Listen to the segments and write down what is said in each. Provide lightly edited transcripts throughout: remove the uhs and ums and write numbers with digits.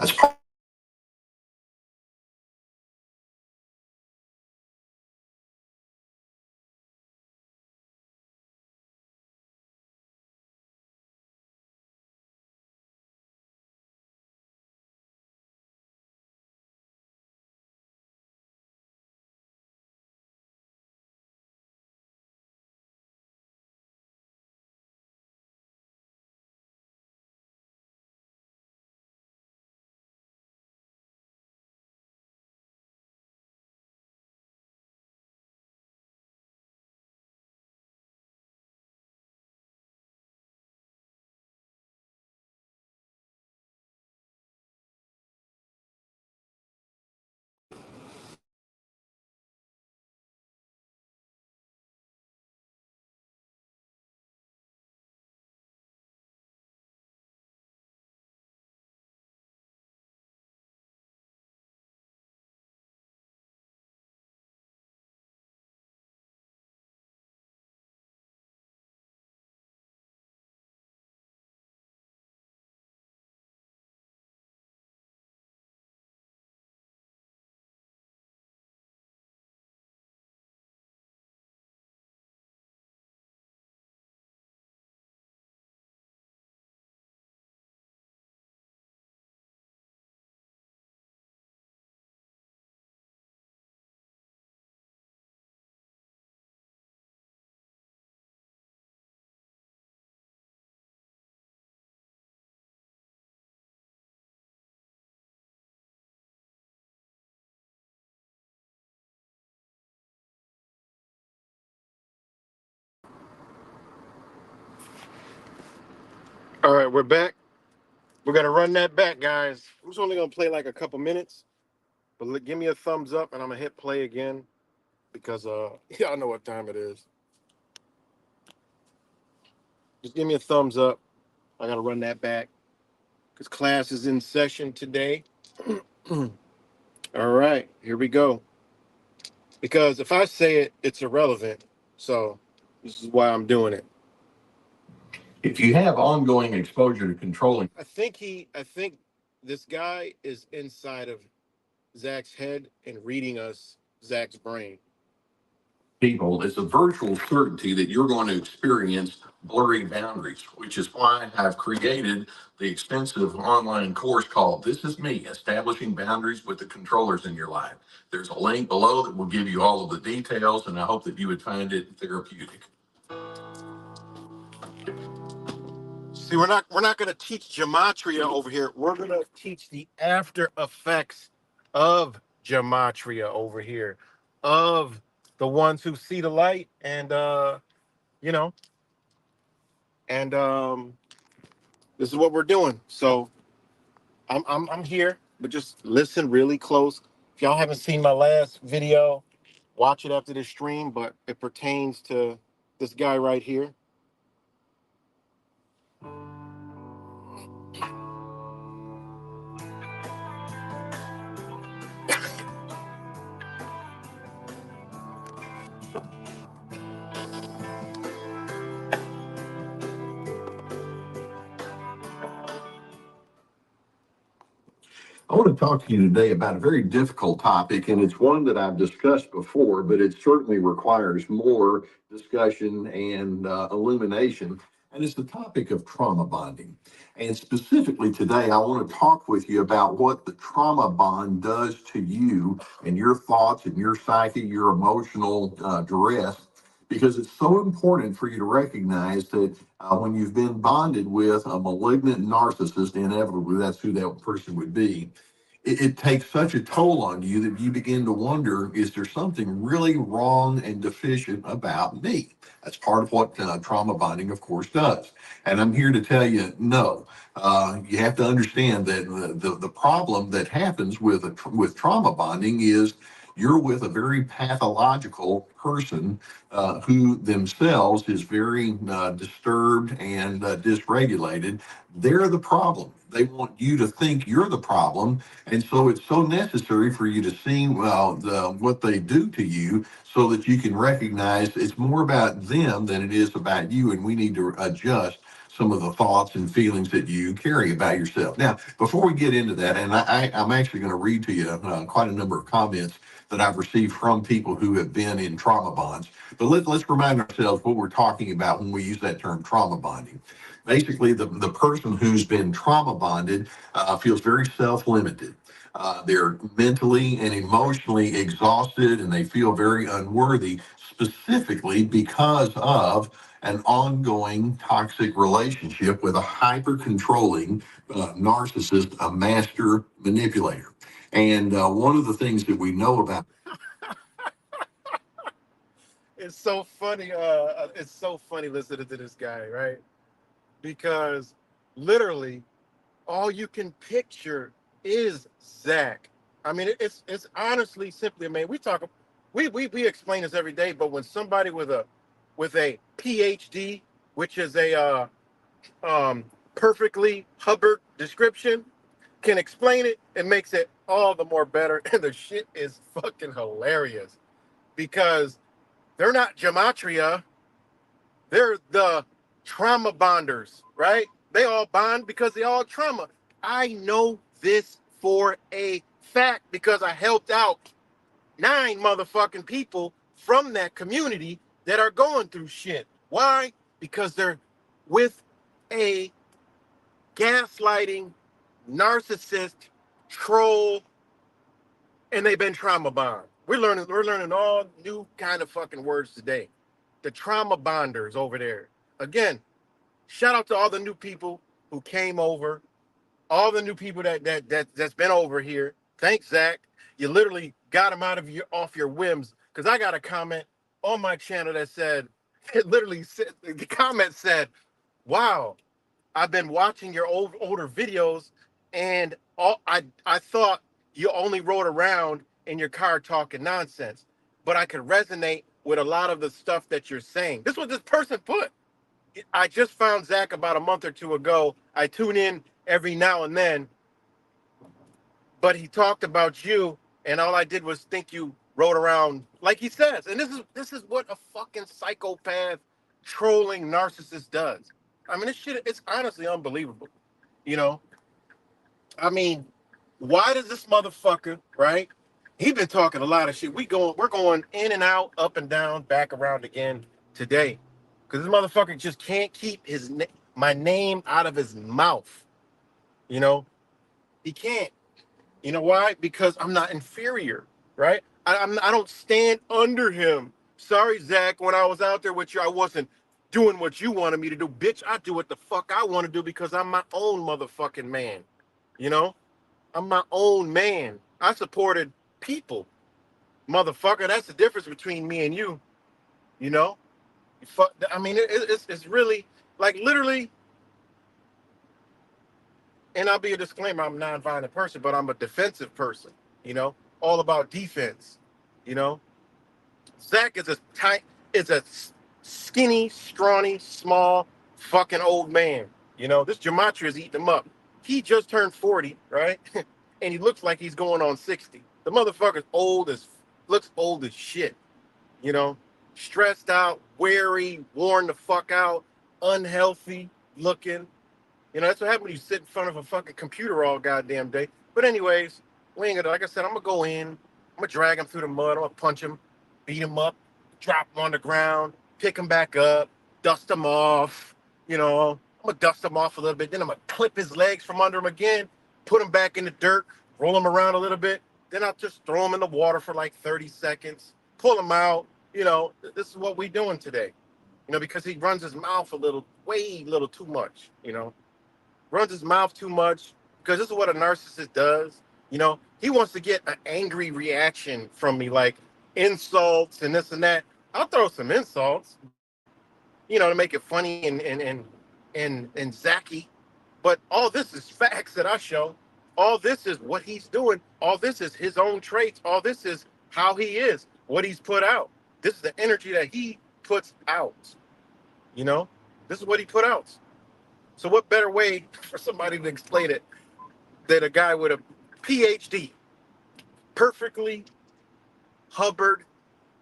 That's part. All right, we're back. We're gonna run that back, guys. I'm just only gonna play like a couple minutes, but give me a thumbs up, and I'm gonna hit play again because y'all know what time it is. Just give me a thumbs up. I gotta run that back because class is in session today. All right, here we go. Because if I say it, it's irrelevant. So this is why I'm doing it. If you have ongoing exposure to controlling, I think this guy is inside of Zach's head and reading us Zach's brain. people, it's a virtual certainty that you're going to experience blurry boundaries, which is why I've created the extensive online course called This Is Me, Establishing Boundaries with the Controllers in Your Life. There's a link below that will give you all of the details, and I hope that you would find it therapeutic. See, we're not going to teach gematria over here. We're going to teach the after effects of gematria over here, of the ones who see the light, and you know, and this is what we're doing. So I'm here, but just listen really close. If y'all haven't seen my last video, watch it after this stream. But it pertains to this guy right here. I want to talk to you today about a very difficult topic, and it's one that I've discussed before, but it certainly requires more discussion and illumination. And it's the topic of trauma bonding. And specifically today, I want to talk with you about what the trauma bond does to you and your thoughts and your psyche, your emotional duress, because it's so important for you to recognize that when you've been bonded with a malignant narcissist, inevitably that's who that person would be. It takes such a toll on you that you begin to wonder, is there something really wrong and deficient about me? That's part of what trauma bonding, of course, does. And I'm here to tell you, no. You have to understand that the problem that happens with trauma bonding is you're with a very pathological person who themselves is very disturbed and dysregulated. They're the problem. They want you to think you're the problem. And so it's so necessary for you to see what they do to you so that you can recognize it's more about them than it is about you, and we need to adjust some of the thoughts and feelings that you carry about yourself. Now, before we get into that, and I'm actually going to read to you quite a number of comments that I've received from people who have been in trauma bonds. But let's remind ourselves what we're talking about when we use that term trauma bonding. Basically, the person who's been trauma bonded feels very self-limited. They're mentally and emotionally exhausted and they feel very unworthy, specifically because of an ongoing toxic relationship with a hyper controlling narcissist, a master manipulator. And one of the things that we know about It's so funny. It's so funny listening to this guy, right? Because literally, all you can picture is Zach. I mean, it's honestly simply, man. We explain this every day, but when somebody with a PhD, which is a perfectly Hubbard description, can explain it, it makes it all the more better. And the shit is fucking hilarious because they're not gematria, they're the trauma bonders, right? They all bond because they all trauma. I know this for a fact because I helped out 9 motherfucking people from that community that are going through shit. Why? Because they're with a gaslighting narcissist troll and they've been trauma bond. We're learning all new kind of fucking words today. The trauma bonders over there. Again, shout out to all the new people who came over, all the new people that's been over here. Thanks, Zach. You literally got them out of your off your whims. Because I got a comment on my channel that said, it literally said, the comment said, "Wow, I've been watching your older videos, and I thought you only rode around in your car talking nonsense, but I could resonate with a lot of the stuff that you're saying." This is what this person put. I just found Zach about a month or two ago. I tune in every now and then, but he talked about you, and all I did was think you rode around like he says. And this is what a fucking psychopath, trolling narcissist does. I mean, this shit, it's honestly unbelievable. You know, I mean, why does this motherfucker, right? He been talking a lot of shit. We're going in and out, up and down, back around again today, because this motherfucker just can't keep my name out of his mouth. You know, he can't. You know why? Because I'm not inferior, right? I don't stand under him. Sorry, Zach. When I was out there with you, I wasn't doing what you wanted me to do, bitch. I do what the fuck I want to do because I'm my own motherfucking man. You know, I'm my own man. I supported people, motherfucker. That's the difference between me and you. You know, I mean, it's really like literally. And I'll be a disclaimer: I'm a non-violent person, but I'm a defensive person. You know, all about defense. You know, Zach is a skinny, scrawny, small, fucking old man. You know, this gematria is eating him up. He just turned 40, right? And he looks like he's going on 60. The motherfucker's looks old as shit. You know, stressed out, wary, worn the fuck out, unhealthy looking. You know, that's what happens when you sit in front of a fucking computer all goddamn day. But anyways, like I said, I'm gonna go in, I'm gonna drag him through the mud, I'm gonna punch him, beat him up, drop him on the ground, pick him back up, dust him off. You know, I'm gonna dust him off a little bit, then I'm gonna clip his legs from under him again, put him back in the dirt, roll him around a little bit, then I'll just throw him in the water for like 30 seconds, pull him out. You know, this is what we doing today. You know, because he runs his mouth way little too much, you know, runs his mouth too much because this is what a narcissist does. You know, he wants to get an angry reaction from me, like insults and this and that. I'll throw some insults, you know, to make it funny and zacky. But all this is facts that I show. All this is what he's doing. All this is his own traits. All this is how he is, what he's put out. This is the energy that he puts out. You know, this is what he put out. So what better way for somebody to explain it than a guy with a PhD, perfectly Hubbard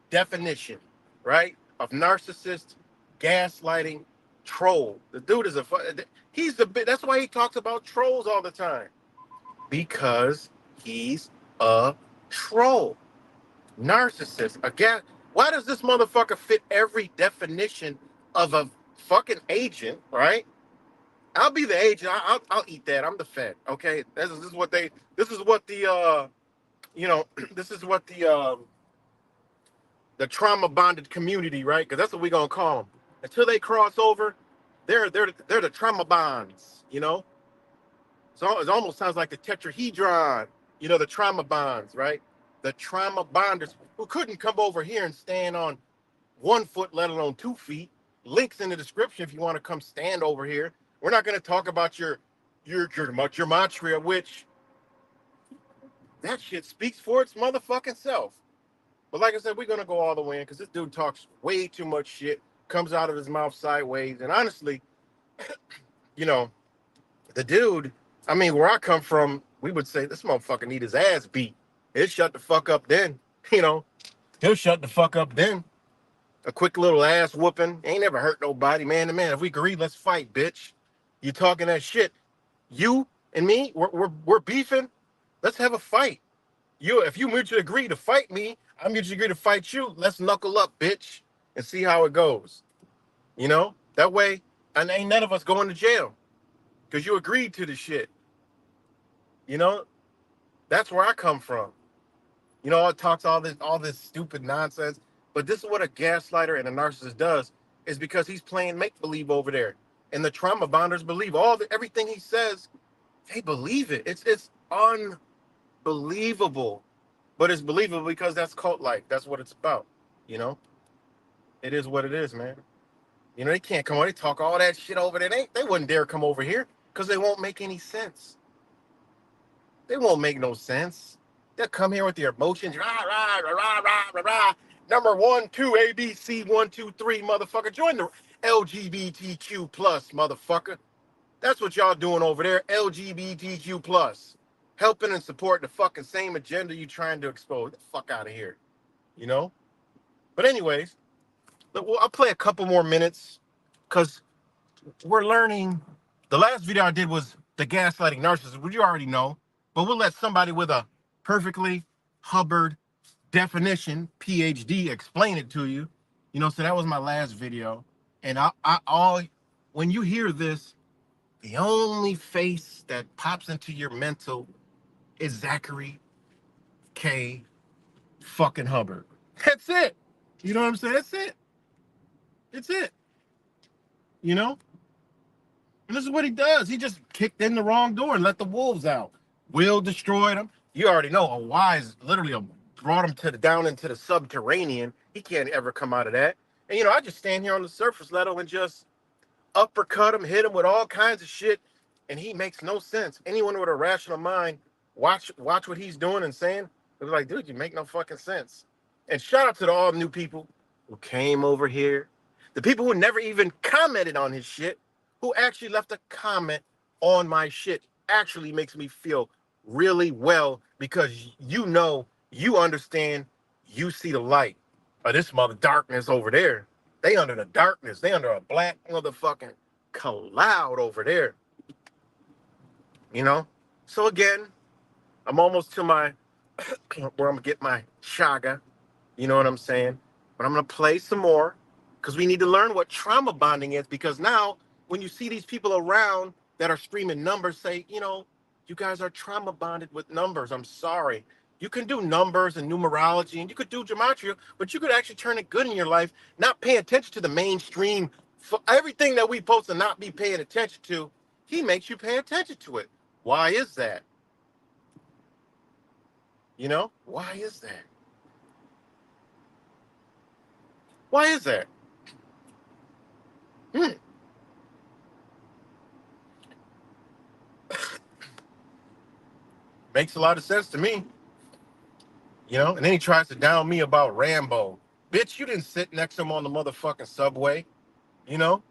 definition, right? Of narcissist, gaslighting, troll. The dude is he's the bit. That's why he talks about trolls all the time, because he's a troll, narcissist. Again, why does this motherfucker fit every definition of a fucking agent? Right? I'll be the agent. I'll eat that. I'm the Fed. Okay. This is what they. This is what the you know. This is what the trauma bonded community, right? Because that's what we're gonna call them. Until they cross over, they're the trauma bonds. You know. So it almost sounds like the tetrahedron. You know, the trauma bonds, right? The trauma bonders who couldn't come over here and stand on 1 foot, let alone 2 feet. Links in the description if you want to come stand over here. We're not going to talk about your gematria, which that shit speaks for its motherfucking self. But like I said, we're going to go all the way in because this dude talks way too much shit, comes out of his mouth sideways. And honestly, you know, the dude, I mean, where I come from, we would say this motherfucker need his ass beat. He'll shut the fuck up then, you know. He'll shut the fuck up then. A quick little ass whooping. Ain't never hurt nobody, man to man. If we agree, let's fight, bitch. You talking that shit. You and me, we're beefing. Let's have a fight. If you mutually agree to fight me, I mutually agree to fight you. Let's knuckle up, bitch, and see how it goes. You know? That way, and ain't none of us going to jail. Because you agreed to the shit. You know? That's where I come from. You know, it talks all this stupid nonsense. But this is what a gaslighter and a narcissist does, is because he's playing make-believe over there. And the trauma bonders believe everything he says, they believe it. It's unbelievable. But it's believable because that's cult-like. That's what it's about. You know? It is what it is, man. You know, they can't come over. They talk all that shit over there. They wouldn't dare come over here because they won't make any sense. They won't make no sense. They'll come here with their emotions. Rah, rah, rah, rah, rah, rah, rah. Number 1, 2, ABC, 1, 2, 3, motherfucker. Join the LGBTQ plus, motherfucker. That's what y'all doing over there, LGBTQ plus. Helping and supporting the fucking same agenda you trying to expose. Get the fuck out of here. You know? But anyways, I'll play a couple more minutes because we're learning. The last video I did was the gaslighting narcissist, which you already know, but we'll let somebody with a perfectly Hubbard definition, PhD, explain it to you. You know, so that was my last video. And when you hear this, the only face that pops into your mental is Zachary K. fucking Hubbard. That's it. You know what I'm saying? That's it. It's it. You know? And this is what he does. He just kicked in the wrong door and let the wolves out. Will destroyed him. You already know a wise literally brought him down into the subterranean. He can't ever come out of that. And you know, I just stand here on the surface level and just uppercut him, hit him with all kinds of shit, and he makes no sense. Anyone with a rational mind, watch what he's doing and saying. They're like, dude, you make no fucking sense. And shout out to all the new people who came over here, the people who never even commented on his shit, who actually left a comment on my shit. Actually makes me feel really well because you know, you understand, you see the light of this mother darkness over there. They under the darkness. They under a black motherfucking cloud over there. You know? So again, I'm almost to my where I'm gonna get my chaga. You know what I'm saying? But I'm gonna play some more because we need to learn what trauma bonding is, because now when you see these people around that are screaming numbers, say, you know, you guys are trauma bonded with numbers. I'm sorry. You can do numbers and numerology and you could do gematria, but you could actually turn it good in your life, not pay attention to the mainstream. For everything that we supposed to not be paying attention to, he makes you pay attention to it. Why is that? You know, why is that? Why is that? Makes a lot of sense to me. You know, and then he tries to down me about Rambo. Bitch, you didn't sit next to him on the motherfucking subway. You know,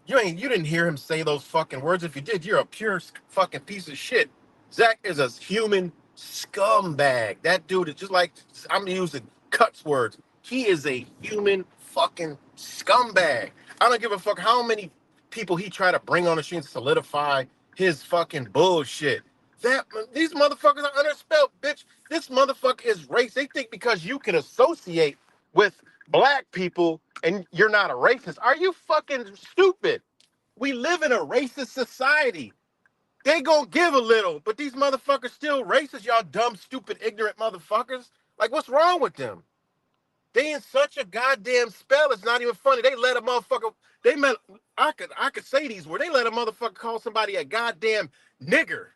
you didn't hear him say those fucking words. If you did, you're a pure fucking piece of shit. Zach is a human scumbag. That dude is just like, I'm using cuts words. He is a human fucking scumbag. I don't give a fuck how many people he try to bring on the street and solidify his fucking bullshit. That these motherfuckers are underspelled, bitch. This motherfucker is race. They think because you can associate with black people and you're not a racist. Are you fucking stupid? We live in a racist society. They gonna give a little, but these motherfuckers still racist, y'all dumb, stupid, ignorant motherfuckers. Like, what's wrong with them? They in such a goddamn spell, it's not even funny. They let a motherfucker, I could say these words. They let a motherfucker call somebody a goddamn nigger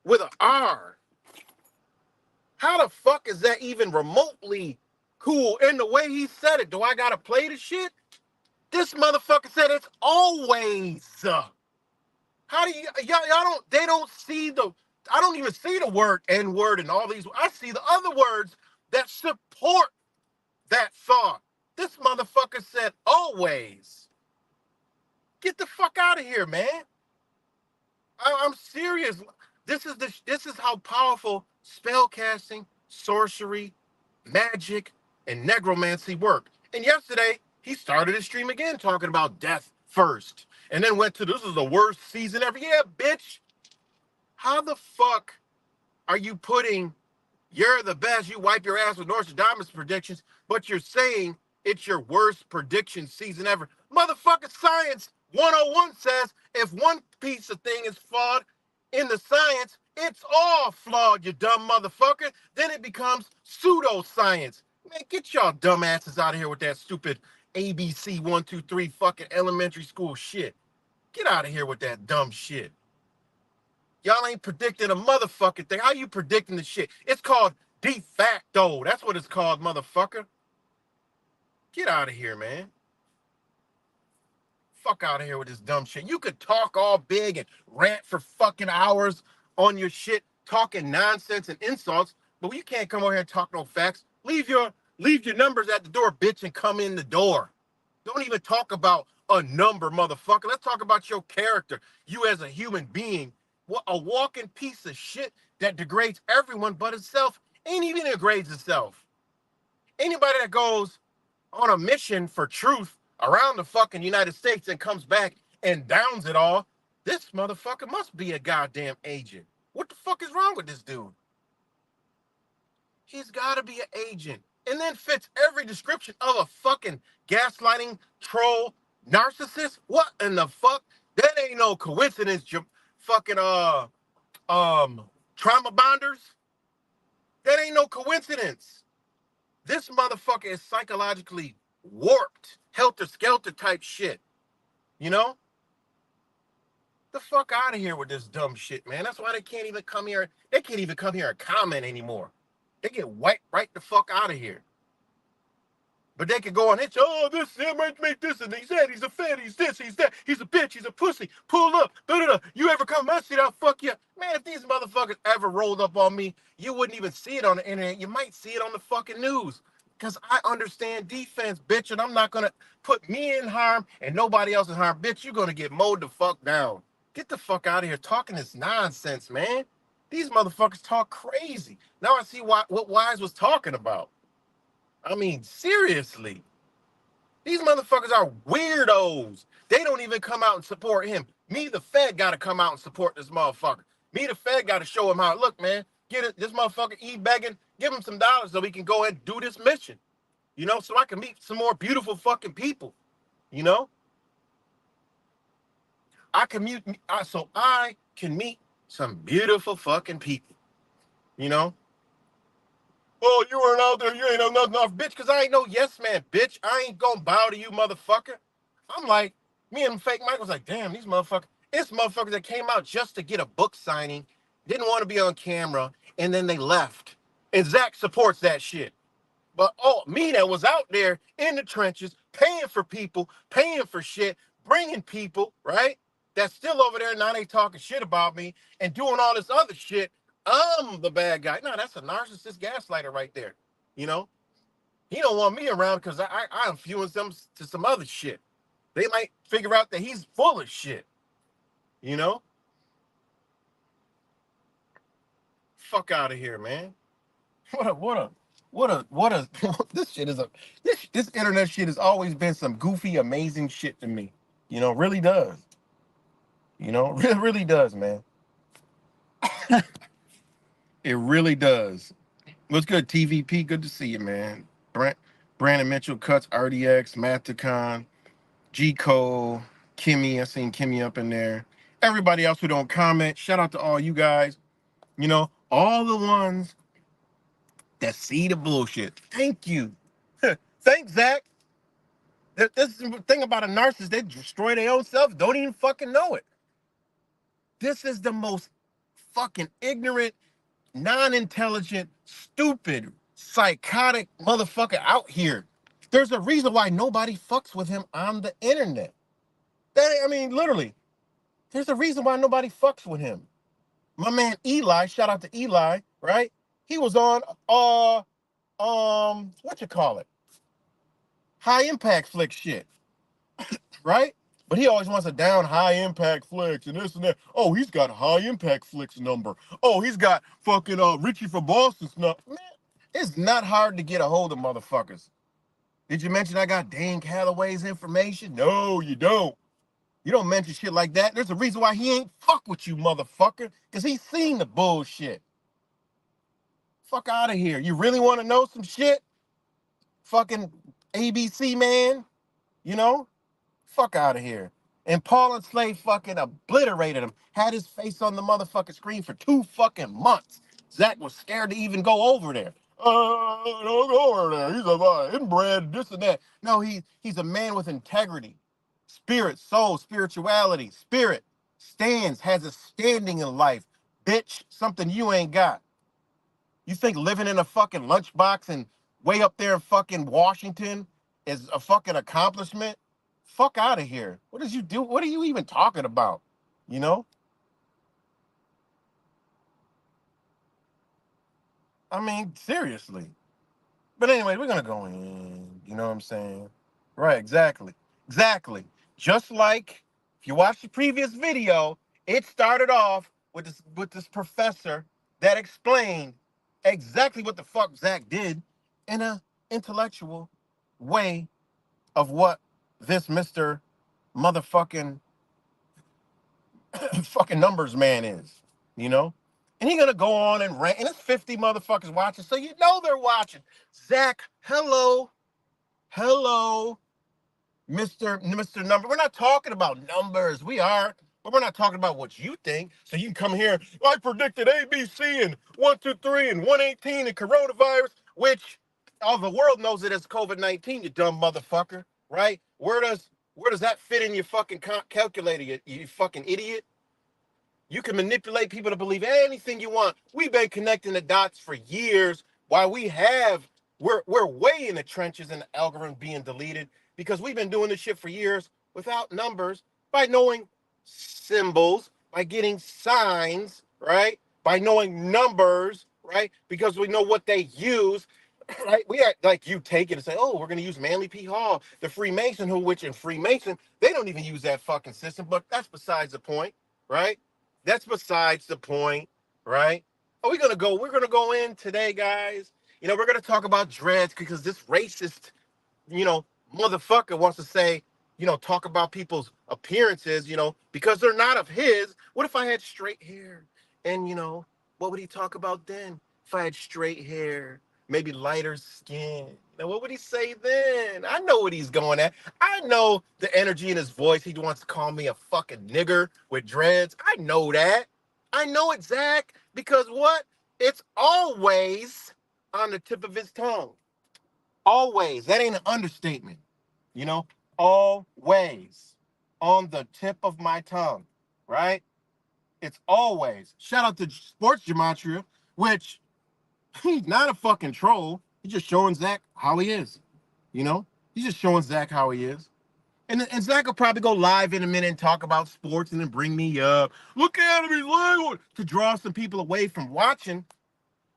with an R. How the fuck is that even remotely cool? And the way he said it, do I gotta play the shit? This motherfucker said it's always. How do y'all don't, they don't see I don't even see the word N-word and all these. I see the other words that support that thought. This motherfucker said always. Get the fuck out of here, man. I'm serious. This is how powerful spellcasting, sorcery, magic, and necromancy work. And yesterday, he started his stream again talking about death first. And then went to, this is the worst season ever. Yeah, bitch. How the fuck are you putting, you're the best, you wipe your ass with Nostradamus predictions, but you're saying it's your worst prediction season ever? Motherfucking science 101 says if one piece of thing is flawed in the science, it's all flawed, you dumb motherfucker. Then it becomes pseudoscience. Man, get y'all dumbasses out of here with that stupid ABC 1, 2, 3 fucking elementary school shit. Get out of here with that dumb shit. Y'all ain't predicting a motherfucking thing. How you predicting the shit? It's called de facto. That's what it's called, motherfucker. Get out of here, man. Fuck out of here with this dumb shit. You could talk all big and rant for fucking hours on your shit, talking nonsense and insults, but you can't come over here and talk no facts. Leave your numbers at the door, bitch, and come in the door. Don't even talk about a number, motherfucker. Let's talk about your character. You as a human being. What a walking piece of shit that degrades everyone but itself. Ain't even degrades itself. Anybody that goes on a mission for truth around the fucking United States and comes back and downs it all, this motherfucker must be a goddamn agent. What the fuck is wrong with this dude? He's got to be an agent. And then fits every description of a fucking gaslighting troll narcissist. What in the fuck? That ain't no coincidence, fucking trauma bonders. That ain't no coincidence. This motherfucker is psychologically warped, helter-skelter type shit. You know? The fuck out of here with this dumb shit, man. That's why they can't even come here. They can't even come here and comment anymore. They get wiped right the fuck out of here. But they could go on hit you, oh, this, make this, and he's that, he's a fat, he's this, he's that, he's a bitch, he's a pussy, pull up, da-da-da. You ever come my shit, I'll fuck you. Man, if these motherfuckers ever rolled up on me, you wouldn't even see it on the internet. You might see it on the fucking news. Because I understand defense, bitch, and I'm not going to put me in harm and nobody else in harm. Bitch, you're going to get mowed the fuck down. Get the fuck out of here talking this nonsense, man. These motherfuckers talk crazy. Now I see what Wise was talking about. I mean, seriously. These motherfuckers are weirdos. They don't even come out and support him. Me, the Fed, got to come out and support this motherfucker. Me, the Fed, got to show him how. Look, man, get it. This motherfucker begging. Give him some dollars so we can go ahead and do this mission. You know, so I can meet some more beautiful fucking people. You know? So I can meet some beautiful fucking people. You know? Oh, you weren't out there. You ain't know nothing off, bitch, because I ain't no yes man, bitch. I ain't gonna bow to you, motherfucker. I'm like, me and fake Mike was like, damn, these motherfuckers. It's motherfuckers that came out just to get a book signing, didn't want to be on camera, and then they left. And Zach supports that shit. But me that was out there in the trenches, paying for people, paying for shit, bringing people, right? That's still over there, now they talking shit about me and doing all this other shit. I'm the bad guy. No, that's a narcissist gaslighter right there. You know? He don't want me around because I influence them to some other shit. They might figure out that he's full of shit. You know? Fuck out of here, man. What a this shit is this internet shit has always been some goofy, amazing shit to me. You know, really does. You know, it really does, man. It really does. What's good, TVP? Good to see you, man. Brandon Mitchell, Cuts, RDX, Mathicon, G Cole, Kimmy. I seen Kimmy up in there. Everybody else who don't comment, shout out to all you guys. You know, all the ones that see the bullshit. Thank you. Thanks, Zach. This is the thing about a narcissist. They destroy their own self, don't even fucking know it. This is the most fucking ignorant, non-intelligent, stupid, psychotic motherfucker out here. There's a reason why nobody fucks with him on the internet. I mean, literally, there's a reason why nobody fucks with him. My man Eli, shout out to Eli, right? He was on what you call it? High impact flick shit, right? But he always wants a down high impact flicks and this and that. Oh, he's got high impact flicks number. Oh, he's got fucking Richie from Boston's number. Man, it's not hard to get a hold of motherfuckers. Did you mention I got Dane Calloway's information? No, you don't. You don't mention shit like that. There's a reason why he ain't fuck with you, motherfucker. Because he's seen the bullshit. Fuck out of here. You really want to know some shit? Fucking ABC man, you know? Fuck out of here. And Paul and Slade fucking obliterated him. Had his face on the motherfucking screen for 2 fucking months. Zach was scared to even go over there. Don't go over there. He's a inbred, this and that. No, he's a man with integrity. Spirit, soul, spirituality, spirit. Has a standing in life. Bitch, something you ain't got. You think living in a fucking lunchbox and way up there in fucking Washington is a fucking accomplishment? Fuck out of here. What did you do? What are you even talking about? You know? I mean, seriously. But anyway, we're gonna go in. You know what I'm saying? Right, exactly. Exactly. Just like if you watch the previous video, it started off with this professor that explained exactly what the fuck Zach did in a intellectual way of what this Mr. motherfucking fucking numbers man is, you know? And he gonna go on and rant, and it's 50 motherfuckers watching, so you know they're watching. Zach, hello, Mr. Number. We're not talking about numbers. We are, but we're not talking about what you think. So you can come here. I predicted ABC and 123 and 118 and coronavirus, which all the world knows it as COVID-19. You dumb motherfucker, right? Where does that fit in your fucking calculator? You fucking idiot. You can manipulate people to believe anything you want. We've been connecting the dots for years. While we're way in the trenches and the algorithm being deleted because we've been doing this shit for years without numbers, by knowing symbols, by getting signs, right? By knowing numbers, right? Because we know what they use, right? We act like you take it and say, oh, we're going to use Manly P. Hall, the Freemason, which in Freemason, they don't even use that fucking system, but that's besides the point, right? That's besides the point, right? We're gonna go in today, guys. You know, we're gonna talk about dreads because this racist, you know, motherfucker wants to say, talk about people's appearances, because they're not of his. What if I had straight hair? And what would he talk about then? If I had straight hair, maybe lighter skin. Now, what would he say then? I know what he's going at. I know the energy in his voice. He wants to call me a fucking nigger with dreads. I know that. I know it, Zach, because what? It's always on the tip of his tongue. Always. That ain't an understatement. You know, always on the tip of my tongue, right? It's always. Shout out to Sports Gematria, which he's not a fucking troll. He's just showing Zach how he is. You know, he's just showing Zach how he is. And Zach will probably go live in a minute and talk about sports and then bring me up. Look at him, he's lying, to draw some people away from watching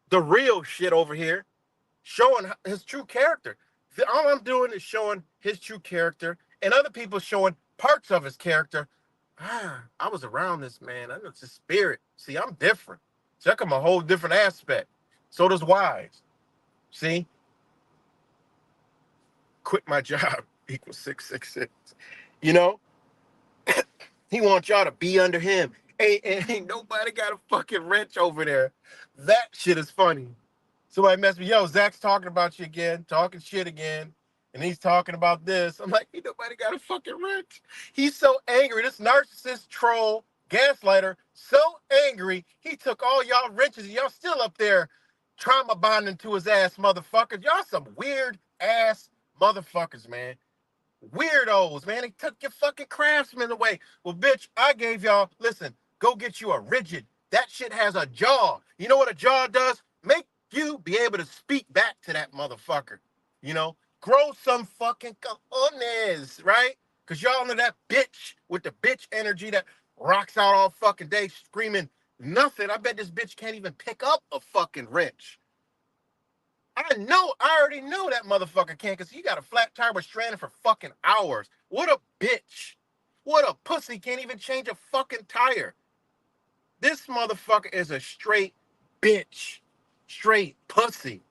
the real shit over here, showing his true character. All I'm doing is showing his true character, and other people showing parts of his character. I was around this man. I know it's his spirit. See, I'm different. See, I come a whole different aspect. So does Wise. See? Quit my job equals 666. You know? He wants y'all to be under him. Ain't nobody got a fucking wrench over there. That shit is funny. Somebody messed me. Yo, Zach's talking about you again, talking shit again, and he's talking about this. I'm like, ain't nobody got a fucking wrench. He's so angry. This narcissist troll, gaslighter, so angry. He took all y'all wrenches, and y'all still up there trauma bonding to his ass, motherfuckers. Y'all some weird ass motherfuckers, man. Weirdos, man. They took your fucking craftsman away. Well, bitch, I gave y'all, listen, go get you a rigid. That shit has a jaw. You know what a jaw does? Make you be able to speak back to that motherfucker. You know, grow some fucking cojones, right? Because y'all know that bitch with the bitch energy that rocks out all fucking day screaming nothing. I bet this bitch can't even pick up a fucking wrench. I already know that motherfucker can't because he got a flat tire with stranded for fucking hours. What a bitch. What a pussy can't even change a fucking tire. This motherfucker is a straight bitch. Straight pussy.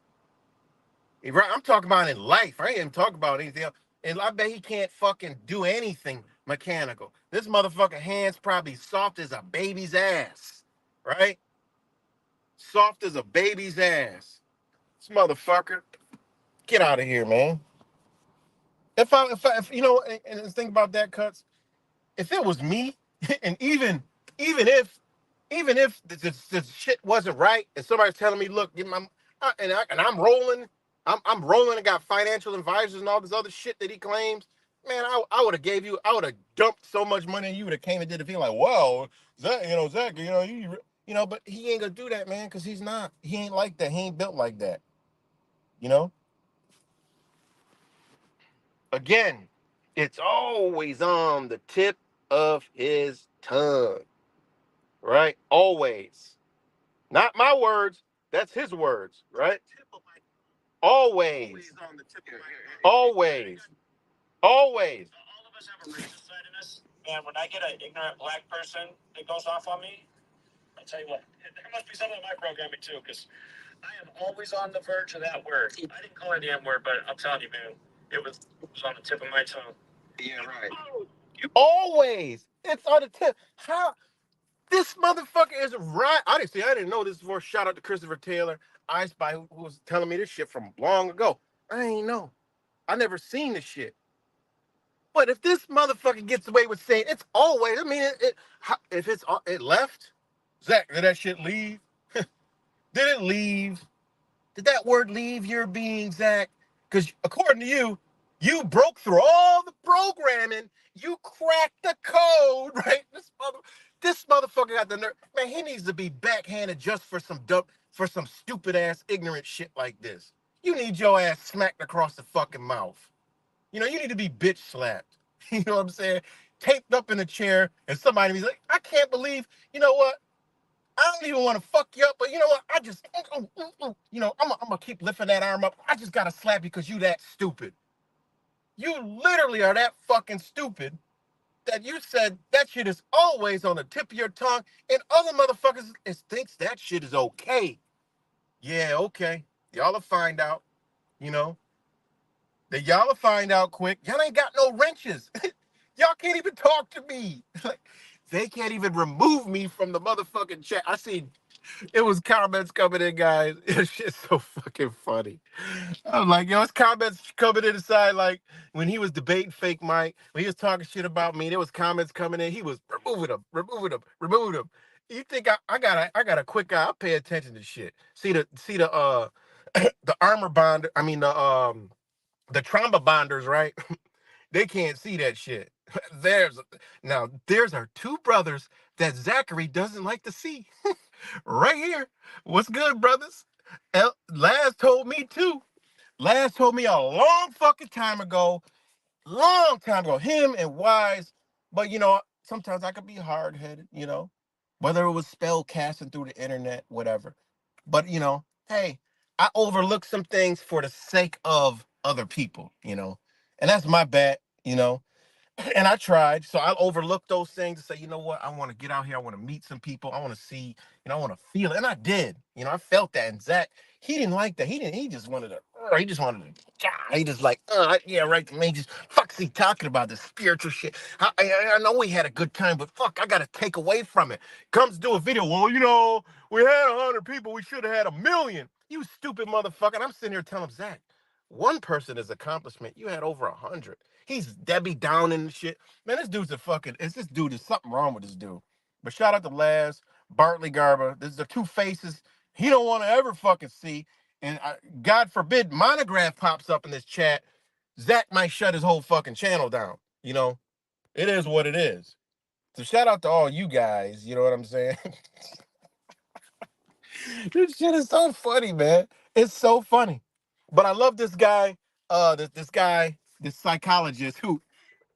I'm talking about in life. I ain't even talking about anything else. And I bet he can't fucking do anything mechanical. This motherfucker hands probably soft as a baby's ass. Right? Soft as a baby's ass. This motherfucker. Get out of here, man. If you know, and think about that, Cuts. If it was me, and even if the shit wasn't right, and somebody's telling me, look, get my, and I'm rolling and got financial advisors and all this other shit that he claims. Man, I would have gave you, I would have dumped so much money and you would have came and did the thing like, wow, Zach, but he ain't gonna do that, man, because he's not. He ain't like that. He ain't built like that. You know. Again, it's always on the tip of his tongue, right? Always. Not my words, that's his words, right? Always. Always. Always. All of us have a racist side in us. And when I get an ignorant black person that goes off on me, I'll tell you what, there must be something in my programming too, because I am always on the verge of that word. I didn't call it the M word, but I'm telling you, man, it was on the tip of my tongue. Yeah, right. Always. It's on the tip. How this motherfucker is right. I didn't know this before. Shout out to Christopher Taylor, I Spy, who was telling me this shit from long ago. I ain't know. I never seen this shit. But if this motherfucker gets away with saying it's always, I mean, if it left, Zach, did that shit leave? Did it leave? Did that word leave your being, Zach? Because according to you, you broke through all the programming. You cracked the code, right? This motherfucker got the nerve. Man, he needs to be backhanded just for some stupid ass ignorant shit like this. You need your ass smacked across the fucking mouth. You know, you need to be bitch slapped. You know what I'm saying? Taped up in a chair, and somebody be like, I can't believe, you know what? I don't even want to fuck you up, but you know what? I just, I'm gonna keep lifting that arm up. I just gotta slap you because you that stupid. You literally are that fucking stupid that you said that shit is always on the tip of your tongue, and other motherfuckers thinks that shit is okay. Yeah, okay. Y'all will find out, you know. Y'all will find out quick. Y'all ain't got no wrenches. Y'all can't even talk to me. Like, they can't even remove me from the motherfucking chat. I see it was comments coming in, guys. It's just so fucking funny. I'm like, yo, it's comments coming in the side. Like when he was debating Fake Mike, when he was talking shit about me, there was comments coming in. He was removing him. You think I got a quick eye? I pay attention to shit. See the the armor bond. I mean the trauma bonders, right? They can't see that shit. There's our two brothers that Zachary doesn't like to see. Right here. What's good, brothers? Laz told me too. Laz told me a long fucking time ago. Long time ago. Him and Wise. But sometimes I could be hard headed, whether it was spell casting through the internet, whatever. But hey, I overlook some things for the sake of other people, and that's my bad, and I tried. So I overlooked those things and say, you know what? I want to get out here. I want to meet some people. I want to see, I want to feel it. And I did. I felt that. And Zach, he didn't like that. He just wanted to He just wanted to, he just like, yeah, right, man, just, fuck's he talking about, this spiritual shit. I know we had a good time, but fuck, I got to take away from it. Comes do a video, well, we had 100 people, we should have had 1,000,000. You stupid motherfucker. And I'm sitting here telling him, Zach, one person is accomplishment. You had over 100. He's Debbie Down and shit. Man, this dude's a fucking, this dude, is something wrong with this dude. But shout out to Laz, Bartley Garber. This is the two faces he don't want to ever fucking see. And God forbid Monograph pops up in this chat, Zach might shut his whole fucking channel down. It is what it is. So shout out to all you guys. You know what I'm saying? This shit is so funny, man. It's so funny. But I love this guy, this psychologist who,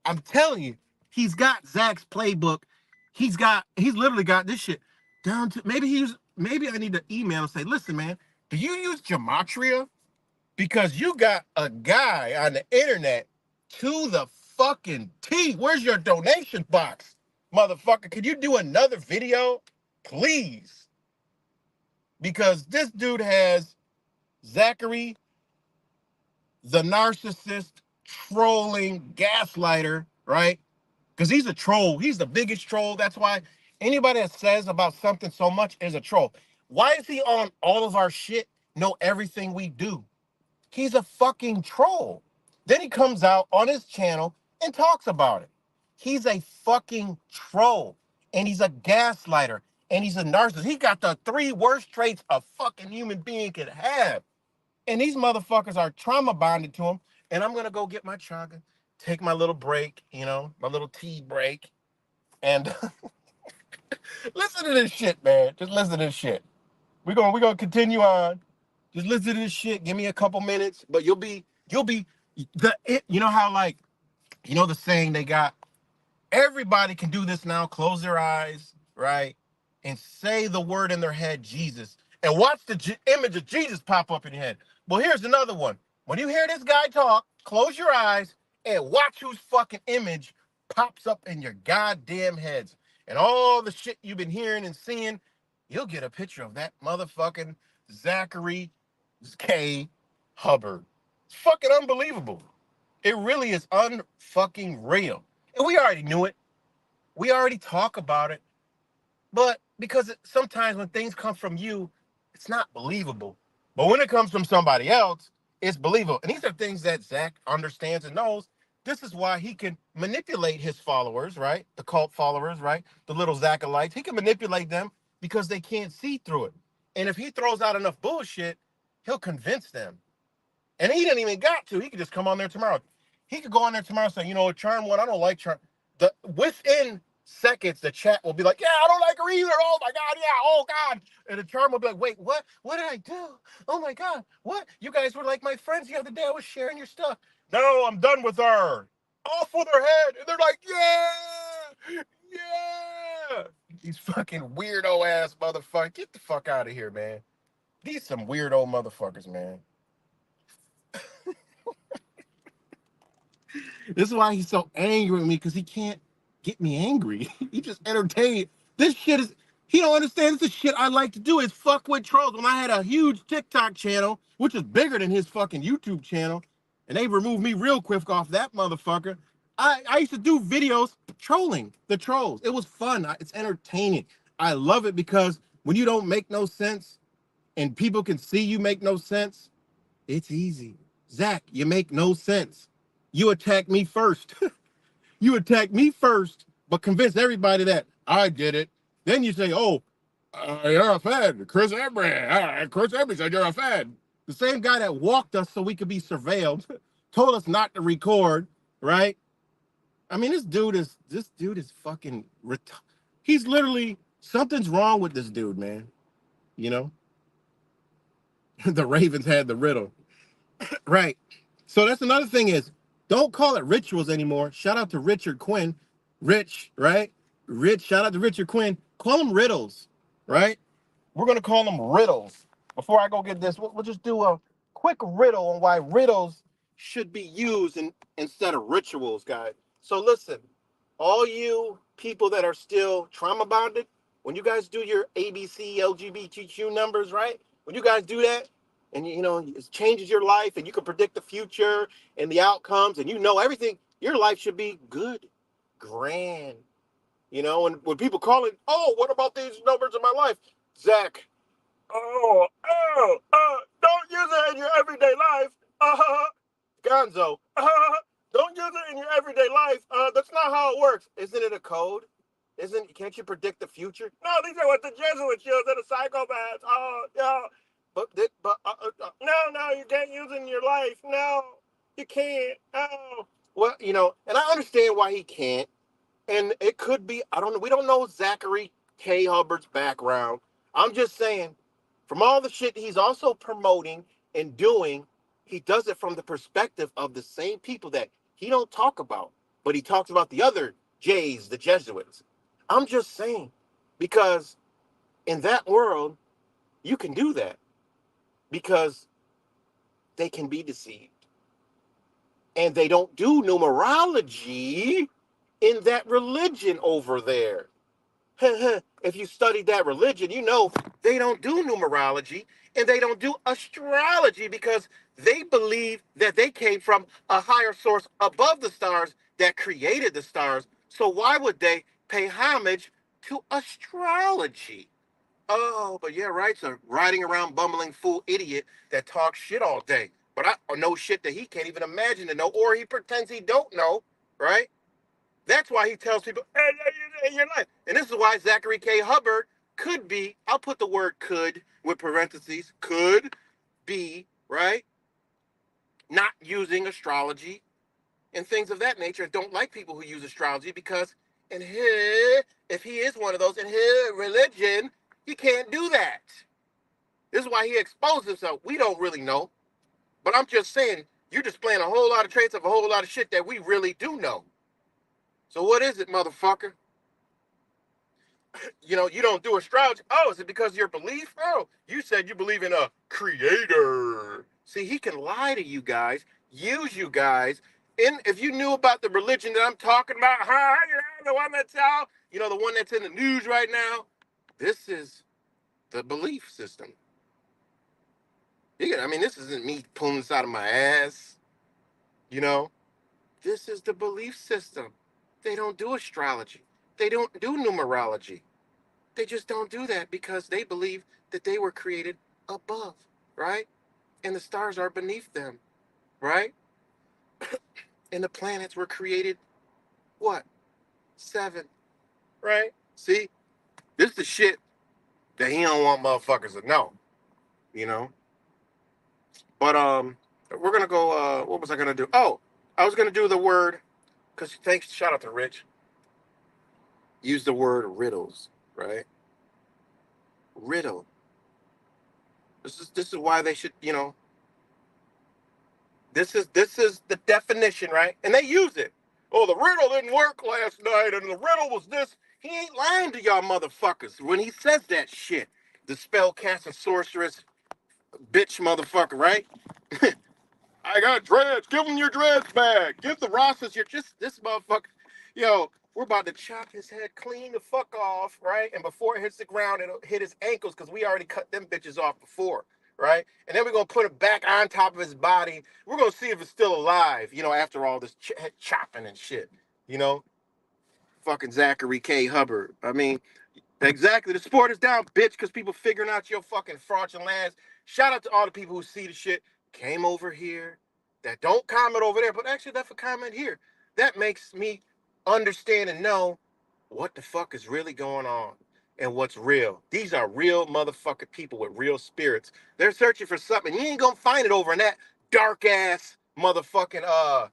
I'm telling you, he's got Zach's playbook. He's literally got this shit down to, maybe I need to email and say, listen, man, do you use gematria? Because you got a guy on the internet to the fucking T. Where's your donation box, motherfucker? Could you do another video, please? Because this dude has Zachary, the narcissist, trolling gaslighter, right? Because he's a troll. He's the biggest troll. That's why anybody that says about something so much is a troll. Why is he on all of our shit, know everything we do? He's a fucking troll. Then he comes out on his channel and talks about it. He's a fucking troll. And he's a gaslighter. And he's a narcissist. He got the 3 worst traits a fucking human being could have. And these motherfuckers are trauma bonded to him. And I'm going to go get my chaga, take my little break, my little tea break. And listen to this shit, man. Just listen to this shit. We're gonna continue on. Just listen to this shit. Give me a couple minutes, but you'll be how, like, the saying they got, everybody can do this now. Close their eyes, right? And say the word in their head, Jesus, and watch the image of Jesus pop up in your head. Well, here's another one. When you hear this guy talk, close your eyes and watch whose fucking image pops up in your goddamn heads. And all the shit you've been hearing and seeing, you'll get a picture of that motherfucking Zachary K. Hubbard. It's fucking unbelievable. It really is unfucking real. And we already knew it. We already talk about it. But because sometimes when things come from you, it's not believable. But when it comes from somebody else, it's believable. And these are things that Zach understands and knows. This is why he can manipulate his followers, right? The cult followers, right? The little Zachalites. He can manipulate them because they can't see through it. And if he throws out enough bullshit, he'll convince them. And he didn't even got to. He could just come on there tomorrow. He could go on there tomorrow and say, Charm One, I don't like Charm. Within seconds, the chat will be like, yeah, I don't like her either. Oh my God, yeah, oh God. And the Charm will be like, wait, what? What did I do? Oh my God, what? You guys were like my friends the other day. I was sharing your stuff. No, I'm done with her. Off with her head. And they're like, yeah, yeah. These fucking weirdo ass motherfuckers. Get the fuck out of here, man. These some weirdo motherfuckers, man. This is why he's so angry with me, because he can't get me angry. He just entertained. This shit is, he don't understand. This is shit I like to do, is fuck with trolls. When I had a huge TikTok channel, which is bigger than his fucking YouTube channel, and they removed me real quick off that motherfucker, I used to do videos trolling the trolls. It was fun. It's entertaining. I love it because when you don't make no sense and people can see you make no sense, it's easy. Zach, you make no sense. You attack me first. You attack me first, but convince everybody that I did it. Then you say, oh, you're a fan. Chris Embry. Chris Embry said you're a fan. The same guy that walked us so we could be surveilled, told us not to record, right? I mean, this dude is fucking, he's literally, something's wrong with this dude, man. The Ravens had the riddle. Right. So that's another thing is, don't call it rituals anymore. Shout out to Richard Quinn. Rich, right? Rich, shout out to Richard Quinn. Call them riddles, right? We're going to call them riddles. Before I go get this, we'll just do a quick riddle on why riddles should be used instead of rituals, guys. So listen, all you people that are still trauma bonded, when you guys do your ABC, LGBTQ numbers, right? When you guys do that, and it changes your life, and you can predict the future and the outcomes, and everything. Your life should be good, grand. And when people call it, oh, what about these numbers in my life, Zach? Don't use it in your everyday life. Gonzo, don't use it in your everyday life. That's not how it works. Isn't it a code? Can't you predict the future? No, these are what the Jesuits use. They're the psychopaths. Oh, yeah. No, you can't use it in your life. No, you can't. Oh. Well, and I understand why he can't. And it could be, I don't know. We don't know Zachary K. Hubbard's background. I'm just saying, from all the shit he's also promoting and doing, he does it from the perspective of the same people that he don't talk about, but he talks about the other Jays, the Jesuits. I'm just saying, because in that world, you can do that because they can be deceived. And they don't do numerology in that religion over there. If you study that religion, they don't do numerology and they don't do astrology because they believe that they came from a higher source above the stars that created the stars. So why would they pay homage to astrology? Oh, but yeah, right. So riding around bumbling fool idiot that talks shit all day. But I know shit that he can't even imagine to know, or he pretends he don't know, right? That's why he tells people, hey, in your life. And this is why Zachary K. Hubbard could be, I'll put the word could with parentheses, could be, right? Not using astrology and things of that nature. Don't like people who use astrology because if he is one of those, in his religion, he can't do that. This is why he exposed himself. We don't really know. But I'm just saying, you're displaying a whole lot of traits of a whole lot of shit that we really do know. So what is it, motherfucker? You don't do astrology. Oh, is it because of your belief? Oh, you said you believe in a creator. See, he can lie to you guys, use you guys. And if you knew about the religion that I'm talking about, the one that's out, the one that's in the news right now, this is the belief system. This isn't me pulling this out of my ass. This is the belief system. They don't do astrology. They don't do numerology. They just don't do that because they believe that they were created above, right? And the stars are beneath them, right? And the planets were created, what? 7, right? See, this is the shit that he don't want motherfuckers to know, you know? But we're gonna go, what was I gonna do? Oh, I was gonna do the word, because thanks, shout out to Rich. Use the word riddles, right? Riddle. This is why they should, this is the definition, right? And they use it. Oh, the riddle didn't work last night, and the riddle was this. He ain't lying to y'all motherfuckers when he says that shit. The spell casting sorceress bitch motherfucker, right? I got dreads. Give him your dreads back. Give the Rosses your this motherfucker. Yo, we're about to chop his head clean the fuck off, right? And before it hits the ground, it'll hit his ankles because we already cut them bitches off before, right? And then we're gonna put it back on top of his body. We're gonna see if it's still alive, after all this chopping and shit, you know? Fucking Zachary K. Hubbard. Exactly. The sport is down, bitch, because people figuring out your fucking fraudulent ass. Shout out to all the people who see the shit, came over here, that don't comment over there, but actually left a comment here. That makes me understand and know what the fuck is really going on and what's real. These are real motherfucking people with real spirits. They're searching for something. You ain't gonna find it over in that dark ass motherfucking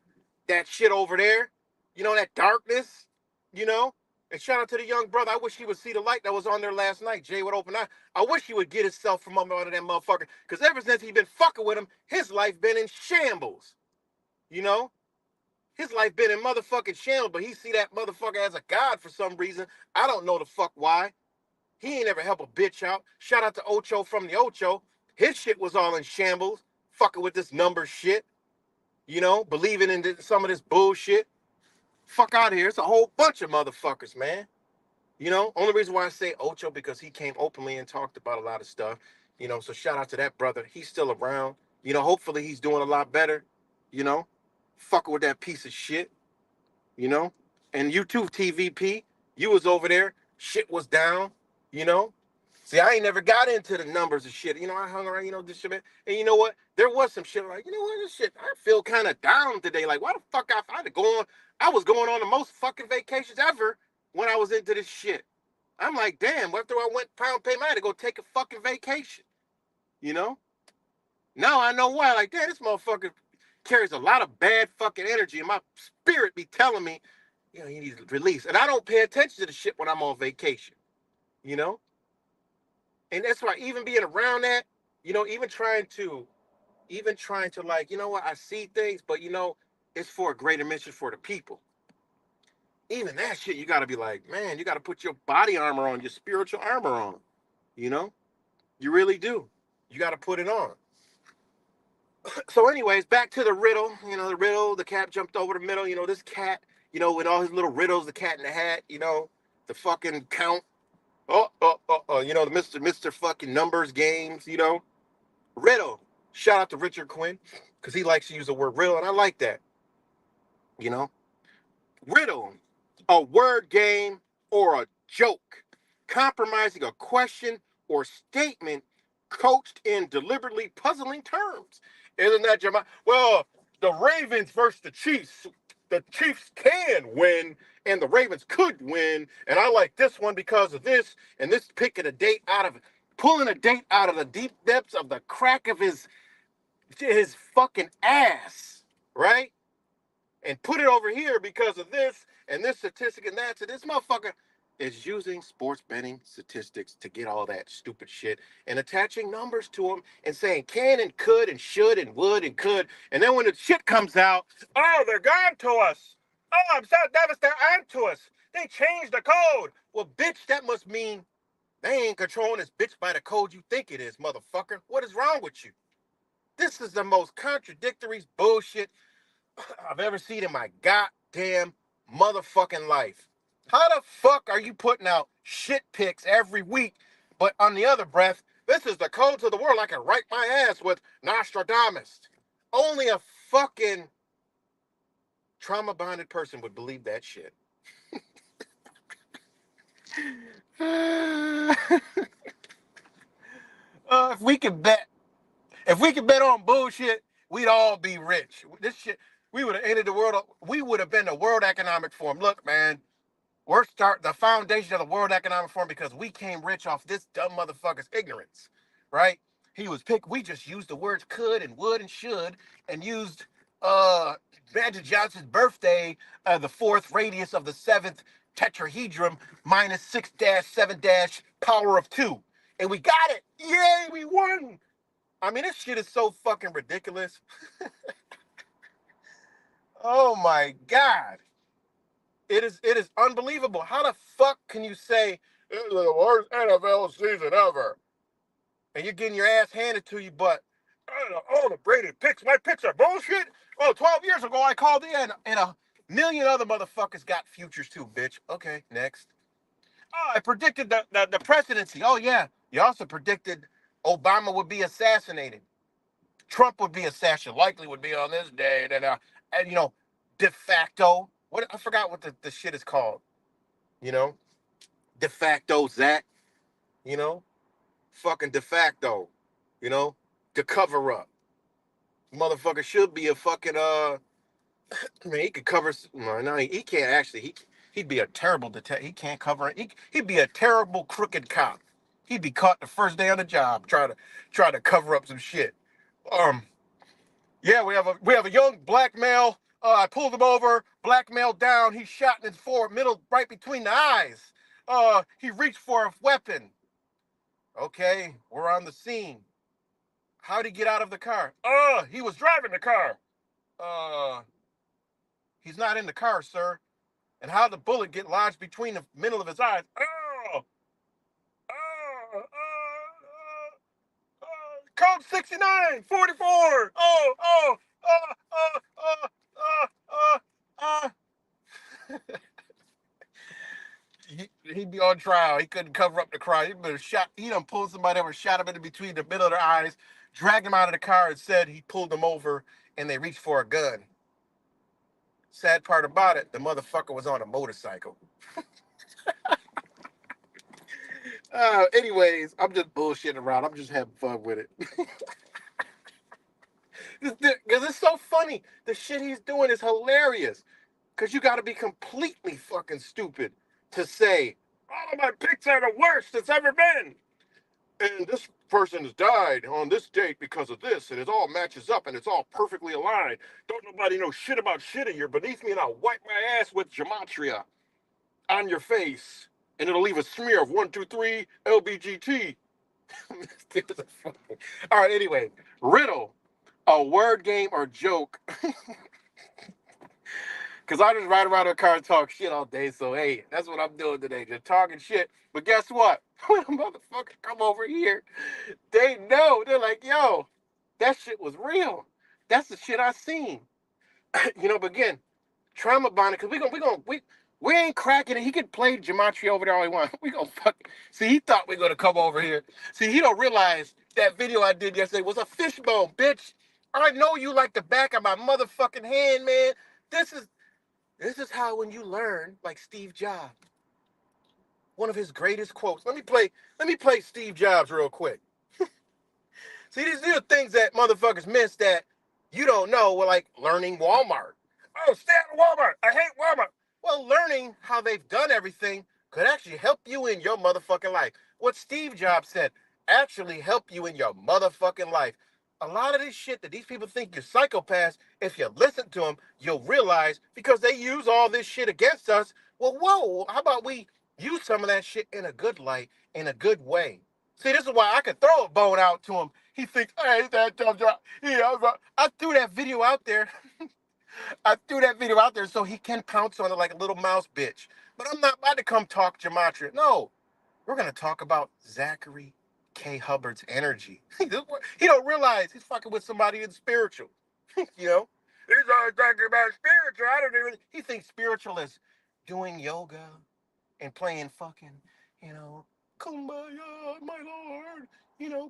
that shit over there. That darkness, you know? And shout out to the young brother. I wish he would see the light that was on there last night. Jay would open eye. I wish he would get himself from under that motherfucker. Because ever since he been fucking with him, his life been in shambles. His life been in motherfucking shambles. But he see that motherfucker as a god for some reason. I don't know the fuck why. He ain't ever help a bitch out. Shout out to Ocho from the Ocho. His shit was all in shambles. Fucking with this number shit. Believing in some of this bullshit. Fuck out of here. It's a whole bunch of motherfuckers, man. Only reason why I say Ocho because he came openly and talked about a lot of stuff. You know, so shout out to that brother. He's still around. You know, hopefully he's doing a lot better. You know, fucking with that piece of shit. You know, and you too, TVP. You was over there. Shit was down. You know. See, I ain't never got into the numbers of shit. You know, I hung around, you know, this shit. And you know what? There was some shit like, you know what, this shit, I feel kind of down today. Like, why the fuck I had to go on? I was going on the most fucking vacations ever when I was into this shit. I'm like, damn, after I went pound payment, I had to go take a fucking vacation. You know? Now I know why. Like, damn, this motherfucker carries a lot of bad fucking energy. And my spirit be telling me, you know, he needs to release. And I don't pay attention to the shit when I'm on vacation. You know? And that's why even being around that, you know, even trying to like, you know what, I see things, but you know, it's for a greater mission for the people. Even that shit, you gotta be like, man, you gotta put your body armor on, your spiritual armor on. You know? You really do. You gotta put it on. So, anyways, back to the riddle. You know, the riddle, the cat jumped over the middle. You know, this cat, you know, with all his little riddles, the cat in the hat, you know, the fucking count. You know, the Mr. fucking numbers games, you know. Riddle. Shout out to Richard Quinn, because he likes to use the word riddle, and I like that. You know? Riddle. A word game or a joke. Compromising a question or statement coached in deliberately puzzling terms. Isn't that Jeremiah? Well, the Ravens versus the Chiefs. The Chiefs can win, and the Ravens could win. And I like this one because of this, and this pulling a date out of the deep depths of the crack of his fucking ass, right? And put it over here because of this and this statistic and that. So this motherfucker is using sports betting statistics to get all that stupid shit and attaching numbers to them and saying can and could and should and would and could. And then when the shit comes out, oh, they're gone to us. Oh, I'm so devastated. On to us. They changed the code. Well, bitch, that must mean they ain't controlling this bitch by the code you think it is, motherfucker. What is wrong with you? This is the most contradictory bullshit I've ever seen in my goddamn motherfucking life. How the fuck are you putting out shit pics every week, but on the other breath, this is the code to the world. I can write my ass with Nostradamus. Only a fucking trauma bonded person would believe that shit. If we could bet If we could bet on bullshit, we'd all be rich. This shit, we would have ended the world. We would have been the World Economic Forum. Look, man, we're the foundation of the World Economic Forum because we came rich off this dumb motherfucker's ignorance, right? He was picked. We just used the words could and would and should and used Magic Johnson's birthday, the fourth radius of the seventh tetrahedron minus 6-7 power of 2. And we got it. Yay, we won. I mean, this shit is so fucking ridiculous. Oh my God. It is unbelievable. How the fuck can you say this is the worst NFL season ever? And you're getting your ass handed to you, but oh, the Brady picks, my picks are bullshit. Oh, 12 years ago I called in and a million other motherfuckers got futures too, bitch. Okay, next. Oh, I predicted the presidency. Oh yeah. You also predicted Obama would be assassinated. Trump would be assassinated, likely would be on this day, and you know, de facto. What I forgot what the shit is called. You know, de facto Zach. You know, fucking de facto. You know, to cover up. Motherfucker should be a fucking I mean, he could cover. No, he can't actually. He'd be a terrible detective. He can't cover it. He'd be a terrible crooked cop. He'd be caught the first day on the job try to cover up some shit. Yeah, we have a young black male. I pulled him over, black male down. He's shot in his forehead, middle, right between the eyes. He reached for a weapon. Okay, we're on the scene. How'd he get out of the car? He was driving the car. Uh, he's not in the car, sir. And how the bullet get lodged between the middle of his eyes? Code 6944. Uh. He be on trial. He couldn't cover up the crime. He been shot. He done pulled somebody over, shot him in between the middle of their eyes, dragged him out of the car, and said he pulled them over, and they reached for a gun. Sad part about it, the motherfucker was on a motorcycle. Anyways, I'm just bullshitting around. I'm just having fun with it. Because it's so funny. The shit he's doing is hilarious. Because you got to be completely fucking stupid to say, all of my picks are the worst it's ever been. And this person has died on this date because of this, and it all matches up, and it's all perfectly aligned. Don't nobody know shit about shit, and you're beneath me, and I'll wipe my ass with gematria on your face, and it'll leave a smear of 1, 2, 3 LBGT. All right, anyway, riddle, a word game or joke. Because I just ride around in the car and talk shit all day. So, hey, that's what I'm doing today. Just talking shit. But guess what? When a motherfucker come over here, they know. They're like, yo, that shit was real. That's the shit I seen. But again, trauma bonding, because we ain't cracking it. He could play gematria over there all he wants. We gonna fuck. See, he thought we gonna come over here. See, he don't realize that video I did yesterday was a fishbone, bitch. I know you like the back of my motherfucking hand, man. This is how when you learn, like Steve Jobs, one of his greatest quotes. Let me play Steve Jobs real quick. See, these are things that motherfuckers miss that you don't know. Well, like learning Walmart. Oh, stay out of Walmart. I hate Walmart. Well, learning how they've done everything could actually help you in your motherfucking life. What Steve Jobs said actually help you in your motherfucking life. A lot of this shit that these people think you're psychopaths, if you listen to them, you'll realize because they use all this shit against us. Well, whoa, how about we use some of that shit in a good light, in a good way? See, this is why I could throw a bone out to him. He thinks, hey, that tough job. Yeah, I threw that video out there. I threw that video out there so he can pounce on it like a little mouse bitch. But I'm not about to come talk gematria. No, we're going to talk about Zachary K. Hubbard's energy. He don't realize he's fucking with somebody that's spiritual. you know? He's always talking about spiritual. I don't even... He thinks spiritual is doing yoga and playing fucking, kumbaya, my lord,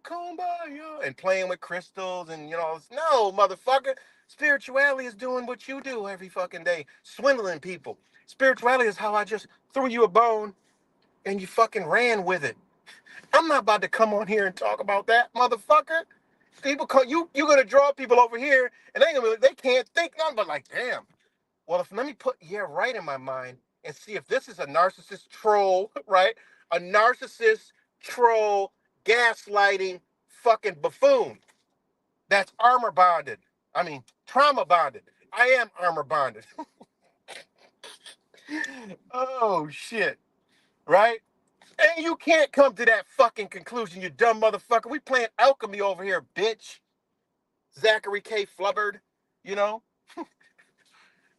kumbaya, and playing with crystals and, no, motherfucker. Spirituality is doing what you do every fucking day, swindling people. Spirituality is how I just threw you a bone and you fucking ran with it. I'm not about to come on here and talk about that, motherfucker. People call you're gonna draw people over here and they can't think nothing but like, damn. Well, let me put right in my mind and see if this is a narcissist troll, right? A narcissist troll gaslighting fucking buffoon that's armor bonded. I mean, trauma bonded. I am armor bonded. Oh shit, right? And you can't come to that fucking conclusion, you dumb motherfucker. We playing alchemy over here, bitch. Zachary K. Flubbard, you know?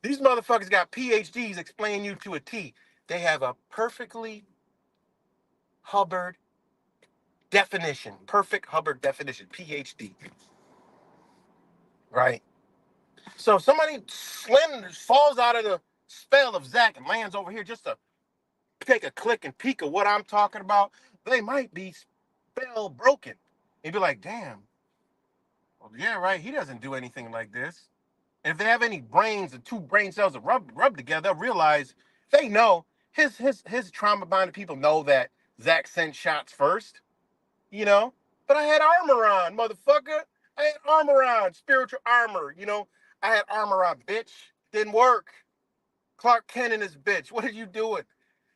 These motherfuckers got PhDs explaining you to a T. They have a perfectly Hubbard definition. Perfect Hubbard definition. PhD. Right? So if somebody falls out of the spell of Zach and lands over here just to take a click and peek of what I'm talking about, they might be spell broken. You'd be like, damn. Well, yeah, right. He doesn't do anything like this. And if they have any brains, the two brain cells that rub together, they'll realize they know his trauma bonded people know that Zach sent shots first, But I had armor on, motherfucker. I had armor on, spiritual armor, I had armor on, bitch. Didn't work. Clark Kent and his bitch. What are you doing?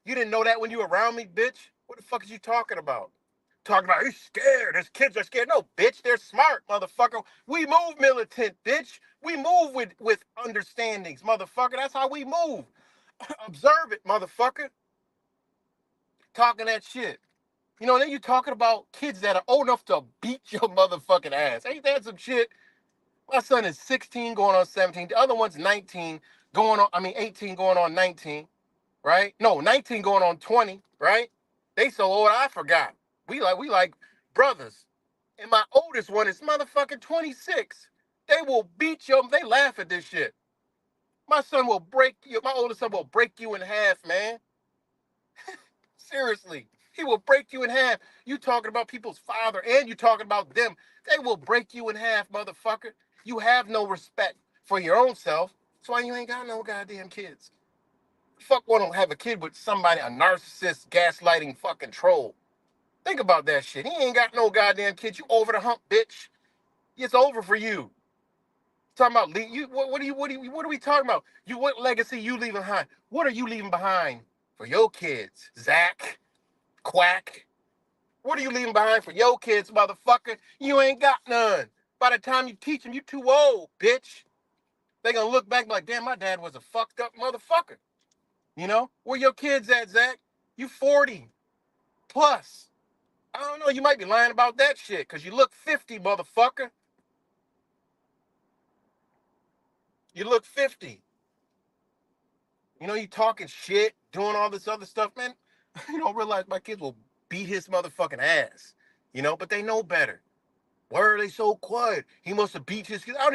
You didn't know that when you were around me, bitch? What the fuck is you talking about? Talking about he's scared. His kids are scared. No, bitch, they're smart, motherfucker. We move militant, bitch. We move with understandings, motherfucker. That's how we move. Observe it, motherfucker. Talking that shit. Then you talking about kids that are old enough to beat your motherfucking ass. Ain't that some shit? My son is 16 going on 17. The other one's 18 going on 19, right? No, 19 going on 20, right? They so old I forgot. We like brothers. And my oldest one is motherfucking 26. They will beat you. They laugh at this shit. My oldest son will break you in half, man. Seriously. He will break you in half. You talking about people's father and you talking about them. They will break you in half, motherfucker. You have no respect for your own self. That's why you ain't got no goddamn kids. Fuck wanna have a kid with somebody, a narcissist, gaslighting fucking troll. Think about that shit. He ain't got no goddamn kids. You over the hump, bitch. It's over for you. Talking about you. What are we talking about? What legacy you leaving behind? What are you leaving behind for your kids, Zach? Quack. What are you leaving behind for your kids, motherfucker? You ain't got none. By the time you teach them, you too old, bitch. They gonna look back like, damn, my dad was a fucked up motherfucker. You know? Where your kids at, Zach? You 40 plus. I don't know, you might be lying about that shit, because you look 50, motherfucker. You look 50. You know, you talking shit, doing all this other stuff, man. You don't realize my kids will beat his motherfucking ass. You know, but they know better. Why are they so quiet? He must have beat his kids. I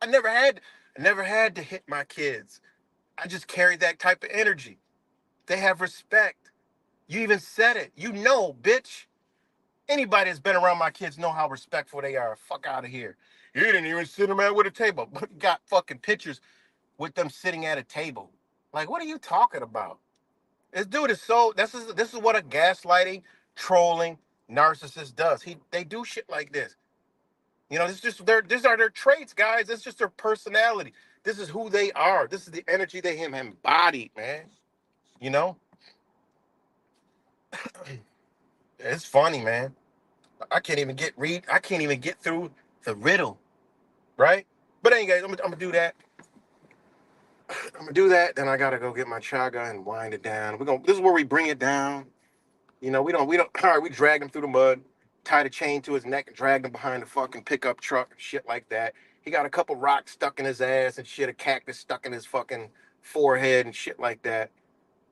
never had to hit my kids. I just carried that type of energy. They have respect. You even said it. You know, bitch. Anybody that's been around my kids know how respectful they are. Fuck out of here. You didn't even sit them at with a table. But got fucking pictures with them sitting at a table. Like, what are you talking about? This dude is so. This is what a gaslighting, trolling narcissist does. They do shit like this. You know, these are their traits, guys. It's just their personality. This is who they are. This is the energy they have embodied, man. You know, it's funny, man. I can't even get through the riddle, right? But anyways, I'm gonna do that. I'm gonna do that. Then I gotta go get my chaga and wind it down. This is where we bring it down. You know, we don't. All right, we drag him through the mud, tied a chain to his neck, and dragged him behind the fucking pickup truck, and shit like that. He got a couple rocks stuck in his ass and shit, a cactus stuck in his fucking forehead and shit like that.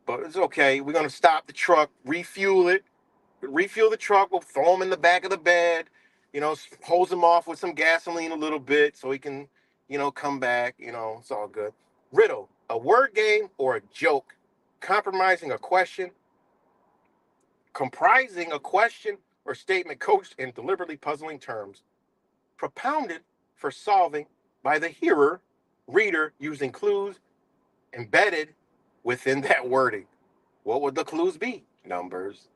But it's okay. We're gonna stop the truck, refuel the truck. We'll throw him in the back of the bed. You know, hose him off with some gasoline a little bit so he can, come back. You know, it's all good. Riddle: a word game or a joke, compromising a question comprising a question or statement couched in deliberately puzzling terms, propounded for solving by the reader using clues embedded within that wording. What would the clues be? Numbers.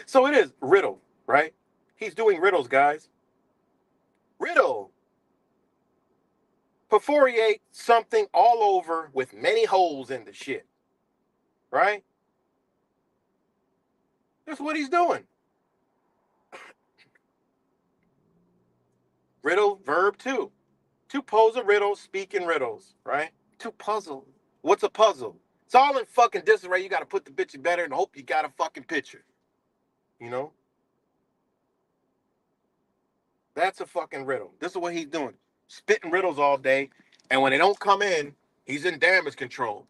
So it is riddle, right? He's doing riddles, guys. Riddle. Perforate something all over with many holes in the shit, right? That's what he's doing. Riddle, verb two. To pose a riddle, speak in riddles, right? To puzzle. What's a puzzle? It's all in fucking disarray. You got to put the bitch better and hope you got a fucking picture. You know? That's a fucking riddle. This is what he's doing. Spitting riddles all day. And when they don't come in, he's in damage control.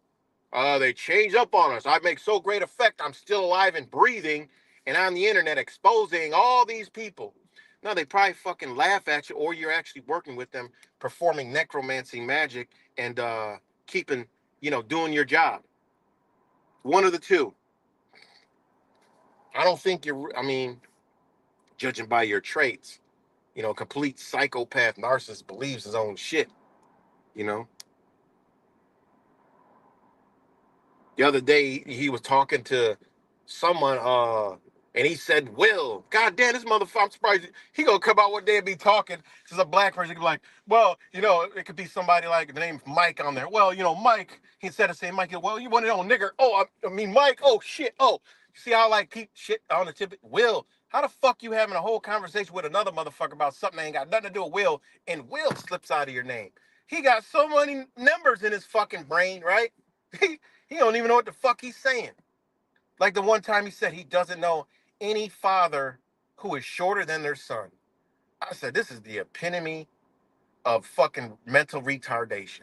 They change up on us. I make so great effect. I'm still alive and breathing and on the internet exposing all these people. No, they probably fucking laugh at you, or you're actually working with them, performing necromancy magic and keeping, doing your job. One of the two. I don't think judging by your traits, complete psychopath narcissist believes his own shit, you know. The other day he was talking to someone, and he said, Will, God damn, this motherfucker, I'm surprised he gonna come out one day and be talking to a black person. He could be like, well, it could be somebody like the name Mike on there. Well, Mike, instead of saying Mike, well, you want to know nigger. Oh, I mean, Mike, oh shit. Oh, you see how I like keep shit on the tip? Will, how the fuck you having a whole conversation with another motherfucker about something that ain't got nothing to do with Will, and Will slips out of your name? He got so many numbers in his fucking brain, right? He don't even know what the fuck he's saying. Like the one time he said he doesn't know any father who is shorter than their son. I said, this is the epitome of fucking mental retardation,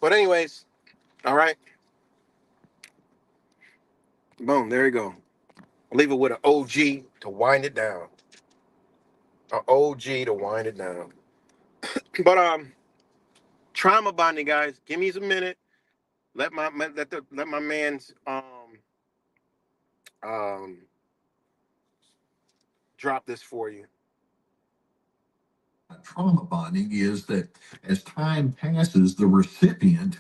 But anyways, all right. Boom, there you go. I'll leave it with an OG to wind it down. An OG to wind it down. But trauma bonding, guys. Give me a minute. Let my man's um, drop this for you. Trauma bonding is that as time passes, the recipient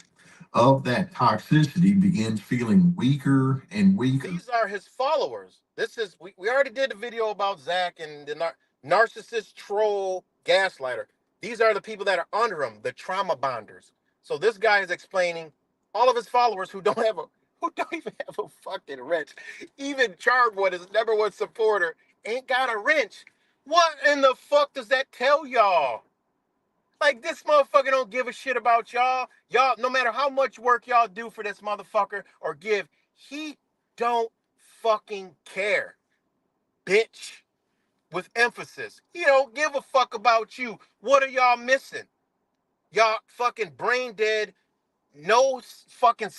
of that toxicity begins feeling weaker and weaker. These are his followers. We already did the video about Zach and the narcissist troll gaslighter. These are the people that are under him, the trauma bonders. So this guy is explaining all of his followers who don't even have a fucking wrench. Even Charwood, his number one supporter, ain't got a wrench. What in the fuck does that tell y'all? Like, this motherfucker don't give a shit about y'all. Y'all, no matter how much work y'all do for this motherfucker or give, he don't fucking care. Bitch. With emphasis. He don't give a fuck about you. What are y'all missing? Y'all fucking brain dead, no fucking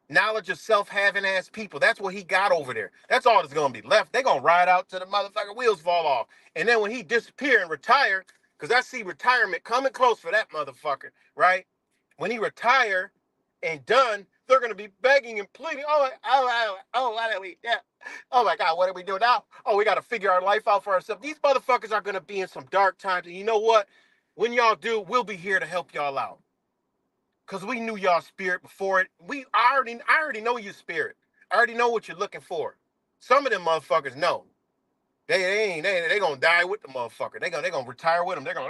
knowledge of self having ass people. That's what he got over there. That's all that's gonna be left. They gonna ride out till the motherfucking wheels fall off. And then when he disappear and retire, because I see retirement coming close for that motherfucker, right? When he retire and done, they're gonna be begging and pleading. Why do we? Yeah. Oh my God, what do we do now? Oh, we gotta figure our life out for ourselves. These motherfuckers are gonna be in some dark times, and you know what? When y'all do, we'll be here to help y'all out. Cause we knew y'all spirit before it. I already know your spirit. I already know what you're looking for. Some of them motherfuckers know. They gonna die with the motherfucker. They gonna retire with him. They're gonna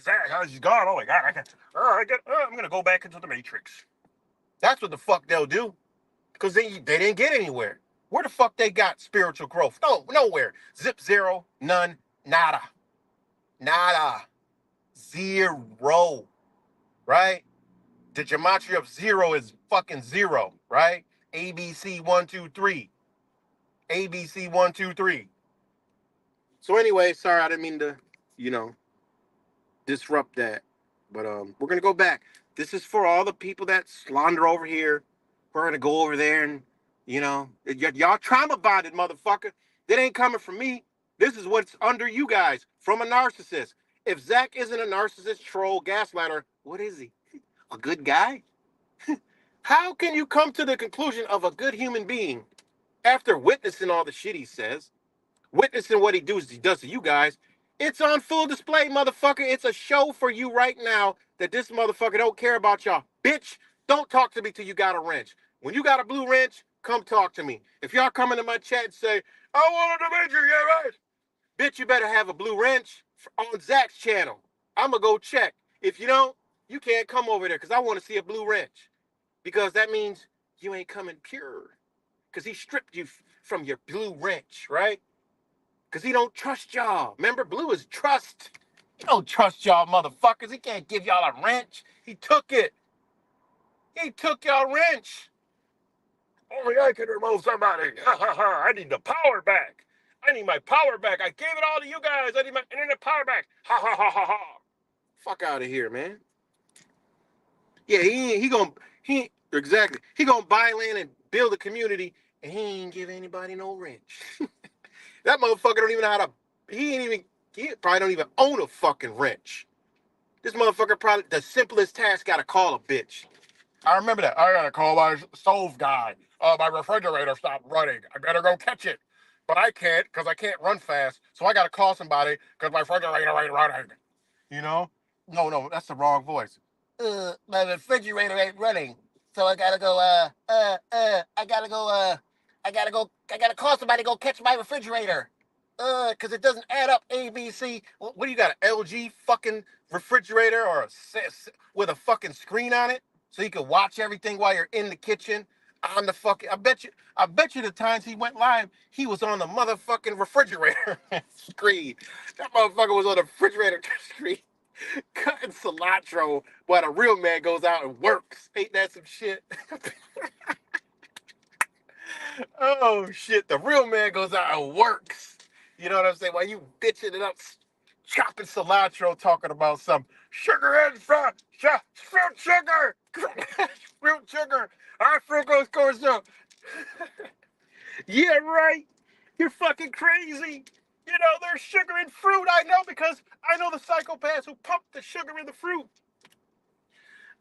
Zach, how's he gone? Oh my God, I'm gonna go back into the Matrix. That's what the fuck they'll do. Cause they didn't get anywhere. Where the fuck they got spiritual growth? No, nowhere. Zip, zero, none, nada. Nada. Zero. Right? The gematria of zero is fucking zero, right? ABC 1, 2, 3. ABC 1, 2, 3. So anyway, sorry, I didn't mean to, you know, disrupt that. But we're gonna go back. This is for all the people that slander over here. We're gonna go over there and, y'all trauma bonded, motherfucker. That ain't coming from me. This is what's under you guys from a narcissist. If Zach isn't a narcissist, troll, gaslighter, what is he? A good guy? How can you come to the conclusion of a good human being after witnessing all the shit he says, witnessing what he does to you guys? It's on full display, motherfucker. It's a show for you right now that this motherfucker don't care about y'all. Bitch, don't talk to me till you got a wrench. When you got a blue wrench, come talk to me. If y'all come into my chat and say, I want a dimension, yeah, right. Bitch, you better have a blue wrench on Zach's channel. I'm going to go check. If you don't, you can't come over there because I want to see a blue wrench. Because that means you ain't coming pure. Because he stripped you from your blue wrench, right? Because he don't trust y'all. Remember, blue is trust. He don't trust y'all motherfuckers. He can't give y'all a wrench. He took it. He took y'all wrench. Only I can remove somebody. I need the power back. I need my power back. I gave it all to you guys. I need my internet power back. Ha ha ha ha ha. Fuck out of here, man. Yeah, he gonna buy land and build a community, and he ain't give anybody no wrench. That motherfucker don't even know how to. He probably don't even own a fucking wrench. This motherfucker probably the simplest task gotta call a bitch. I remember that. I gotta call my stove guy. My refrigerator stopped running. I better go catch it. But I can't because I can't run fast. So I gotta call somebody because my refrigerator ain't running. You know? No, that's the wrong voice. My refrigerator ain't running. So I gotta go, I gotta call somebody to go catch my refrigerator. Cause it doesn't add up. ABC. What do you got? An LG fucking refrigerator or with a fucking screen on it, so you can watch everything while you're in the kitchen on the fucking. I bet you the times he went live, he was on the motherfucking refrigerator screen. That motherfucker was on the refrigerator screen cutting cilantro while the real man goes out and works. Ain't that some shit? Oh shit, the real man goes out and works. You know what I'm saying? While you bitching it up, chopping cilantro, talking about some sugar and fruit sugar, fruit sugar, our fructose corn syrup. Yeah, right. You're fucking crazy. You know, there's sugar in fruit. I know because I know the psychopaths who pump the sugar in the fruit.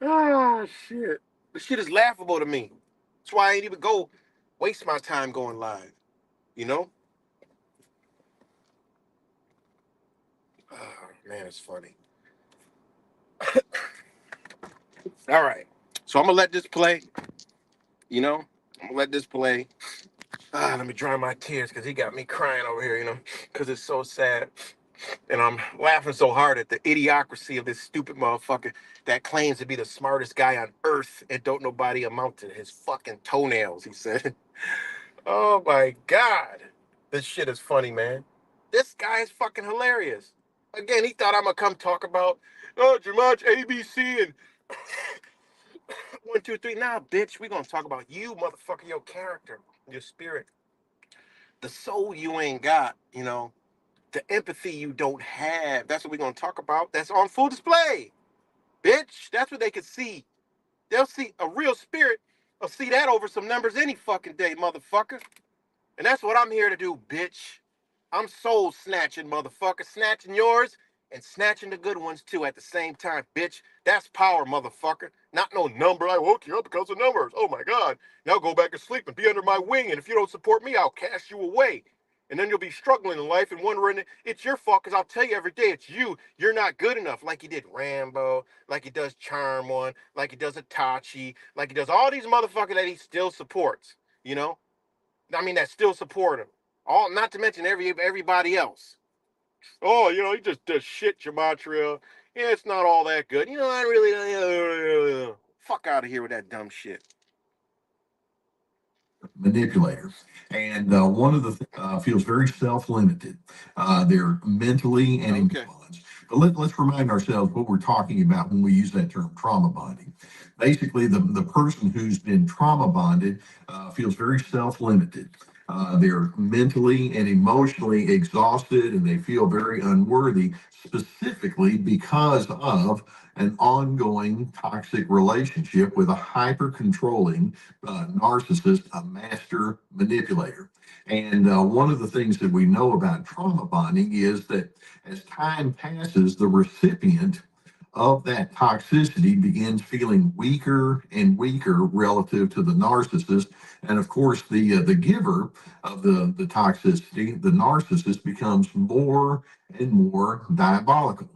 Oh shit. The shit is laughable to me. That's why I ain't even go waste my time going live, you know? Oh, man, it's funny. All right. So I'm going to let this play, you know? I'm going to let this play. Let me dry my tears because he got me crying over here, you know, because it's so sad. And I'm laughing so hard at the idiocracy of this stupid motherfucker that claims to be the smartest guy on earth and don't nobody amount to his fucking toenails, he said. Oh my God. This shit is funny, man. This guy is fucking hilarious. Again, he thought I'm gonna come talk about, oh, Jamaj, ABC, and 1, 2, 3. Nah, bitch, we gonna talk about you, motherfucker, your character, your spirit, the soul you ain't got, you know, the empathy you don't have. That's what we're gonna talk about. That's on full display, bitch. That's what they can see. They'll see a real spirit. They'll see that over some numbers any fucking day, motherfucker. And that's what I'm here to do, bitch. I'm soul snatching, motherfucker. Snatching yours and snatching the good ones too at the same time, bitch. That's power, motherfucker. Not no number. I woke you up because of numbers. Oh my God. Now go back to sleep and be under my wing. And if you don't support me, I'll cast you away. And then you'll be struggling in life and wondering it's your fault because I'll tell you every day it's you. You're not good enough. Like he did Rambo, like he does Charm One, like he does Itachi, like he does all these motherfuckers that he still supports, you know? I mean, that still support him. All, not to mention everybody else. Oh, you know, he just does shit, gematria. Yeah, it's not all that good. You know, I really fuck out of here with that dumb shit. Manipulator. And one of the feels very self-limited. They're mentally and Okay. imbalanced. But let's remind ourselves what we're talking about when we use that term trauma bonding. Basically, the person who's been trauma bonded feels very self-limited. They're mentally and emotionally exhausted and they feel very unworthy, specifically because of an ongoing toxic relationship with a hyper controlling narcissist, a master manipulator. And one of the things that we know about trauma bonding is that as time passes, the recipient of that toxicity begins feeling weaker and weaker relative to the narcissist. And of course, the giver of the toxicity, the narcissist, becomes more and more diabolical.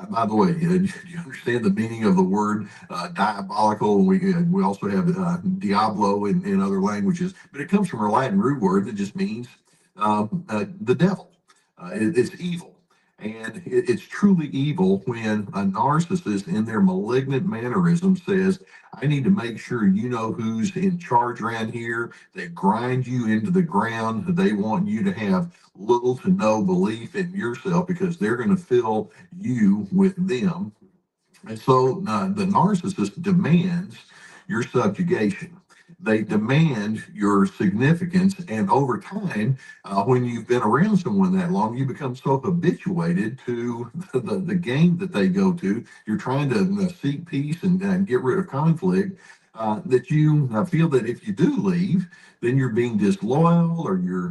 By the way, do you understand the meaning of the word diabolical? We also have diablo in other languages, but it comes from a Latin root word that just means the devil. It's evil. And it's truly evil when a narcissist in their malignant mannerism says, I need to make sure you know who's in charge around here. They grind you into the ground. They want you to have little to no belief in yourself because they're going to fill you with them. And so the narcissist demands your subjugation. They demand your significance. And over time, when you've been around someone that long, you become so habituated to the game that they go to. You're trying to seek peace and get rid of conflict. That you feel that if you do leave, then you're being disloyal or you're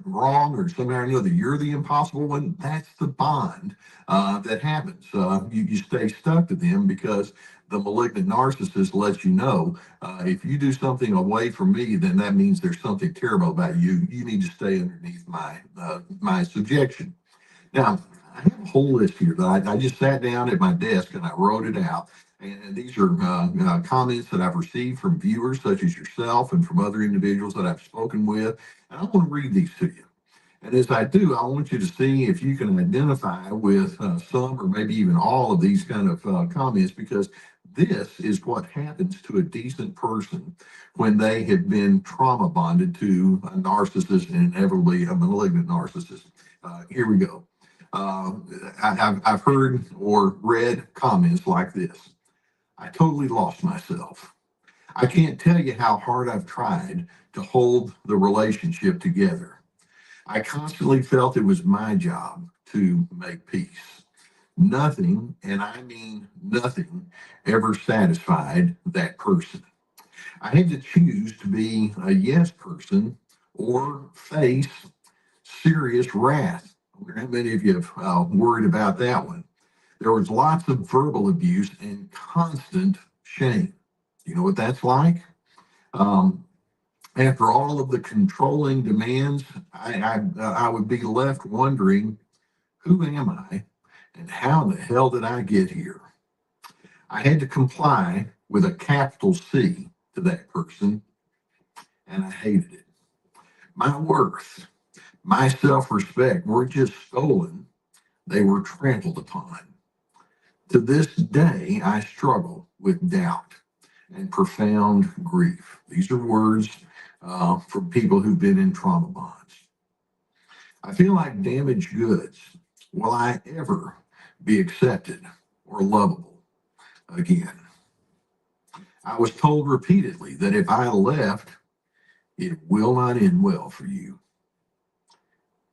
wrong or somehow or another you're the impossible one. That's the bond that happens. You stay stuck to them because the malignant narcissist lets you know if you do something away from me, then that means there's something terrible about you. You need to stay underneath my subjection. Now, I have a whole list here that I just sat down at my desk and I wrote it out. And these are comments that I've received from viewers such as yourself and from other individuals that I've spoken with. And I want to read these to you. And as I do, I want you to see if you can identify with some or maybe even all of these kind of comments, because this is what happens to a decent person when they have been trauma bonded to a narcissist and inevitably a malignant narcissist. Here we go. I've heard or read comments like this. I totally lost myself. I can't tell you how hard I've tried to hold the relationship together. I constantly felt it was my job to make peace. Nothing, and I mean nothing, ever satisfied that person. I had to choose to be a yes person or face serious wrath. I wonder how many of you have worried about that one. There was lots of verbal abuse and constant shame. You know what that's like? Um, After all of the controlling demands, I would be left wondering, who am I and how the hell did I get here? I had to comply with a capital C to that person, and I hated it. My worth, my self respect were just stolen, they were trampled upon. To this day, I struggle with doubt and profound grief. These are words from people who've been in trauma bonds. I feel like damaged goods. Will I ever be accepted or lovable again? I was told repeatedly that if I left, it will not end well for you.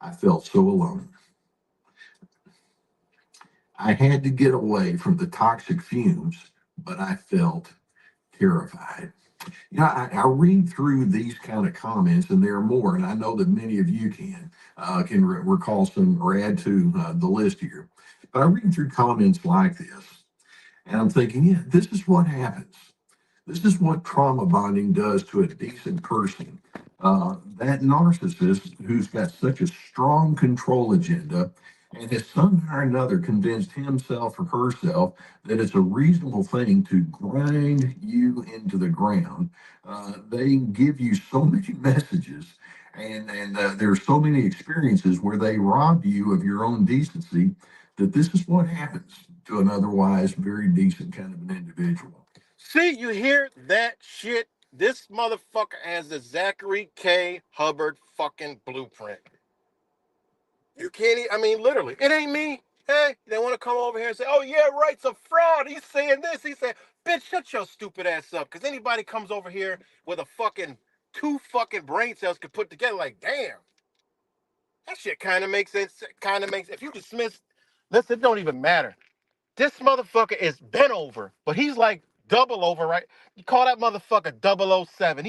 I felt so alone. I had to get away from the toxic fumes, but I felt terrified. You know, I read through these kind of comments, and there are more, and I know that many of you can recall some or add to the list here. But I read through comments like this, and I'm thinking, yeah, this is what happens. This is what trauma bonding does to a decent person. That narcissist who's got such a strong control agenda and has somehow or another convinced himself or herself that it's a reasonable thing to grind you into the ground. They give you so many messages, and there's so many experiences where they rob you of your own decency, that this is what happens to an otherwise very decent kind of an individual. See, you hear that shit? This motherfucker has the Zachary K. Hubbard fucking blueprint. You can't, I mean, literally, it ain't me. Hey, they want to come over here and say, oh, yeah, right, it's a fraud. He's saying this. He's saying, bitch, shut your stupid ass up. Because anybody comes over here with a fucking two fucking brain cells could put together, like, damn, that shit kind of makes sense. Kind of makes, if you dismiss, listen, it don't even matter. This motherfucker is bent over, but he's like double over, right? You call that motherfucker 007.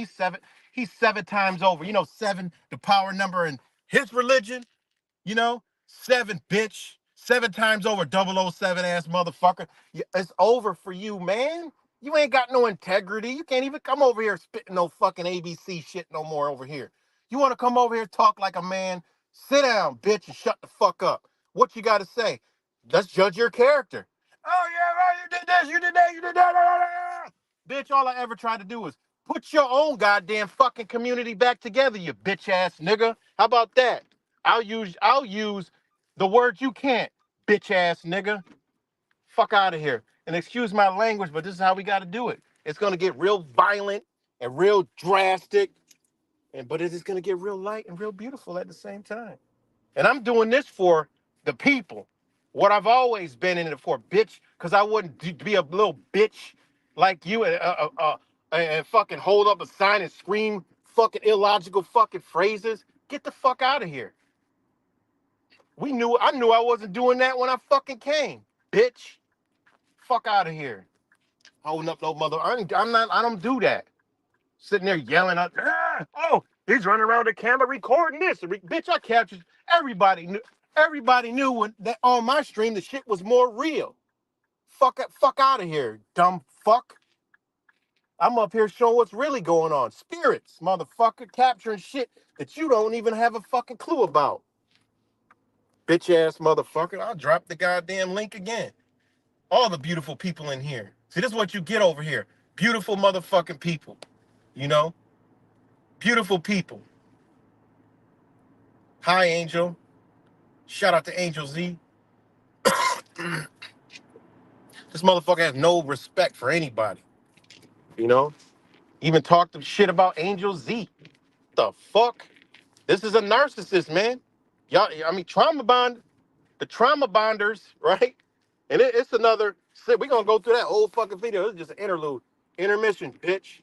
He's seven times over. You know, seven, the power number in his religion. You know, seven, bitch. Seven times over, 007 ass motherfucker. It's over for you, man. You ain't got no integrity. You can't even come over here spitting no fucking ABC shit no more over here. You want to come over here talk like a man? Sit down, bitch, and shut the fuck up. What you got to say? Let's judge your character. Oh, yeah, right, you did this, you did that, you did that. Bitch, all I ever tried to do was put your own goddamn fucking community back together, you bitch ass nigga. How about that? I'll use the word you can't, bitch ass nigga. Fuck out of here. And excuse my language, but this is how we gotta do it. It's gonna get real violent and real drastic, but it is gonna get real light and real beautiful at the same time. And I'm doing this for the people. What I've always been in it for, bitch, because I wouldn't be a little bitch like you and fucking hold up a sign and scream fucking illogical fucking phrases. Get the fuck out of here. I knew I wasn't doing that when I fucking came. Bitch. Fuck out of here. Holding up no mother. I'm not, I don't do that. Sitting there yelling out, oh, he's running around the camera recording this. Bitch, I captured everybody knew when that on my stream the shit was more real. Fuck out of here, dumb fuck. I'm up here showing what's really going on. Spirits, motherfucker, capturing shit that you don't even have a fucking clue about. Bitch ass motherfucker. I'll drop the goddamn link again. All the beautiful people in here. See, this is what you get over here. Beautiful motherfucking people. You know? Beautiful people. Hi, Angel. Shout out to Angel Z. This motherfucker has no respect for anybody. You know? Even talked shit about Angel Z. The fuck? This is a narcissist, man. Y'all, I mean, the trauma bonders, right? And it's another, we're gonna go through that whole fucking video. This is just an interlude. Intermission, bitch.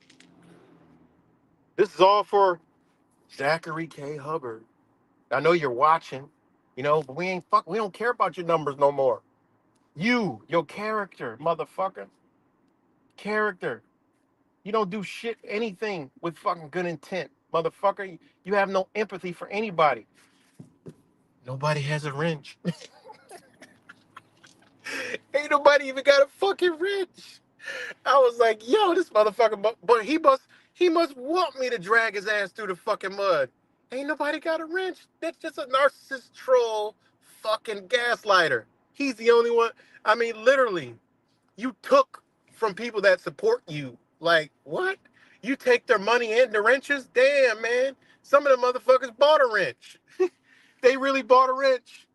This is all for Zachary K. Hubbard. I know you're watching, but we don't care about your numbers no more. Your character, motherfucker. Character. You don't do shit, anything with fucking good intent. Motherfucker, you have no empathy for anybody. Nobody has a wrench. Ain't nobody even got a fucking wrench. I was like, yo, this motherfucker, but He must want me to drag his ass through the fucking mud. Ain't nobody got a wrench. That's just a narcissist troll fucking gaslighter. He's the only one. I mean, literally, you took from people that support you. Like, what? You take their money and the wrenches? Damn, man. Some of the motherfuckers bought a wrench. They really bought a wrench.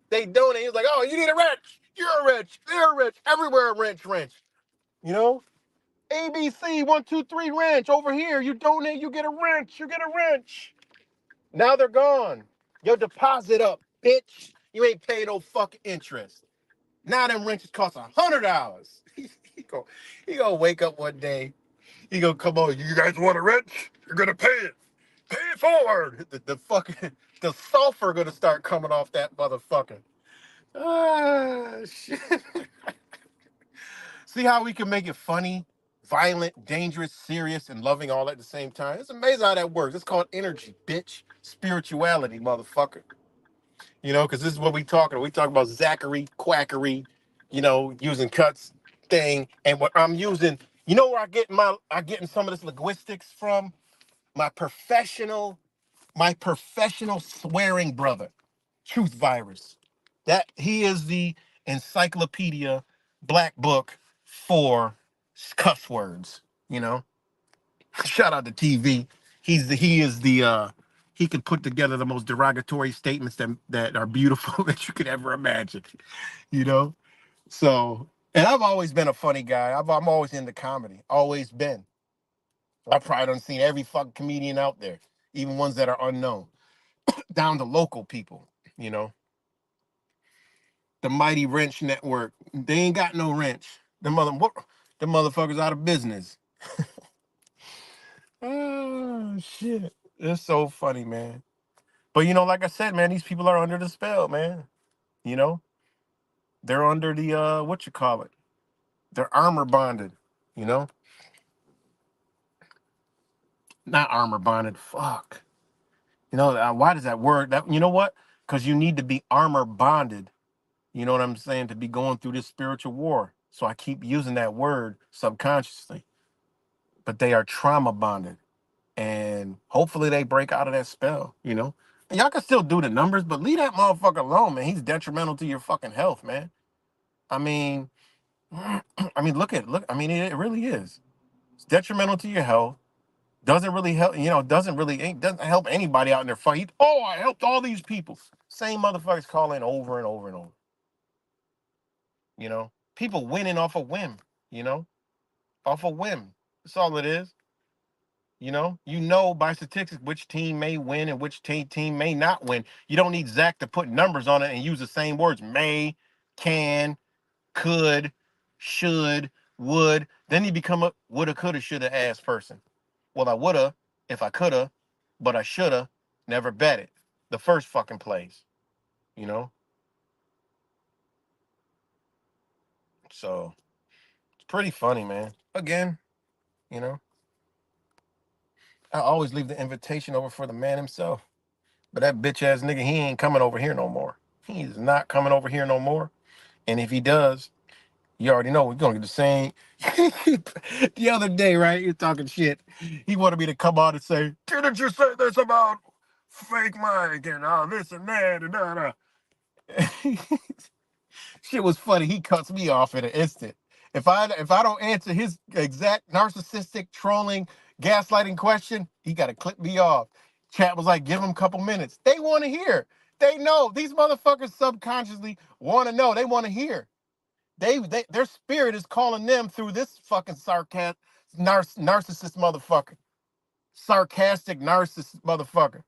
They donate. He was like, oh, you need a wrench. You're a wrench. They're a wrench. Everywhere a wrench. You know? ABC 123 wrench over here. You donate, you get a wrench. You get a wrench. Now they're gone. Your deposit up, bitch. You ain't paid no fucking interest. Now them wrenches cost $100. He gonna wake up one day. He gonna come on. You guys want a wrench? You're gonna pay it. Pay it forward. The fucking the sulfur gonna start coming off that motherfucker. Ah, shit. See how we can make it funny, violent, dangerous, serious, and loving all at the same time? It's amazing how that works. It's called energy, bitch. Spirituality, motherfucker. You know, because this is what we talking. We talk about Zachary, quackery, using cuts thing. And what I'm using, you know where I getting some of this linguistics from? My professional, swearing brother, Truth Virus. That he is the encyclopedia black book for cuss words, you know. Shout out to TV. He can put together the most derogatory statements that are beautiful that you could ever imagine, you know. So, and I've always been a funny guy. I'm always into comedy. Always been. I probably done seen every fucking comedian out there, even ones that are unknown, down to local people, you know. The Mighty Wrench Network. They ain't got no wrench. The motherfuckers out of business. Oh shit. It's so funny, man. But like I said, man, these people are under the spell, man. You know? They're under the what you call it? They're armor bonded, you know? Not armor bonded. Fuck. Why does that word that you know what? Because you need to be armor bonded, you know what I'm saying, to be going through this spiritual war. So I keep using that word subconsciously. But they are trauma bonded. And hopefully they break out of that spell, you know? And y'all can still do the numbers, but leave that motherfucker alone, man. He's detrimental to your fucking health, man. I mean, look, I mean, it really is. It's detrimental to your health. Doesn't really help, doesn't help anybody out in their fight. Oh, I helped all these people. Same motherfuckers call in over and over and over. You know? People winning off a whim, you know? Off a whim. That's all it is. By statistics which team may win and which team may not win. You don't need Zach to put numbers on it and use the same words: may, can, could, should, would. Then you become a woulda, coulda, shoulda ass person. Well, I woulda if I coulda, but I shoulda never bet it. The first fucking place, you know. So it's pretty funny, man. Again, you know, I always leave the invitation over for the man himself. But that bitch ass nigga, he ain't coming over here no more. He's not coming over here no more. And if he does, you already know we're gonna get the same. The other day, right? You're talking shit. He wanted me to come out and say, "Didn't you say this about fake Mike and all this and that and that?" Shit was funny. He cuts me off in an instant. If I don't answer his exact narcissistic trolling gaslighting question, he got to clip me off. Chat was like, give him a couple minutes. They want to hear. They know these motherfuckers subconsciously want to know. They want to hear. Their spirit is calling them through this fucking narcissist motherfucker, sarcastic narcissist motherfucker.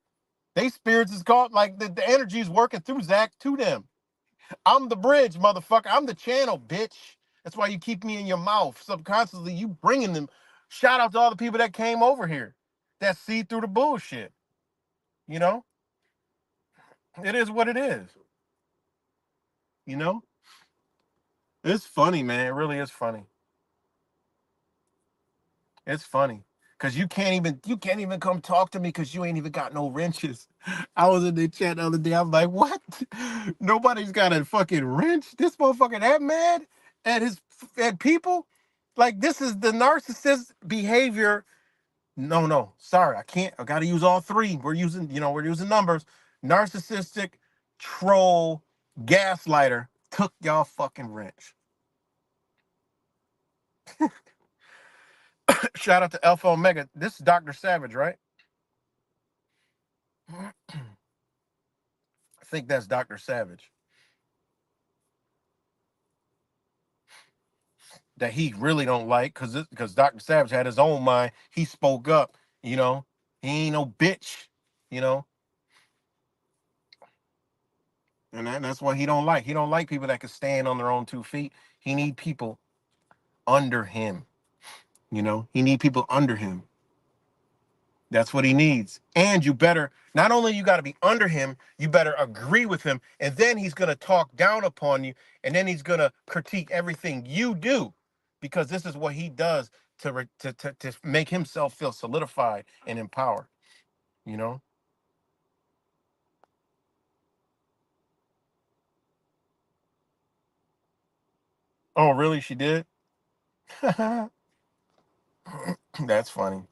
They spirits is called like the energy is working through Zach to them. I'm the bridge, motherfucker. I'm the channel, bitch. That's why you keep me in your mouth. Subconsciously, you bringing them. Shout out to all the people that came over here that see through the bullshit. You know? It is what it is. You know? It's funny, man. It really is funny. It's funny. Cause you can't even come talk to me because you ain't even got no wrenches. I was in the chat the other day. I'm like, what? Nobody's got a fucking wrench. This motherfucker that mad at people. Like, this is the narcissist behavior No. Sorry, I can't. I got to use all three. We're using, we're using numbers. Narcissistic, troll, gaslighter took y'all fucking wrench. Shout out to Alpha Omega. This is Dr. Savage, right? I think that's Dr. Savage. That he really don't like because Dr. Savage had his own mind. He spoke up, you know. He ain't no bitch, you know. And that's what he don't like. He don't like people that can stand on their own 2 feet. He need people under him, you know. He need people under him. That's what he needs. And you better, not only you got to be under him, you better agree with him. And then he's going to talk down upon you. And then he's going to critique everything you do because this is what he does to make himself feel solidified and empowered, you know? Oh, really? She did? That's funny.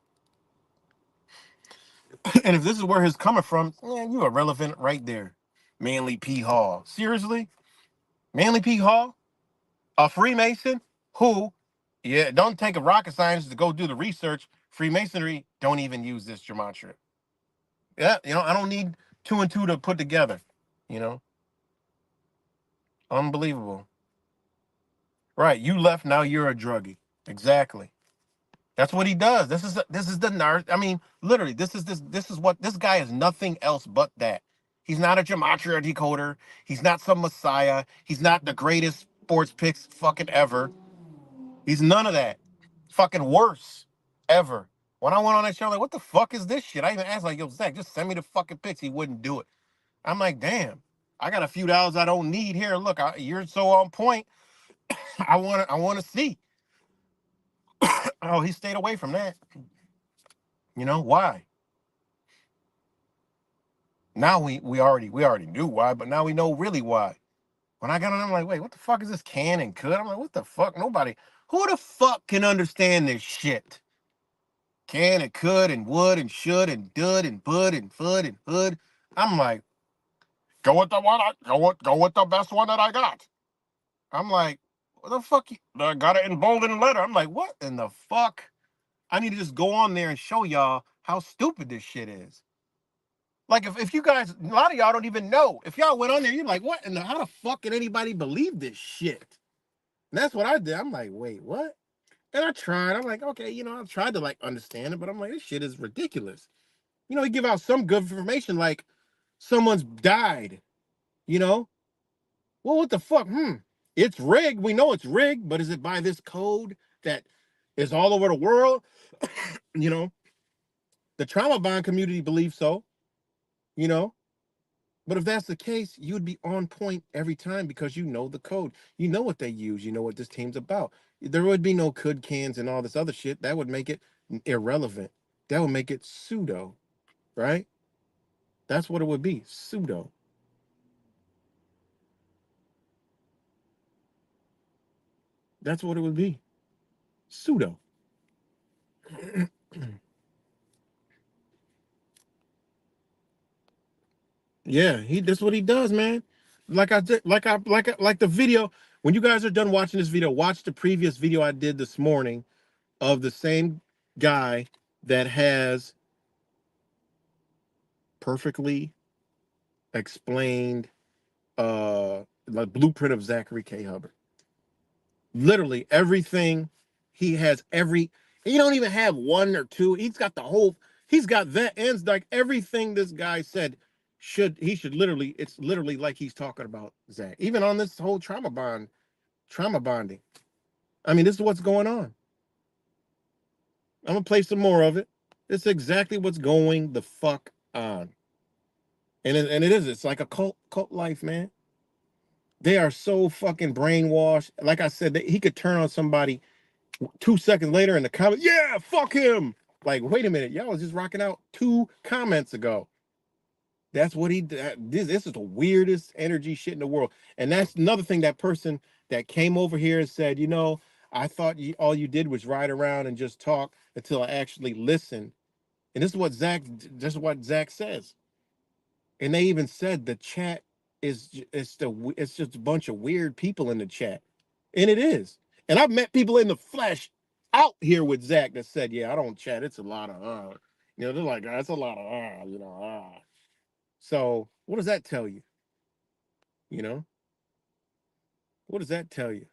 And if this is where he's coming from, man, you are relevant right there. Manly P. Hall. Seriously? Manly P. Hall? A Freemason who, yeah, don't take a rocket scientist to go do the research. Freemasonry don't even use this gematria. Yeah, I don't need two and two to put together. You know, unbelievable. Right, you left, now you're a druggie. Exactly. That's what he does. This is the nerd. I mean, literally, this is what this guy is nothing else but that. He's not a gematria decoder. He's not some messiah. He's not the greatest sports picks fucking ever. He's none of that. Fucking worse ever. When I went on that show, I'm like, what the fuck is this shit? I even asked, like, yo, Zach, just send me the fucking pics. He wouldn't do it. I'm like, damn, I got a few dollars I don't need here. Look, you're so on point. I want to see. Oh, he stayed away from that. Why? Now we already knew why, but now we know really why. When I got on, I'm like, wait, what the fuck is this can and could? I'm like, what the fuck? Nobody. Who the fuck can understand this shit? Can and could and would and should and did and bud and fud and hood. I'm like, go with the best one that I got. I'm like, what the fuck? I got it in bold and letter. I'm like, what in the fuck? I need to just go on there and show y'all how stupid this shit is. Like if you guys, a lot of y'all don't even know. If y'all went on there, you're like, what in the how the fuck can anybody believe this shit? And that's what I did. I'm like, wait, what? And I tried. I'm like, okay, I tried to like understand it, but I'm like, this shit is ridiculous. He give out some good information like someone's died, you know? Well, what the fuck? It's rigged. We know it's rigged, but is it by this code that is all over the world? you know, the trauma bond community believes so, you know. But if that's the case, you'd be on point every time because you know the code. You know what they use. You know what this team's about. There would be no could cans and all this other shit. That would make it irrelevant. That would make it pseudo, right? That's what it would be. Pseudo. That's what it would be. Pseudo. Yeah, that's what he does, man. Like I did, like the video. When you guys are done watching this video, watch the previous video I did this morning of the same guy that has perfectly explained like blueprint of Zachary K. Hubbard. Literally everything. He has he don't even have one or two. He's got that and like everything this guy said he should literally, it's literally like he's talking about Zach. Even on this whole trauma bonding. I mean, this is what's going on. I'm gonna play some more of it. It's exactly what's going the fuck on. And it is. It's like a cult life, man. They are so fucking brainwashed. Like I said, he could turn on somebody 2 seconds later in the comments. Yeah, fuck him. Like, wait a minute, y'all was just rocking out 2 comments ago. That's what he did. This is the weirdest energy shit in the world. And that's another thing, that person that came over here and said, I thought all you did was ride around and just talk until I actually listened. And this is what Zach says. And they even said the chat it's just a bunch of weird people in the chat. And it is. And I've met people in the flesh out here with Zach that said, yeah, I don't chat. It's a lot of they're like, that's a lot of So what does that tell you? You know? What does that tell you?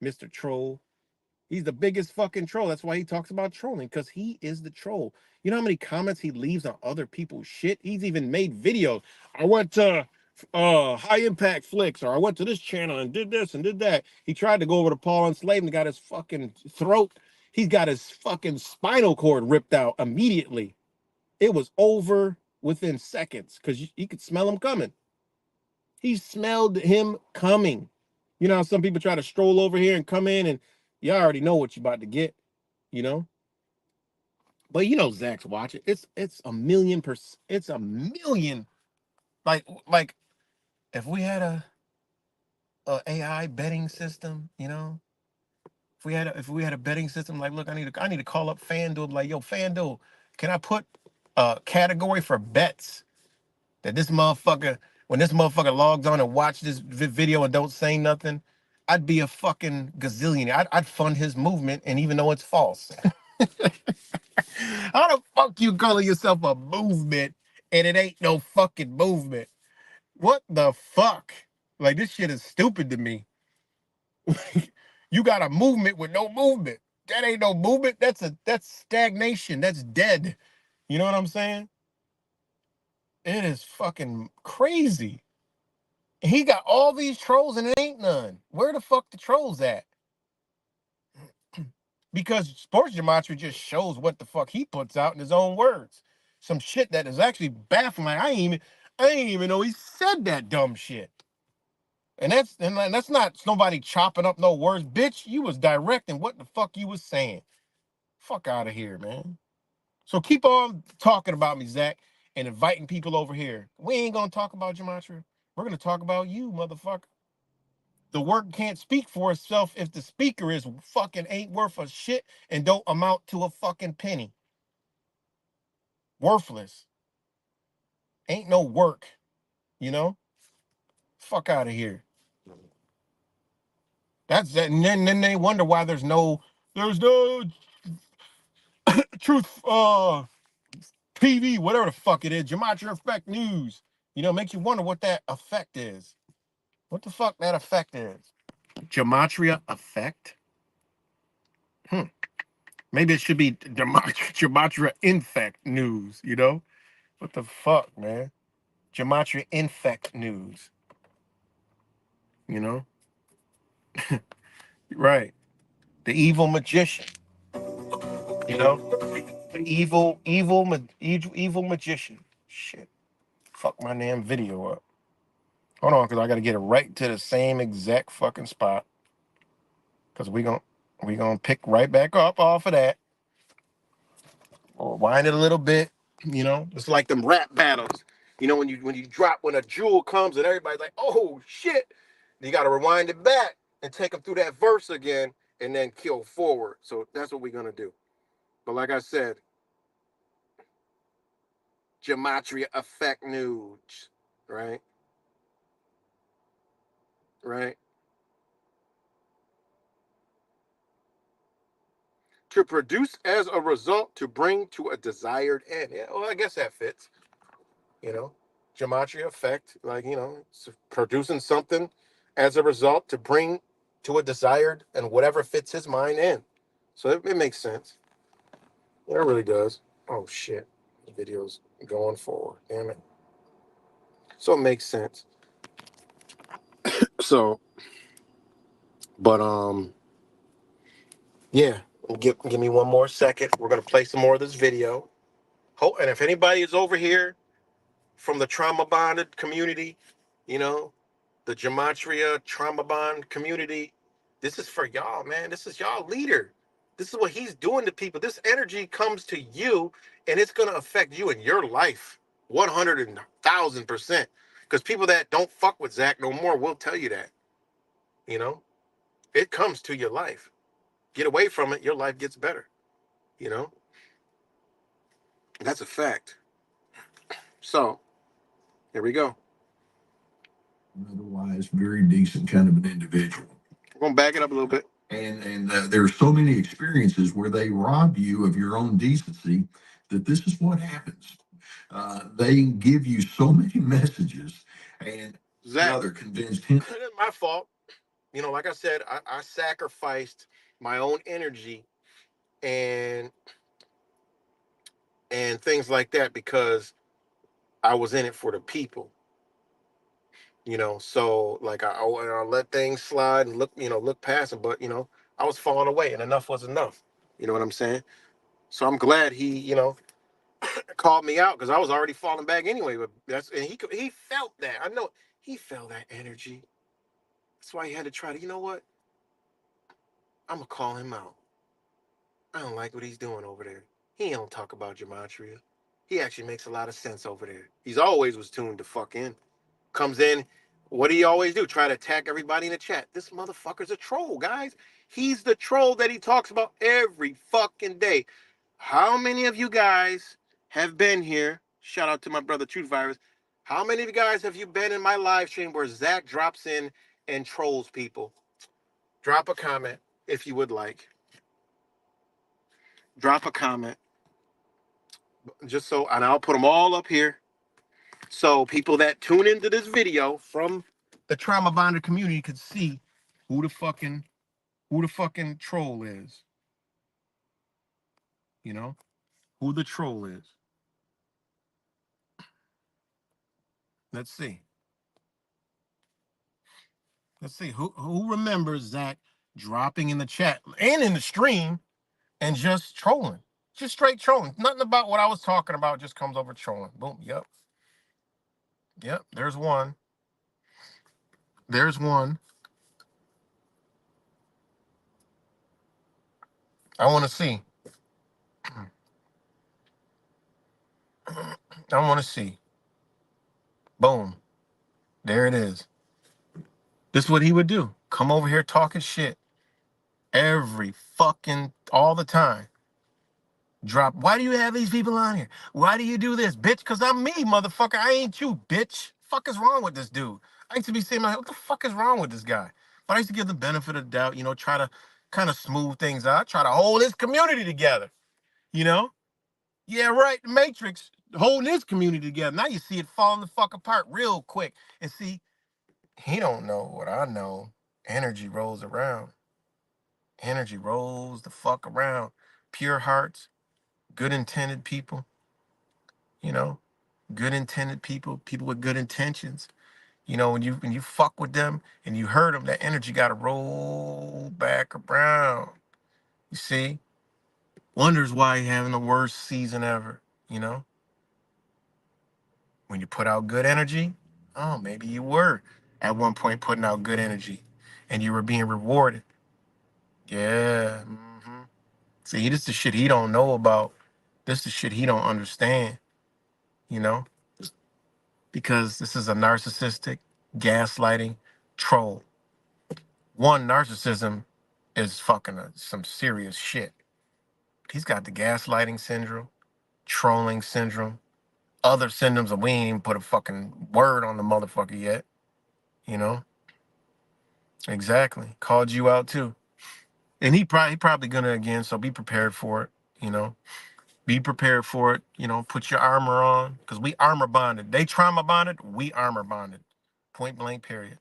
Mr. Troll. He's the biggest fucking troll. That's why he talks about trolling, because he is the troll. You know how many comments he leaves on other people's shit? He's even made videos. I went to High Impact Flicks, or I went to this channel and did this and did that. He tried to go over to Paul and Slave and got his fucking throat. He's got his fucking spinal cord ripped out immediately. It was over within seconds because you could smell him coming. He smelled him coming. You know how some people try to stroll over here and come in and you already know what you're about to get, you know? But you know Zach's watching. It's a million percent. It's a million. Like if we had a AI betting system, you know, if we had a betting system, like look, I need to call up FanDuel, like yo FanDuel, can I put a category for bets that this motherfucker, when this motherfucker logs on and watch this video and don't say nothing, I'd be a fucking gazillionaire. I'd fund his movement, and even though it's false. How the fuck you calling yourself a movement and it ain't no fucking movement? What the fuck? Like this shit is stupid to me. You got a movement with no movement. That ain't no movement. That's stagnation. That's dead. You know what I'm saying? It is fucking crazy. He got all these trolls and it ain't none. Where the fuck the trolls at? Because sports gematria just shows what the fuck he puts out in his own words. Some shit that is actually baffling. Like, I ain't even know he said that dumb shit. And that's not nobody chopping up no words. Bitch, you was directing what the fuck you was saying. Fuck out of here, man. So keep on talking about me, Zach, and inviting people over here. We ain't gonna talk about gematria. We're gonna talk about you, motherfucker. The work can't speak for itself if the speaker is fucking ain't worth a shit and don't amount to a fucking penny. Worthless. Ain't no work, you know? Fuck out of here. That's that. And then they wonder why there's no truth TV, whatever the fuck it is, Gematria Effect News. You know, makes you wonder what that effect is. What the fuck that effect is? Gematria Effect? Maybe it should be Gematria Infect News, you know? What the fuck, man? Gematria Infect News. You know? Right. The evil magician. You know? The evil magician. Shit. Fuck my damn video up. Hold on, because I got to get it right to the same exact fucking spot. Because we gonna pick right back up off of that. Or wind it a little bit. You know? It's like them rap battles. You know, when you drop, when a jewel comes and everybody's like, oh shit. You got to rewind it back and take them through that verse again and then kill forward. So that's what we're going to do. But like I said, Gematria Effect News, right? Right? To produce as a result to bring to a desired end. Yeah, well, I guess that fits. You know, Gematria Effect, like, you know, it's producing something as a result to bring to a desired and whatever fits his mind in. So it makes sense. Yeah, it really does. Oh shit. The video's going forward. Damn it. So it makes sense. So, but yeah. Give me one more second. We're gonna play some more of this video. And if anybody is over here from the trauma bonded community, you know, the Gematria trauma bond community, this is for y'all, man. This is y'all leader. This is what he's doing to people. This energy comes to you and it's gonna affect you in your life 100,000%. Because people that don't fuck with Zach no more will tell you that. You know, it comes to your life. get away from it, your life gets better. You know, that's a fact. So here we go. Otherwise, very decent kind of an individual. We're gonna back it up a little bit. And there's so many experiences where they rob you of your own decency that this is what happens. They give you so many messages, and Zach, they're convinced him. it isn't my fault. You know, like I said, I sacrificed my own energy and things like that because I was in it for the people. You know, so like I let things slide and look past it, but I was falling away, and enough was enough. You know what I'm saying? So I'm glad he called me out because I was already falling back anyway. But he felt that. I know he felt that energy. That's why he had to try to. You know what? I'm gonna call him out. I don't like what he's doing over there. He don't talk about gematria. He actually makes a lot of sense over there. He's always was tuned to fuck in. Comes in. What do you always do? Try to attack everybody in the chat. This motherfucker's a troll, guys. He's the troll that he talks about every fucking day. How many of you guys have been here? Shout out to my brother Truth Virus. How many of you guys have you been in my live stream where Zach drops in and trolls people? Drop a comment if you would like. Drop a comment. Just so, and I'll put them all up here. So people that tune into this video from the trauma bonder community could see who the fucking troll is. You know? Who the troll is. Let's see. Let's see. Who remembers Zach dropping in the chat and in the stream and just trolling? Just straight trolling. Nothing about what I was talking about, just comes over trolling. Boom. Yep. Yep. There's one. There's one. I want to see. I want to see. Boom. There it is. This is what he would do. Come over here talking shit every fucking all the time. Drop. Why do you have these people on here? Why do you do this, bitch? Because I'm me, motherfucker. I ain't you, bitch. Fuck is wrong with this dude? I used to be saying, what the fuck is wrong with this guy? But I used to give the benefit of the doubt, try to kind of smooth things out, try to hold this community together, you know? Yeah, right. The Matrix holding this community together. Now you see it falling the fuck apart real quick. And see, he don't know what I know. Energy rolls around. Energy rolls the fuck around. Pure hearts, good intended people, you know, good intended people, people with good intentions. When you fuck with them and you hurt them, that energy got to roll back around. You see, wonders why you're having the worst season ever. You know, when you put out good energy, oh, maybe you were at one point putting out good energy, and you were being rewarded. Yeah. See, this is the shit he don't know about. This is the shit he don't understand. You know, because this is a narcissistic, gaslighting troll. One, narcissism is fucking some serious shit. He's got the gaslighting syndrome, trolling syndrome, other symptoms that we ain't even put a fucking word on the motherfucker yet. You know? Exactly. Called you out too. And he probably gonna again, so be prepared for it, you know. Be prepared for it, put your armor on. Because we armor bonded. They trauma bonded, we armor bonded. Point blank, period.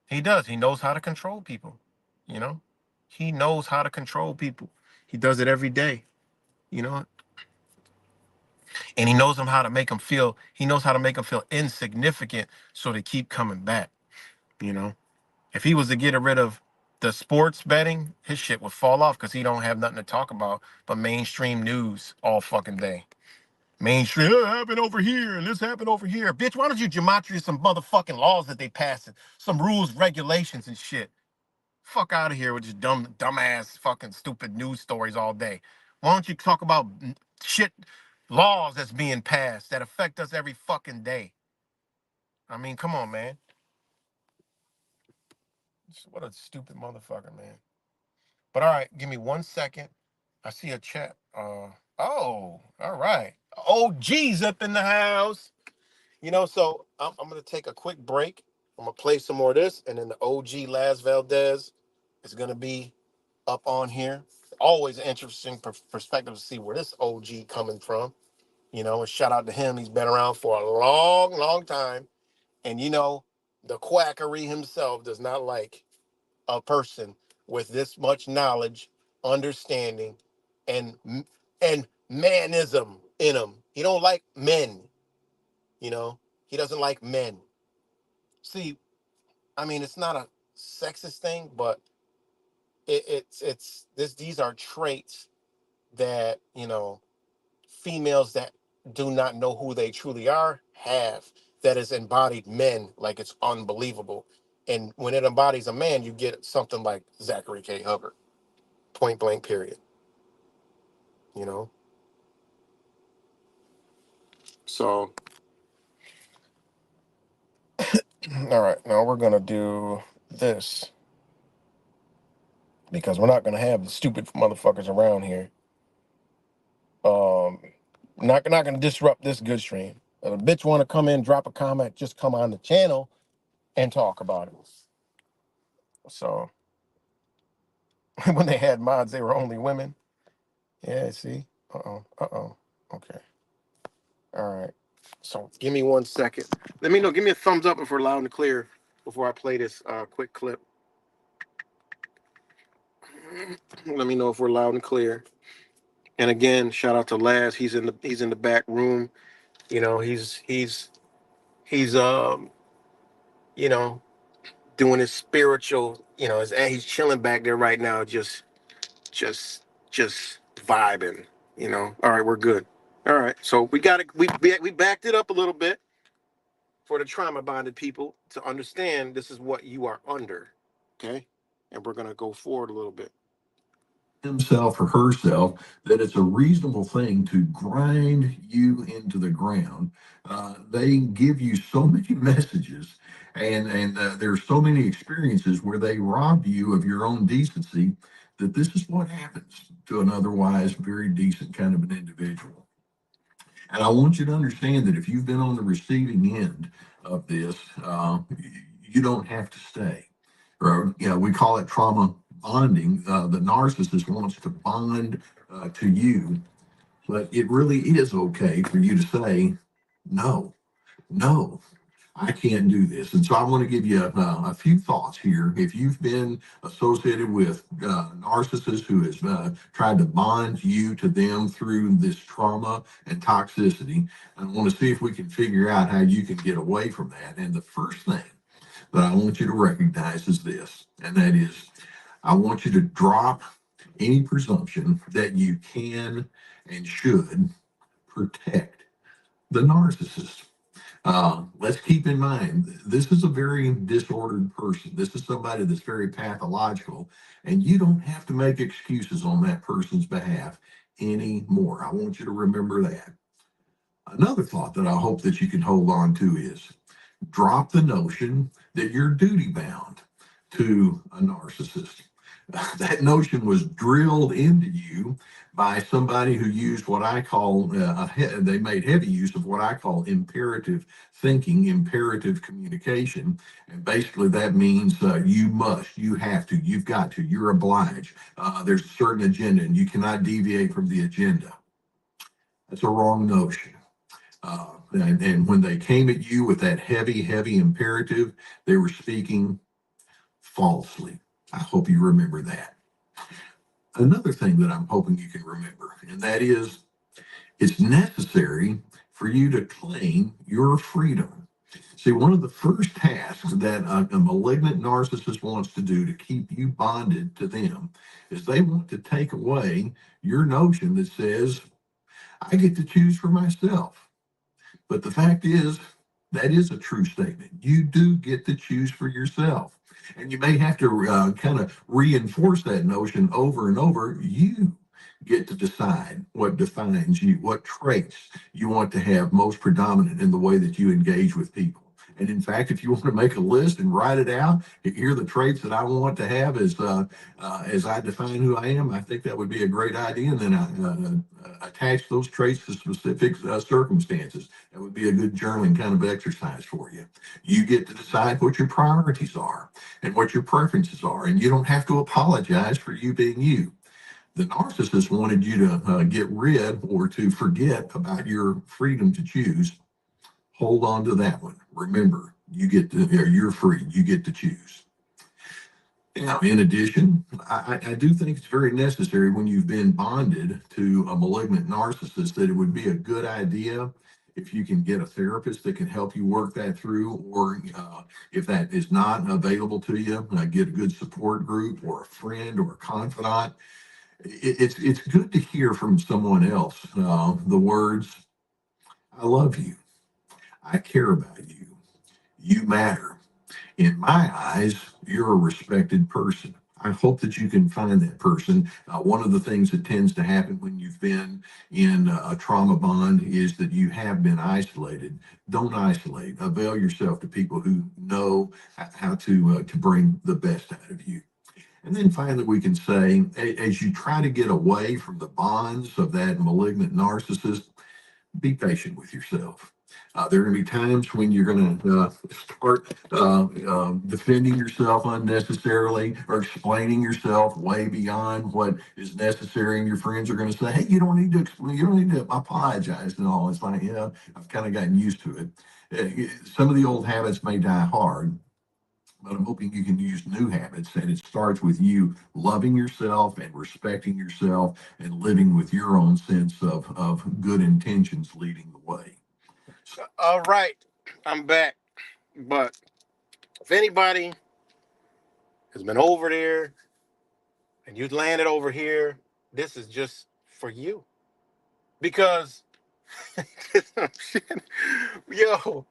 He does. He knows how to control people. You know, he knows how to control people. He does it every day. You know, and he knows how to make them feel. He knows how to make them feel insignificant, so they keep coming back. You know, if he was to get rid of the sports betting, his shit would fall off because he don't have nothing to talk about but mainstream news all fucking day. Mainstream, "Oh, happened over here and this happened over here. Bitch, why don't you gematria some motherfucking laws that they passed, some rules, regulations, and shit? Fuck out of here with just dumbass, fucking stupid news stories all day. Why don't you talk about shit laws that's being passed that affect us every fucking day? I mean, come on, man. What a stupid motherfucker, man. But all right, give me 1 second. I see a chat. Oh, all right. OG's up in the house. So I'm gonna take a quick break. I'm gonna play some more of this, and then the OG Las Valdez is gonna be up on here. Always an interesting perspective to see where this OG coming from. And shout out to him. He's been around for a long, long time. And the quackery himself does not like a person with this much knowledge, understanding, and and manism in him. He don't like men. He doesn't like men. See, I mean, it's not a sexist thing, but it's this. These are traits that females that do not know who they truly are have. That is embodied men, like it's unbelievable. And when it embodies a man, you get something like Zachary K. Hubbard, point blank, period. You know. So, all right, now we're gonna do this because we're not gonna have the stupid motherfuckers around here. Um, not gonna disrupt this good stream. If a bitch want to come in, drop a comment, just come on the channel and talk about it. So when they had mods, they were only women. Yeah, see? Okay. All right. So give me 1 second. Let me know. Give me a thumbs up if we're loud and clear before I play this quick clip. Let me know if we're loud and clear. And again, shout out to Laz. He's in the back room. He's you know doing his spiritual. He's chilling back there right now, just just vibing. All right, we're good. All right, so we backed it up a little bit for the trauma bonded people to understand this is what you are under. Okay, and we're gonna go forward a little bit. Himself or herself that it's a reasonable thing to grind you into the ground. They give you so many messages, and there's so many experiences where they rob you of your own decency. That this is what happens to an otherwise very decent kind of an individual. And I want you to understand that if you've been on the receiving end of this, you don't have to stay. Or, we call it trauma bonding. The narcissist wants to bond to you, but it really is okay for you to say, no, no, I can't do this. And so I want to give you a few thoughts here. If you've been associated with narcissists who has tried to bond you to them through this trauma and toxicity, I want to see if we can figure out how you can get away from that. And the first thing that I want you to recognize is this, and that is I want you to drop any presumption that you can and should protect the narcissist. Let's keep in mind, this is a very disordered person. This is somebody that's very pathological, and you don't have to make excuses on that person's behalf anymore. I want you to remember that. Another thought that I hope that you can hold on to is drop the notion that you're duty bound to a narcissist. That notion was drilled into you by somebody who used what I call, they made heavy use of what I call imperative thinking, imperative communication. And basically that means you must, you have to, you've got to, you're obliged. There's a certain agenda and you cannot deviate from the agenda. That's a wrong notion. And when they came at you with that heavy, heavy imperative, they were speaking falsely. I hope you remember that. Another thing that I'm hoping you can remember, and that is it's necessary for you to claim your freedom. See, one of the first tasks that a malignant narcissist wants to do to keep you bonded to them is they want to take away your notion that says, I get to choose for myself. But the fact is, that is a true statement. You do get to choose for yourself. And you may have to kind of reinforce that notion over and over. You get to decide what defines you, what traits you want to have most predominant in the way that you engage with people. And in fact, if you want to make a list and write it out, here are the traits that I want to have as I define who I am. I think that would be a great idea. And then attach those traits to specific circumstances. That would be a good journaling kind of exercise for you. You get to decide what your priorities are and what your preferences are, and you don't have to apologize for you being you. The narcissist wanted you to get rid or to forget about your freedom to choose. Hold on to that one. Remember, you're free. You get to choose. Now, in addition, I do think it's very necessary when you've been bonded to a malignant narcissist that it would be a good idea if you can get a therapist that can help you work that through, or if that is not available to you, get a good support group or a friend or a confidant. It's good to hear from someone else the words, "I love you. I care about you. You matter. In my eyes, you're a respected person." I hope that you can find that person. One of the things that tends to happen when you've been in a trauma bond is that you have been isolated. Don't isolate. Avail yourself to people who know how to bring the best out of you. And then finally, we can say, as you try to get away from the bonds of that malignant narcissist, be patient with yourself. There are going to be times when you're going to start defending yourself unnecessarily or explaining yourself way beyond what is necessary, and your friends are going to say, "Hey, you don't need to explain. You don't need to apologize," and all. It's like, yeah, I've kind of gotten used to it. Some of the old habits may die hard, but I'm hoping you can use new habits. And it starts with you loving yourself and respecting yourself and living with your own sense of good intentions leading the way. All right, I'm back. But if anybody has been over there and you landed over here, this is just for you. Because, yo,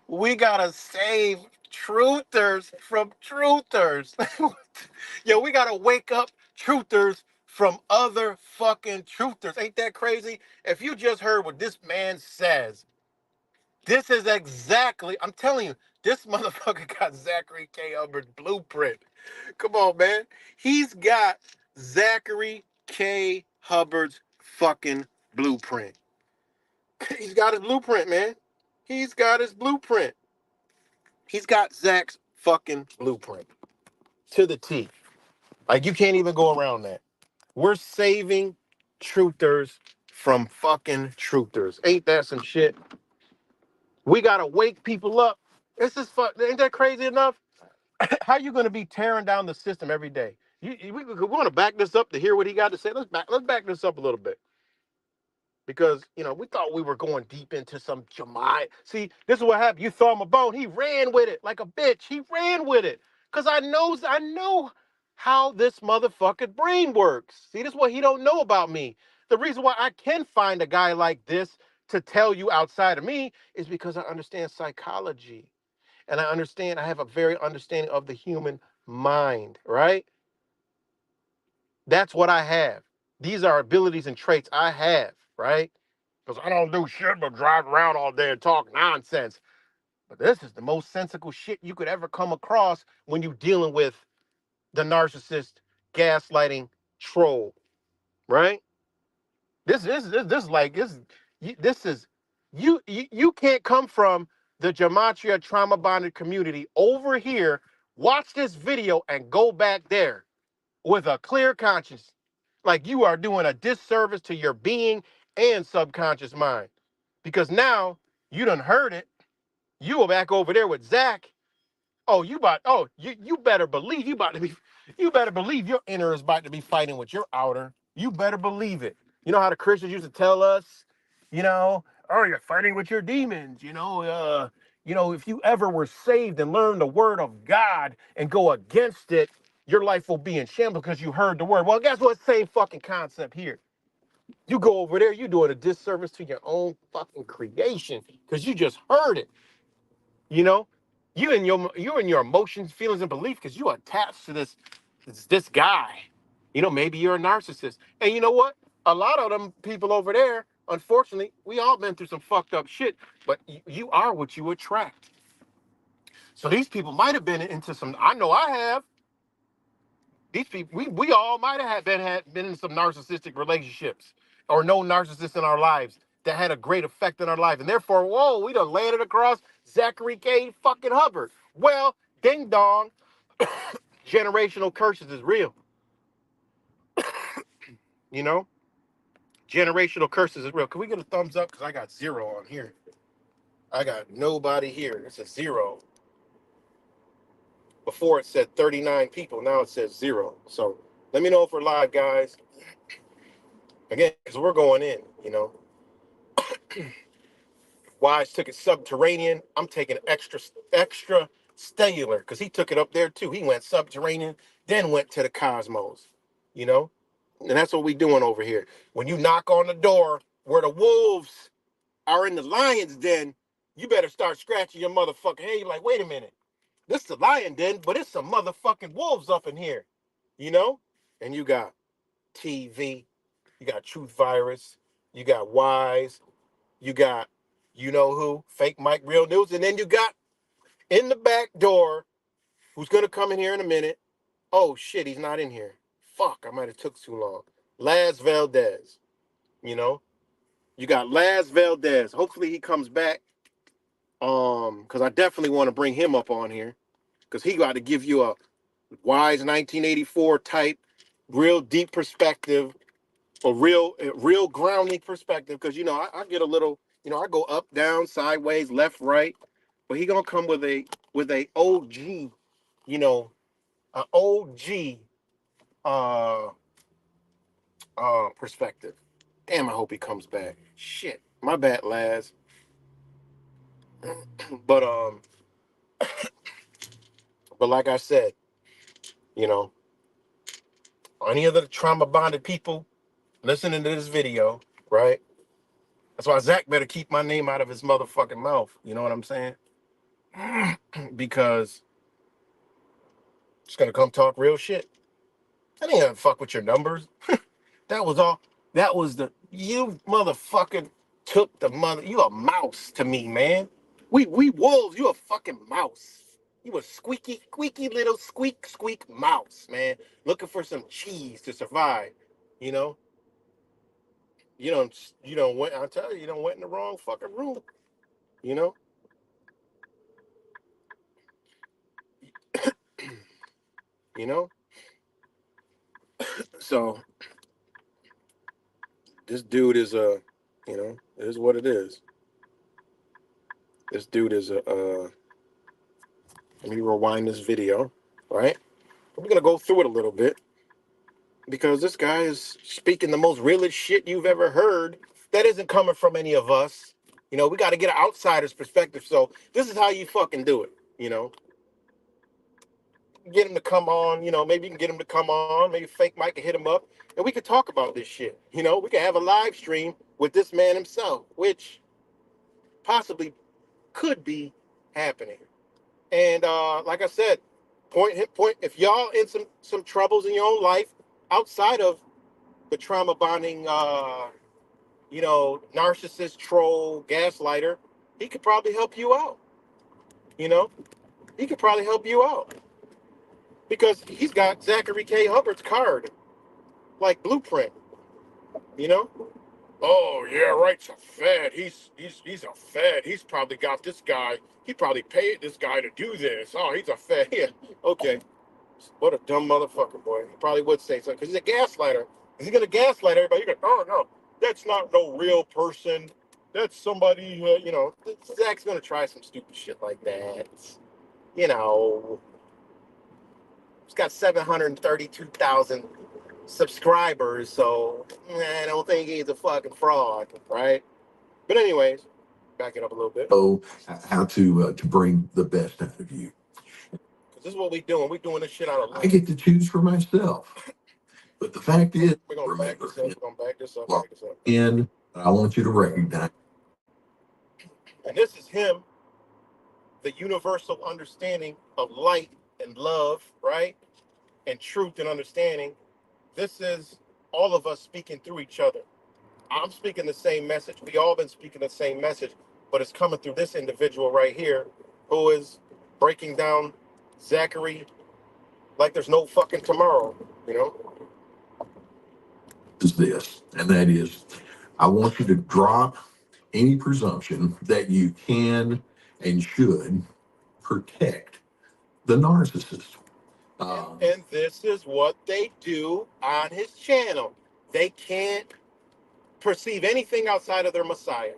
we gotta save truthers from truthers. Yo, we gotta wake up truthers from other fucking truthers. Ain't that crazy? If you just heard what this man says, this is exactly, I'm telling you, this motherfucker got Zachary K. Hubbard's blueprint. Come on, man. He's got Zachary K. Hubbard's fucking blueprint. He's got his blueprint, man. He's got his blueprint. He's got Zach's fucking blueprint to the T. Like, you can't even go around that. We're saving truthers from fucking truthers. Ain't that some shit? We gotta wake people up. This is fuck. Ain't that crazy enough? How you gonna be tearing down the system every day? We want to back this up to hear what he got to say. Let's back this up a little bit, because we thought we were going deep into some Jemai. See, this is what happened. You throw him a bone, he ran with it like a bitch. He ran with it because I know how this motherfucking brain works. See, this is what he don't know about me. The reason why I can find a guy like this to tell you outside of me is because I understand psychology, and I have a very understanding of the human mind, right? That's what I have. These are abilities and traits I have, right? Because I don't do shit but drive around all day and talk nonsense. But this is the most sensical shit you could ever come across when you're dealing with the narcissist, gaslighting troll, right? This is you can't come from the gematria trauma bonded community over here, watch this video and go back there with a clear conscience. Like, you are doing a disservice to your being and subconscious mind. Because now you done heard it. You are back over there with Zach. You better believe you better believe your inner is about to be fighting with your outer. You better believe it. You know how the Christians used to tell us, oh, you're fighting with your demons, if you ever were saved and learned the word of God and go against it, your life will be in shambles because you heard the word. Well, guess what? Same fucking concept here. You go over there, you're doing a disservice to your own fucking creation because you just heard it. You know, you and your emotions, feelings, and belief because you attached to this guy. Maybe you're a narcissist, and you know what? A lot of them people over there, unfortunately, we all been through some fucked up shit. But you are what you attract. So these people might have been into some. I know I have. These people, we all might have been in some narcissistic relationships, or no narcissists in our lives that had a great effect in our life, and therefore, whoa, we done landed across Zachary K. fucking Hubbard. Well, ding dong, generational curses is real. You know, generational curses is real. Can we get a thumbs up? Because I got 0 on here. I got nobody here. It's a 0. Before it said 39 people. Now it says 0. So let me know if we're live, guys. Again, because we're going in, you know. Wise took it subterranean. I'm taking extra stellar because he took it up there too. He went subterranean, then went to the cosmos, you know? And that's what we doing over here. When you knock on the door where the wolves are in the lion's den, you better start scratching your motherfucking head. You're like, wait a minute. This is the lion den, but it's some motherfucking wolves up in here, you know? And you got TV, you got Truth Virus, you got Wise, you got you know who, Fake Mike Real News, and then you got in the back door, who's gonna come in here in a minute. Oh shit, he's not in here. Fuck, I might have took too long. Laz Valdez, you know? You got Laz Valdez. Hopefully he comes back. Because I definitely want to bring him up on here. Because he got to give you a wise 1984 type, real deep perspective, a real grounding perspective. Because I get a little, I go up, down, sideways, left, right. But he gonna come with a OG, an OG uh perspective. Damn, I hope he comes back. Shit. My bad, Laz. But like I said, you know, any of the trauma bonded people listening to this video, right? That's why Zach better keep my name out of his motherfucking mouth. You know what I'm saying? Because it's gonna come talk real shit. I ain't gonna fuck with your numbers. That was all. That was you motherfucking took the mother. You a mouse to me, man. We wolves. You a fucking mouse. You a squeaky little squeak mouse, man. Looking for some cheese to survive. You know. You don't went. I tell you, you don't went in the wrong fucking room. You know. You know. So this dude is it is what it is. This dude is let me rewind this video, right? We're gonna go through it a little bit because this guy is speaking the most realest shit you've ever heard. That isn't coming from any of us. We got to get an outsider's perspective. So this is how you fucking do it. Get him to come on. Maybe you can get him to come on. Maybe Fake Mike can hit him up, and we could talk about this shit. We can have a live stream with this man himself, which possibly could be happening. And like I said, point. If y'all in some troubles in your own life outside of the trauma bonding, narcissist, troll, gaslighter, he could probably help you out. He could probably help you out because he's got Zachary K. Hubbard's card, like blueprint. You know. Oh yeah, right. It's a Fed. He's a Fed. He's probably got this guy. He probably paid this guy to do this. Oh, he's a Fed. Yeah. Okay. What a dumb motherfucker, boy. He probably would say something because he's a gaslighter. Is he gonna gaslight everybody? You're gonna, oh no, that's not no real person. That's somebody. Zach's gonna try some stupid shit like that. You know, he's got 732,000 subscribers, so I don't think he's a fucking fraud, right? But anyways, back it up a little bit. Oh, how to bring the best out of you. Because this is what we doing. We doing this shit out of love. I get to choose for myself. But the fact is, we're gonna back this up. We're gonna back this up. Back this up. And I want you to recognize. And this is him, the universal understanding of light and love, right? And truth and understanding. This is all of us speaking through each other. I'm speaking the same message. We all been speaking the same message, but it's coming through this individual right here, who is breaking down Zachary like there's no fucking tomorrow, you know? Is this, and that is, I want you to drop any presumption that you can and should protect the narcissist. And this is what they do on his channel. They can't perceive anything outside of their Messiah.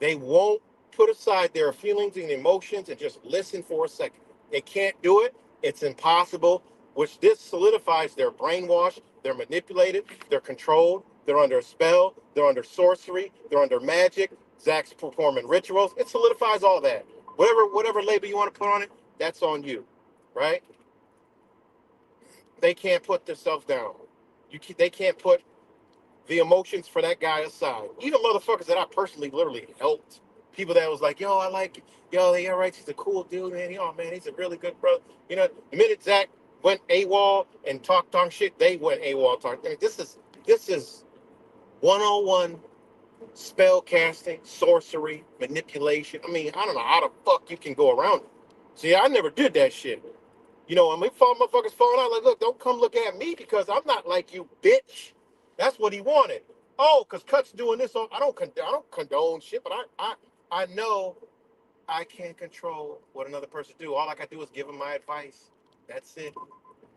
They won't put aside their feelings and emotions and just listen for a second. They can't do it. It's impossible, which this solidifies their brainwashed, they're manipulated, they're controlled, they're under a spell, they're under sorcery, they're under magic. Zach's performing rituals. It solidifies all that. Whatever label you want to put on it, that's on you, right? They can't put themselves down. They can't put the emotions for that guy aside. Even motherfuckers that I personally literally helped. People that was like, yo, I like, yo, yeah, right, he's a cool dude, man. Oh, man, he's a really good brother. You know, the minute Zach went AWOL and talked shit, they went AWOL talk. I mean, this is 101 spell casting, sorcery, manipulation. I mean, I don't know how the fuck you can go around it. See, I never did that shit. You know, when we fall motherfuckers falling out, like, look, don't come look at me because I'm not like you, bitch. That's what he wanted. Oh, because Cut's doing this. I don't condone shit, but I know I can't control what another person do. All I gotta do is give them my advice. That's it.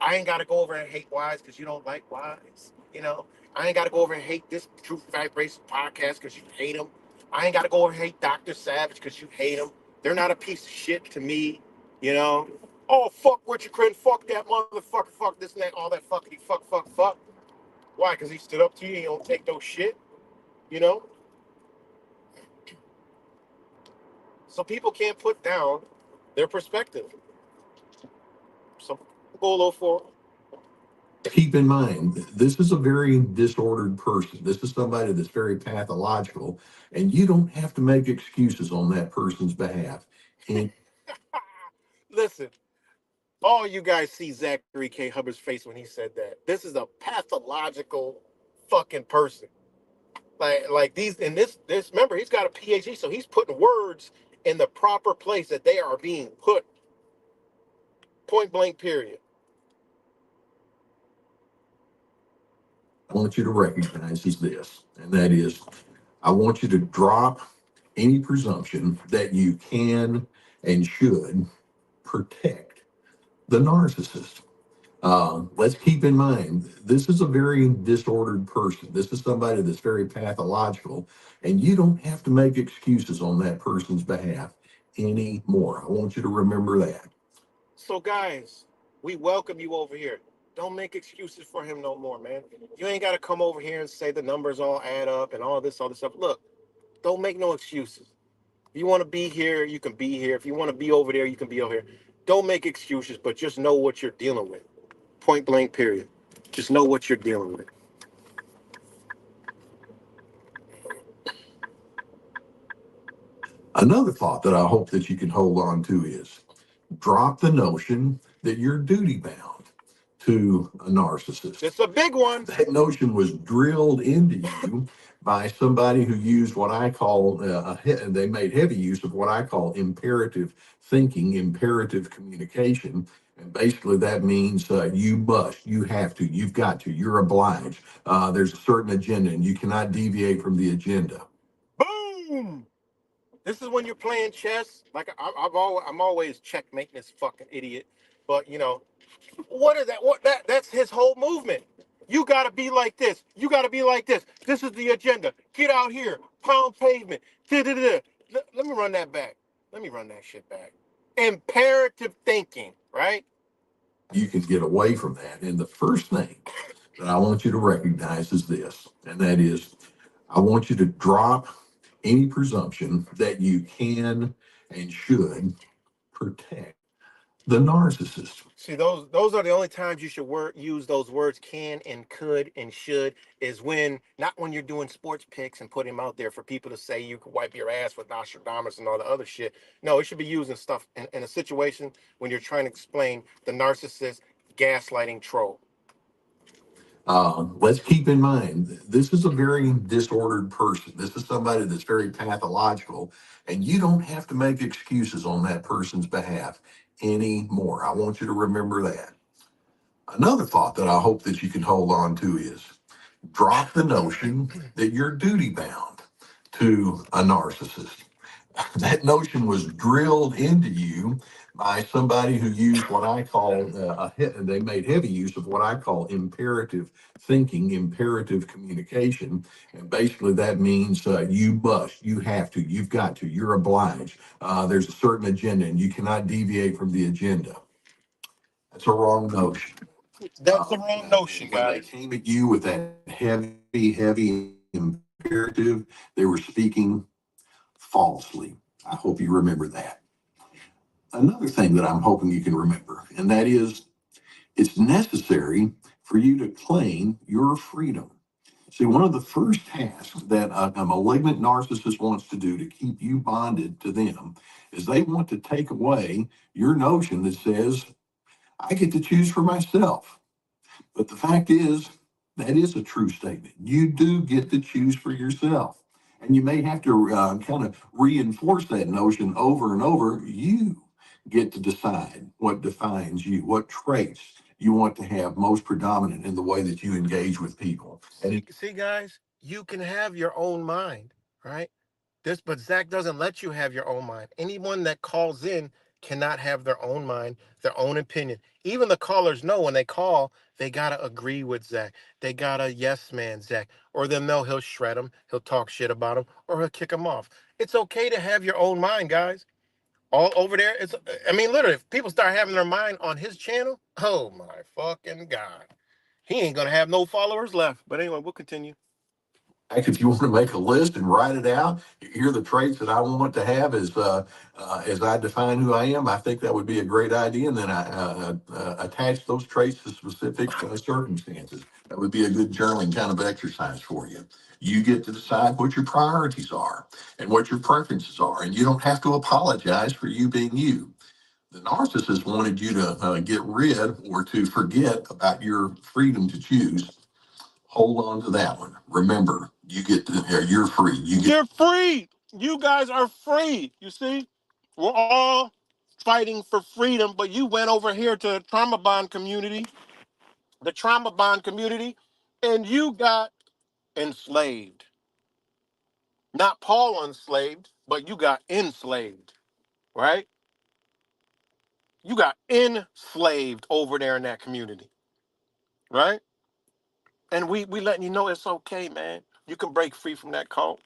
I ain't gotta go over and hate Wise because you don't like Wise. You know, I ain't gotta go over and hate this Truth Vibration podcast because you hate him. I ain't gotta go over and hate Dr. Savage because you hate him. They're not a piece of shit to me. You know. Oh, fuck Richard Crenn. Fuck that motherfucker. Fuck this and that. All that fuckity fuck. Why? Because he stood up to you and you don't take no shit. You know. So people can't put down their perspective. So go a little forward. Keep in mind, this is a very disordered person. This is somebody that's very pathological, and you don't have to make excuses on that person's behalf. And Listen, all you guys see Zachary K. Hubbard's face when he said that. This is a pathological fucking person. Like these and this remember, he's got a PhD, so he's putting words in the proper place that they are being put. Point blank, period. I want you to recognize is this, and that is, I want you to drop any presumption that you can and should protect the narcissist. Let's keep in mind, this is a very disordered person. This is somebody that's very pathological, and you don't have to make excuses on that person's behalf anymore. I want you to remember that. So guys, we welcome you over here. Don't make excuses for him no more, man. You ain't got to come over here and say the numbers all add up and all this stuff. Look, don't make no excuses. If you want to be here, you can be here. If you want to be over there, you can be over here. Don't make excuses, but just know what you're dealing with. Point blank, period. Just know what you're dealing with. Another thought that I hope that you can hold on to is drop the notion that you're duty bound to a narcissist. It's a big one. That notion was drilled into you by somebody who used what I call, they made heavy use of what I call imperative thinking, imperative communication. And basically that means you must, you have to, you've got to, you're obliged. There's a certain agenda and you cannot deviate from the agenda. Boom. This is when you're playing chess. Like I'm always checkmating this fucking idiot. But you know, what is that? That's his whole movement. You gotta be like this. You gotta be like this. This is the agenda. Get out here. Pound pavement. Da-da-da. Let me run that back. Let me run that shit back. Imperative thinking, right? You can get away from that. And the first thing that I want you to recognize is this, and that is, I want you to drop any presumption that you can and should protect the narcissist. See, those are the only times you should use those words can and could and should is when not when you're doing sports picks and putting them out there for people to say you could wipe your ass with Nostradamus and all the other shit. No, it should be using stuff in a situation when you're trying to explain the narcissist gaslighting troll. Let's keep in mind, this is a very disordered person. This is somebody that's very pathological, and you don't have to make excuses on that person's behalf anymore. I want you to remember that. Another thought that I hope that you can hold on to is drop the notion that you're duty bound to a narcissist. That notion was drilled into you by somebody who used what I call, they made heavy use of what I call imperative thinking, imperative communication. And basically that means you must, you have to, you've got to, you're obliged. There's a certain agenda and you cannot deviate from the agenda. That's a wrong notion. That's the wrong notion, When they guys. came at you with that heavy imperative, they were speaking falsely. I hope you remember that. Another thing that I'm hoping you can remember, and that is it's necessary for you to claim your freedom. See, one of the first tasks that a malignant narcissist wants to do to keep you bonded to them is they want to take away your notion that says, I get to choose for myself. But the fact is, that is a true statement. You do get to choose for yourself. And you may have to kind of reinforce that notion over and over. You get to decide what defines you, what traits you want to have most predominant in the way that you engage with people. See, guys, you can have your own mind, right? But Zach doesn't let you have your own mind. Anyone that calls in cannot have their own mind, their own opinion. Even the callers know when they call, they gotta agree with Zach. They gotta yes man Zach, or then he'll shred them, he'll talk shit about them, or he'll kick them off. It's okay to have your own mind, guys. All over there, I mean, literally, if people start having their mind on his channel, oh my fucking god, he ain't gonna have no followers left. But anyway, we'll continue. If you want to make a list and write it out, here are the traits that I want to have as I define who I am. I think that would be a great idea, and then I attach those traits to specific circumstances. That would be a good journaling kind of exercise for you. You get to decide what your priorities are and what your preferences are, and you don't have to apologize for you being you. The narcissist wanted you to get rid or to forget about your freedom to choose. Hold on to that one. Remember, you're free. You're free. You guys are free. You see, we're all fighting for freedom, but you went over here to the trauma bond community, and you got enslaved. Not Paul enslaved, but you got enslaved, right? You got enslaved over there in that community, right? And we letting you know it's okay, man. You can break free from that cult.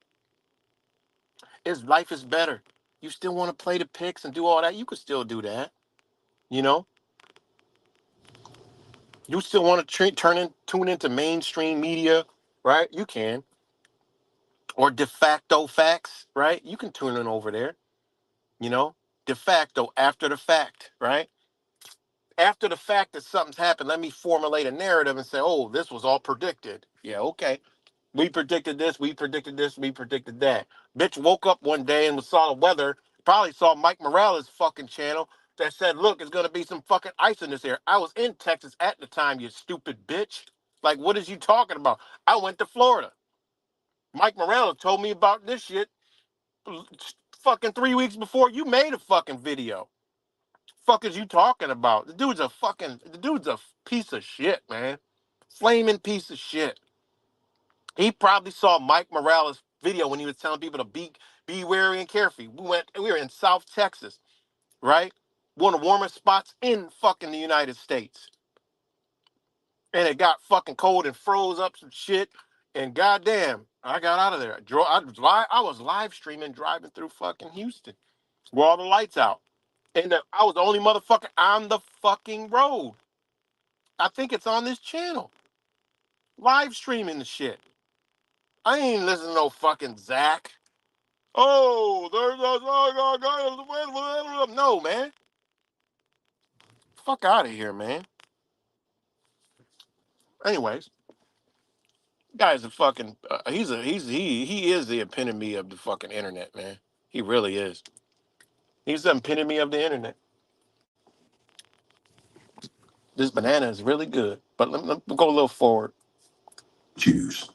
Life is better. You still want to play the picks and do all that? You can still do that. You know, you still want to tune into mainstream media, right? You can, or de facto facts, right? You can tune in over there. You know, de facto after the fact, right? After the fact that something's happened, let me formulate a narrative and say, oh, this was all predicted. Yeah, okay. We predicted this, we predicted this, we predicted that. Bitch woke up one day and saw the weather, probably saw Mike Morales' fucking channel that said, look, it's going to be some fucking ice in this air. I was in Texas at the time, you stupid bitch. Like, what is you talking about? I went to Florida. Mike Morales told me about this shit fucking 3 weeks before you made a fucking video. Fuck is you talking about? The dude's a piece of shit, man. Flaming piece of shit. He probably saw Mike Morales' video when he was telling people to be wary and careful. We were in South Texas, right? One of the warmest spots in fucking the United States. And it got fucking cold and froze up some shit. And goddamn, I got out of there. I was live streaming driving through fucking Houston with all the lights out. And I was the only motherfucker on the fucking road. I think it's on this channel. Live streaming the shit. I ain't listening to no fucking Zach. Oh, no, man. Fuck out of here, man. Anyways, guy's a fucking. He is the epitome of the fucking internet, man. He really is. He's the epitome of the internet. This banana is really good, but let me go a little forward. choose.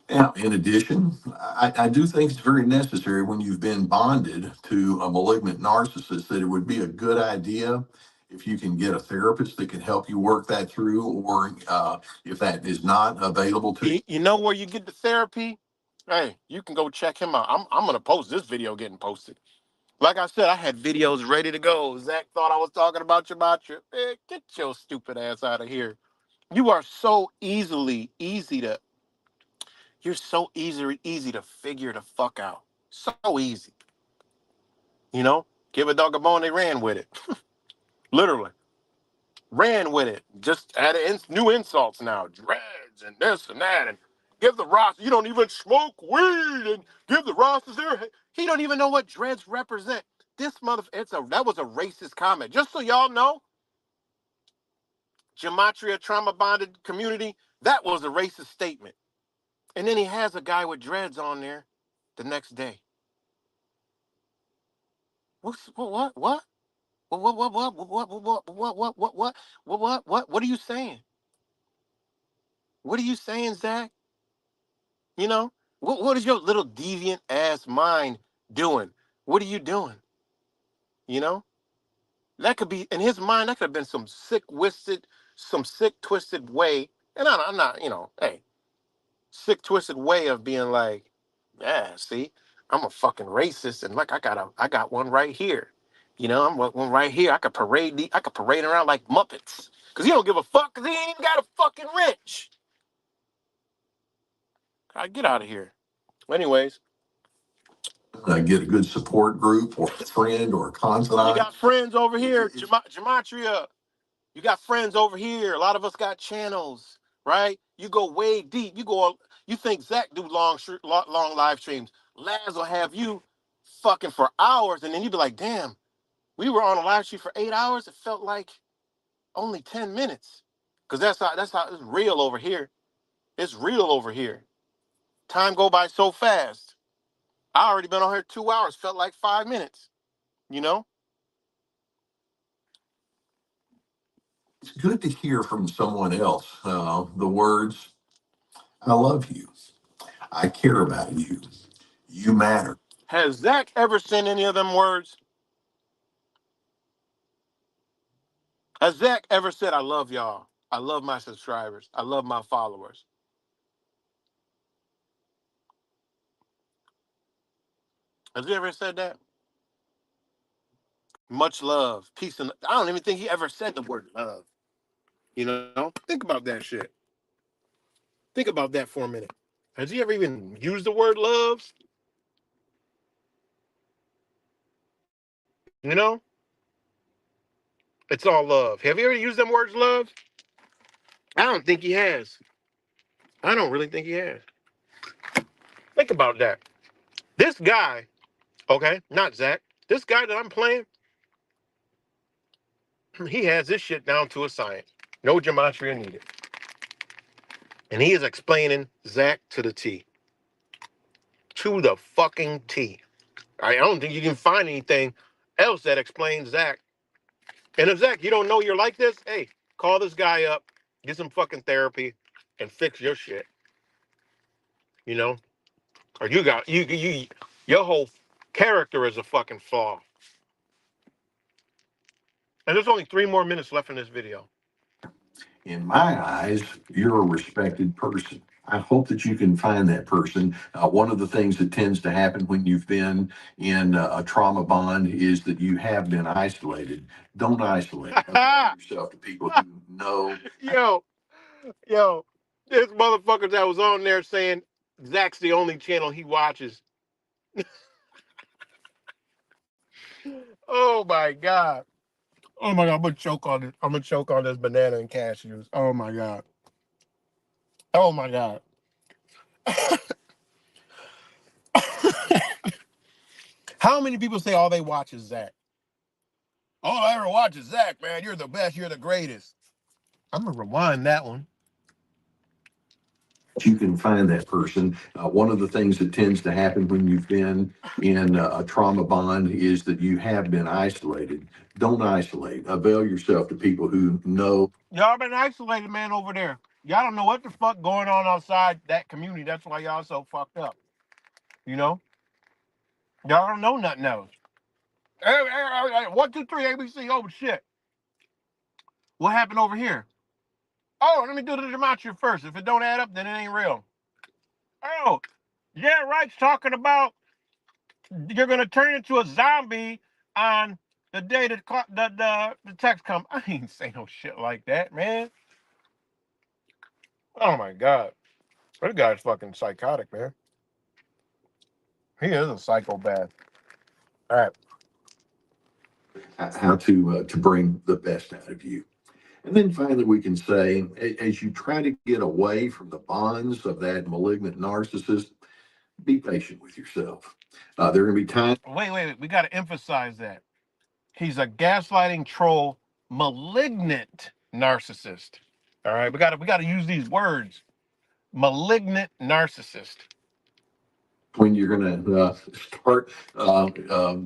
Now, in addition, I do think it's very necessary when you've been bonded to a malignant narcissist that it would be a good idea if you can get a therapist that can help you work that through, or if that is not available to you. You know where you get the therapy? Hey, you can go check him out. I'm gonna post this video getting posted. Like I said, I had videos ready to go. Zach thought I was talking about Gematria. Man, get your stupid ass out of here. You are so easy to. You're so easy to figure the fuck out. So easy. You know, give a dog a bone, they ran with it. Literally. Ran with it. Just added new insults now. Dreads and this and that. And give the Ross, you don't even smoke weed. And give the Rosses their. He don't even know what dreads represent. This that was a racist comment. Just so y'all know, Gematria trauma bonded community, that was a racist statement. And then he has a guy with dreads on there the next day. What? What are you saying? What are you saying, Zach? You know, what is your little deviant ass mind doing? What are you doing? You know, that could be in his mind. That could have been some sick, twisted way. And I'm not, hey, sick, twisted way of being like, yeah, see, I'm a fucking racist, and like I got one right here. I'm one right here. I could parade around like Muppets, cause he don't give a fuck, cause he ain't even got a fucking wrench. I get out of here. Anyways, Get a good support group or a friend or a confidant. You got friends over here, Gematria. You got friends over here. A lot of us got channels, right? You go way deep. You think Zach do long live streams. Laz will have you fucking for hours, and then you be like, damn, we were on a live stream for 8 hours. It felt like only 10 minutes. Because that's how it's real over here. It's real over here. Time go by so fast. I already been on here 2 hours. Felt like 5 minutes. You know? It's good to hear from someone else the words, I love you. I care about you. You matter. Has Zach ever sent any of them words? Has Zach ever said, I love y'all? I love my subscribers. I love my followers. Has he ever said that? Much love, peace, and I don't even think he ever said the word love. Think about that shit. Think about that for a minute. Has he ever even used the word loves? It's all love. Have you ever used them words love? I don't think he has. I don't really think he has. Think about that. This guy, okay, not Zach, this guy that I'm playing, he has this shit down to a science. No gematria needed. And he is explaining Zach to the T. To the fucking T. I don't think you can find anything else that explains Zach. And if Zach, you don't know you're like this, hey, call this guy up, get some fucking therapy, and fix your shit. Or your whole character is a fucking flaw. And there's only 3 more minutes left in this video. In my eyes, you're a respected person. I hope that you can find that person. One of the things that tends to happen when you've been in a trauma bond is that you have been isolated. Don't isolate yourself to people who know. Yo, this motherfucker that was on there saying Zach's the only channel he watches. Oh my God. Oh my God, I'm gonna choke on it. I'm gonna choke on this banana and cashews. Oh my God. Oh my God. How many people say all they watch is Zach? All I ever watch is Zach, man. You're the best. You're the greatest. I'm gonna rewind that one. You can find that person. One of the things that tends to happen when you've been in a trauma bond is that you have been isolated. Don't isolate. Avail yourself to people who know. Y'all been isolated, man, over there. Y'all don't know what the fuck going on outside that community. That's why y'all so fucked up. You know? Y'all don't know nothing else. Hey, 1, 2, 3, ABC. Oh shit. What happened over here? Oh, let me do the gematria first. If it don't add up, then it ain't real. Oh, yeah, right's talking about you're gonna turn into a zombie on the day that the text come. I ain't say no shit like that, man. Oh my god, that guy's fucking psychotic, man. He is a psychopath. All right. How to bring the best out of you. And then finally, we can say, as you try to get away from the bonds of that malignant narcissist, be patient with yourself. There are going to be times. Wait. We got to emphasize that he's a gaslighting troll, malignant narcissist. All right, we got to use these words. Malignant narcissist. When you're going to start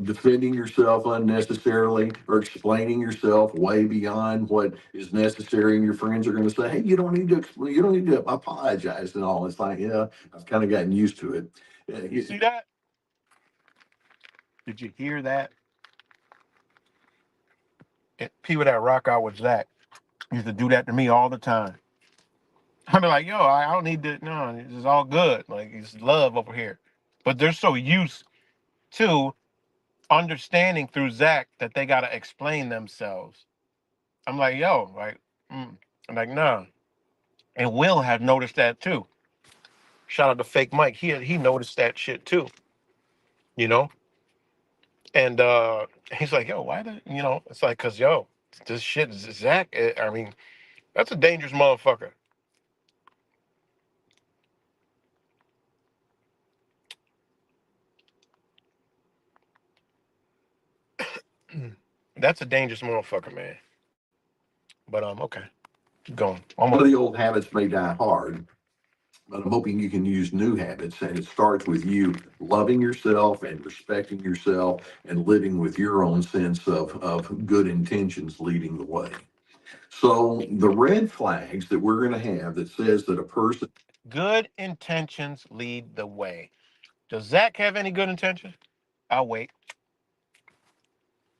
defending yourself unnecessarily or explaining yourself way beyond what is necessary, and your friends are going to say, "Hey, you don't need to explain. You don't need to apologize and all." It's like, yeah, I've kind of gotten used to it. You see that? Did you hear that? People that rock out with Zach used to do that to me all the time. I'd be like, yo, I don't need to. No, it's all good. Like, it's love over here. But they're so used to understanding through Zach that they got to explain themselves. I'm like, yo, like, I'm like, nah. And Will had noticed that too. Shout out to Fake Mike. He noticed that shit too. You know? And he's like, yo, why the, it's like, cause yo, this shit is Zach. I mean, that's a dangerous motherfucker. That's a dangerous motherfucker, man. But okay, keep going. Some of the old habits may die hard, but I'm hoping you can use new habits. And it starts with you loving yourself and respecting yourself and living with your own sense of good intentions leading the way. So the red flags that we're going to have that says that a person. Good intentions lead the way. Does Zach have any good intentions? I'll wait.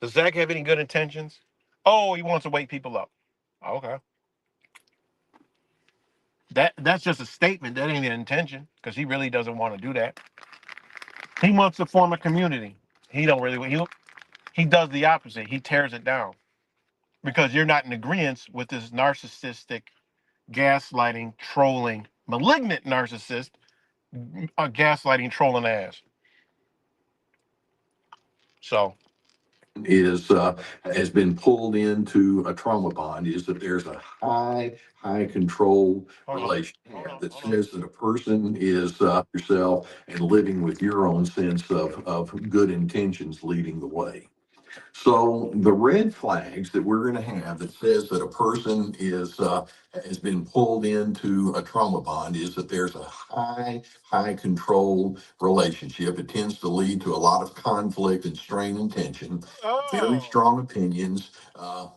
Does Zach have any good intentions? Oh, he wants to wake people up. Okay. That's just a statement. That ain't an intention because he really doesn't want to do that. He wants to form a community. He don't really. He does the opposite. He tears it down because you're not in agreement with this narcissistic, gaslighting, trolling, malignant narcissist, gaslighting, trolling ass. So Is has been pulled into a trauma bond is that there's a high control relationship that says that a person is yourself and living with your own sense of good intentions leading the way. So the red flags that we're going to have that says that a person is has been pulled into a trauma bond is that there's a high control relationship. It tends to lead to a lot of conflict and strain and tension. Very strong opinions.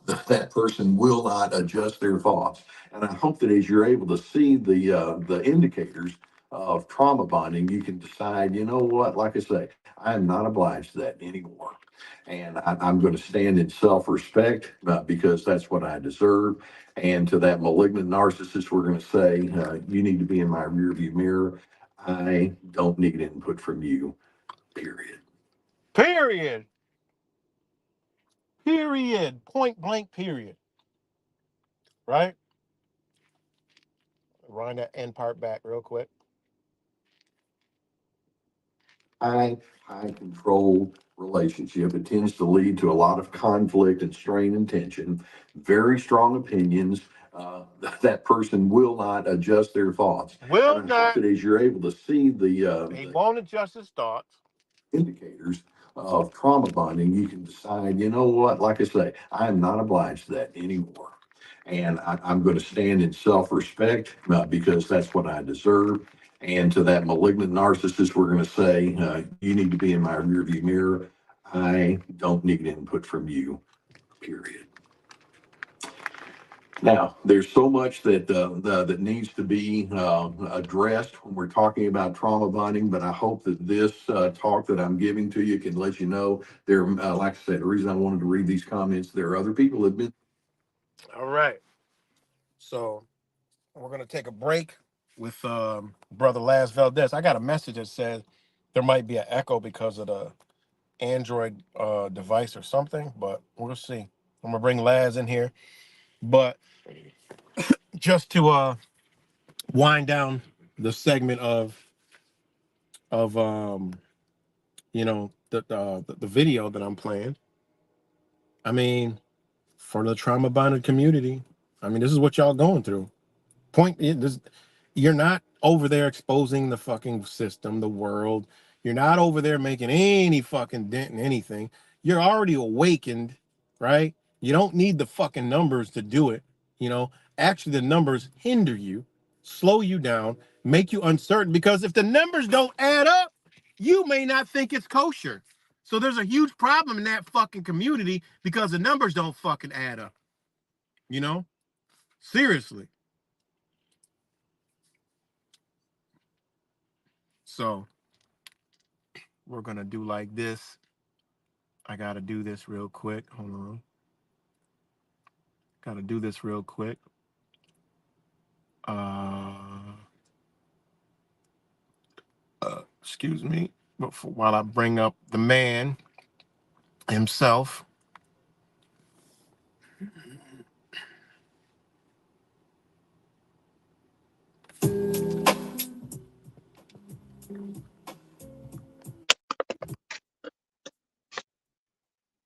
That person will not adjust their thoughts. And I hope that as you're able to see the indicators of trauma bonding, you can decide, you know what, like I say, I am not obliged to that anymore. And I'm going to stand in self-respect because that's what I deserve. And to that malignant narcissist, we're going to say, you need to be in my rearview mirror. I don't need input from you, period. period. Period. Point blank, period. Right? Run that end part back real quick. High control relationship. It tends to lead to a lot of conflict and strain and tension. Very strong opinions. That person will not adjust their thoughts. Will And I hope not. that as you're able to see He won't adjust his thoughts. indicators of trauma bonding, you can decide, you know what, like I say, I am not obliged to that anymore. And I'm going to stand in self-respect because that's what I deserve. And to that malignant narcissist, we're going to say, you need to be in my rearview mirror. I don't need input from you, period. Now, there's so much that needs to be addressed when we're talking about trauma bonding, but I hope that this talk that I'm giving to you can let you know there. Like I said, the reason I wanted to read these comments, there are other people that have been. All right. So we're gonna take a break with brother Laz Valdez. I got a message that says there might be an echo because of the Android device or something, but we'll see. I'm gonna bring Laz in here, but just to wind down the segment of the video that I'm playing. I mean, for the trauma bonded community, I mean, this is what y'all going through. You're not over there exposing the fucking system, the world. You're not over there making any fucking dent in anything. You're already awakened, right? You don't need the fucking numbers to do it. You know, actually, the numbers hinder you, slow you down, make you uncertain, because if the numbers don't add up, you may not think it's kosher. So there's a huge problem in that fucking community because the numbers don't fucking add up. You know, seriously. So we're gonna do like this. I gotta do this real quick. Hold on. Gotta do this real quick. Uh, excuse me. While I bring up the man himself.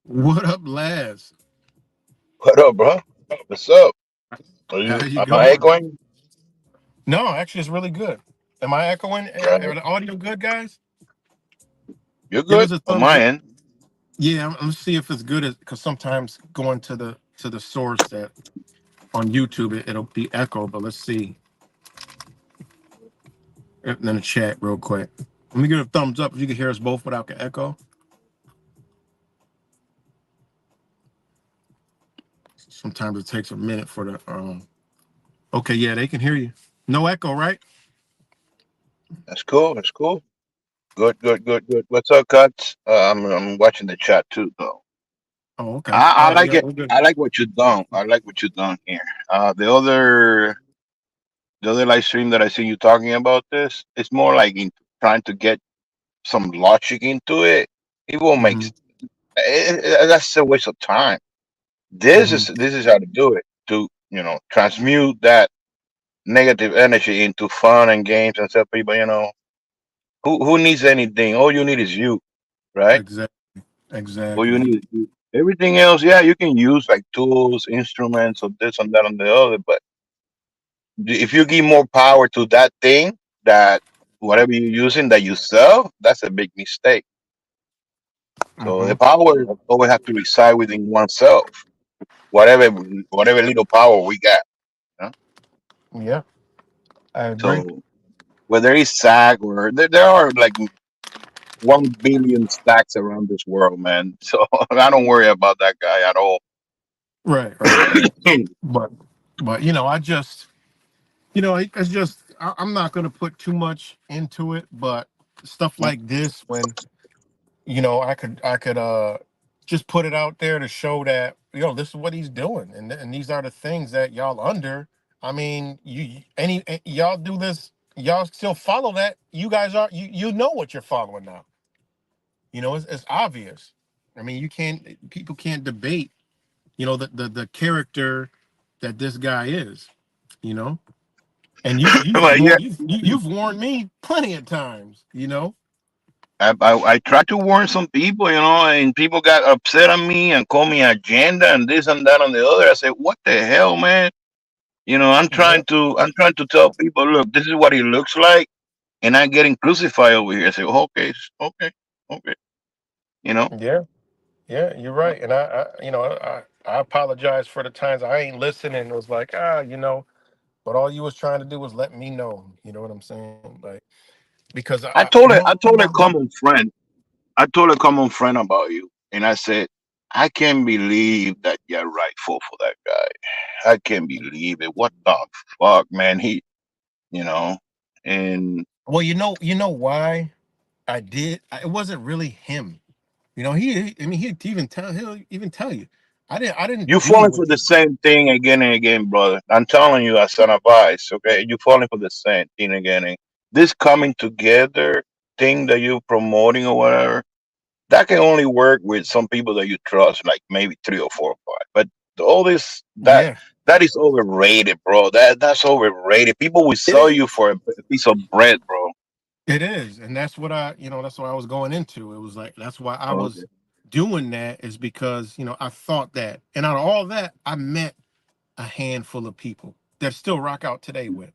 What up, Laz? What up, bro? What's up? Are How you? you Am I going? echoing? No, actually, it's really good. Am I echoing? Right. Are the audio good, guys? You're Give good us a on thumbs my up. end. Yeah, I'm see if it's good, because sometimes going to the source that on YouTube it'll be echo. But let's see in the chat real quick. Let me give a thumbs up if you can hear us both without the echo. Sometimes it takes a minute for the okay, yeah, they can hear you. No echo, right? That's cool. That's cool. Good, good, good, good. What's up, Cuts? I'm watching the chat too, though. Oh, okay. I All right, like yeah, it. we're good. I like what you done. I like what you done here. The other live stream that I see you talking about this, it's more like trying to get some logic into it. It won't make. Mm-hmm. That's a waste of time. Mm-hmm. This is how to do it. To transmute that negative energy into fun and games and stuff. People, who needs anything? All you need is you, right? Exactly. All you Exactly. need is you. Everything else, yeah, you can use like tools, instruments, or this and that and the other. But if you give more power to that thing, that whatever you're using that you sell, that's a big mistake. So Mm-hmm. the power always have to reside within oneself. Whatever, whatever little power we got. You know? Yeah, I agree. So whether it's SAG or there are like 1 billion stacks around this world, man. So I don't worry about that guy at all. Right, right, right. But I just it's just I'm not gonna put too much into it, but stuff like this when I could just put it out there to show that this is what he's doing, and these are the things that y'all under. I mean, y'all do this, y'all still follow that. You guys are you know what you're following now. It's obvious. I mean, people can't debate the character that this guy is. You know, and But yeah, you've warned me plenty of times. I tried to warn some people, and people got upset on me and called me agenda and this and that and the other. I said, "What the hell, man?" Yeah, I'm trying to tell people, look, this is what it looks like, and I'm getting crucified over here. I said, okay, okay, okay, you know. yeah. Yeah, you're right, and I apologize for the times I ain't listening. And it was like, but all you was trying to do was let me know. You know what I'm saying? Like, because I told a common friend. I told a common friend about you, and I said, I can't believe that you're rightful for that guy. I can't believe it. What the fuck, man? You know, and Well, you know why I did. It wasn't really him. You know, I mean, he'll even tell you, I didn't you do falling what. for the same thing again and again, brother. I'm telling you as an advice, okay? You falling for the same thing again. This coming together thing that you're promoting or whatever, that can only work with some people that you trust, like maybe three or four or five. But all this Yeah, that is overrated, bro. That's overrated. People will it sell you is. for a piece of bread, bro. It is, and that's what that's what I was going into. It was like that's why I Okay. was doing that is because I thought that, and out of all that, I met a handful of people that still rock out today with.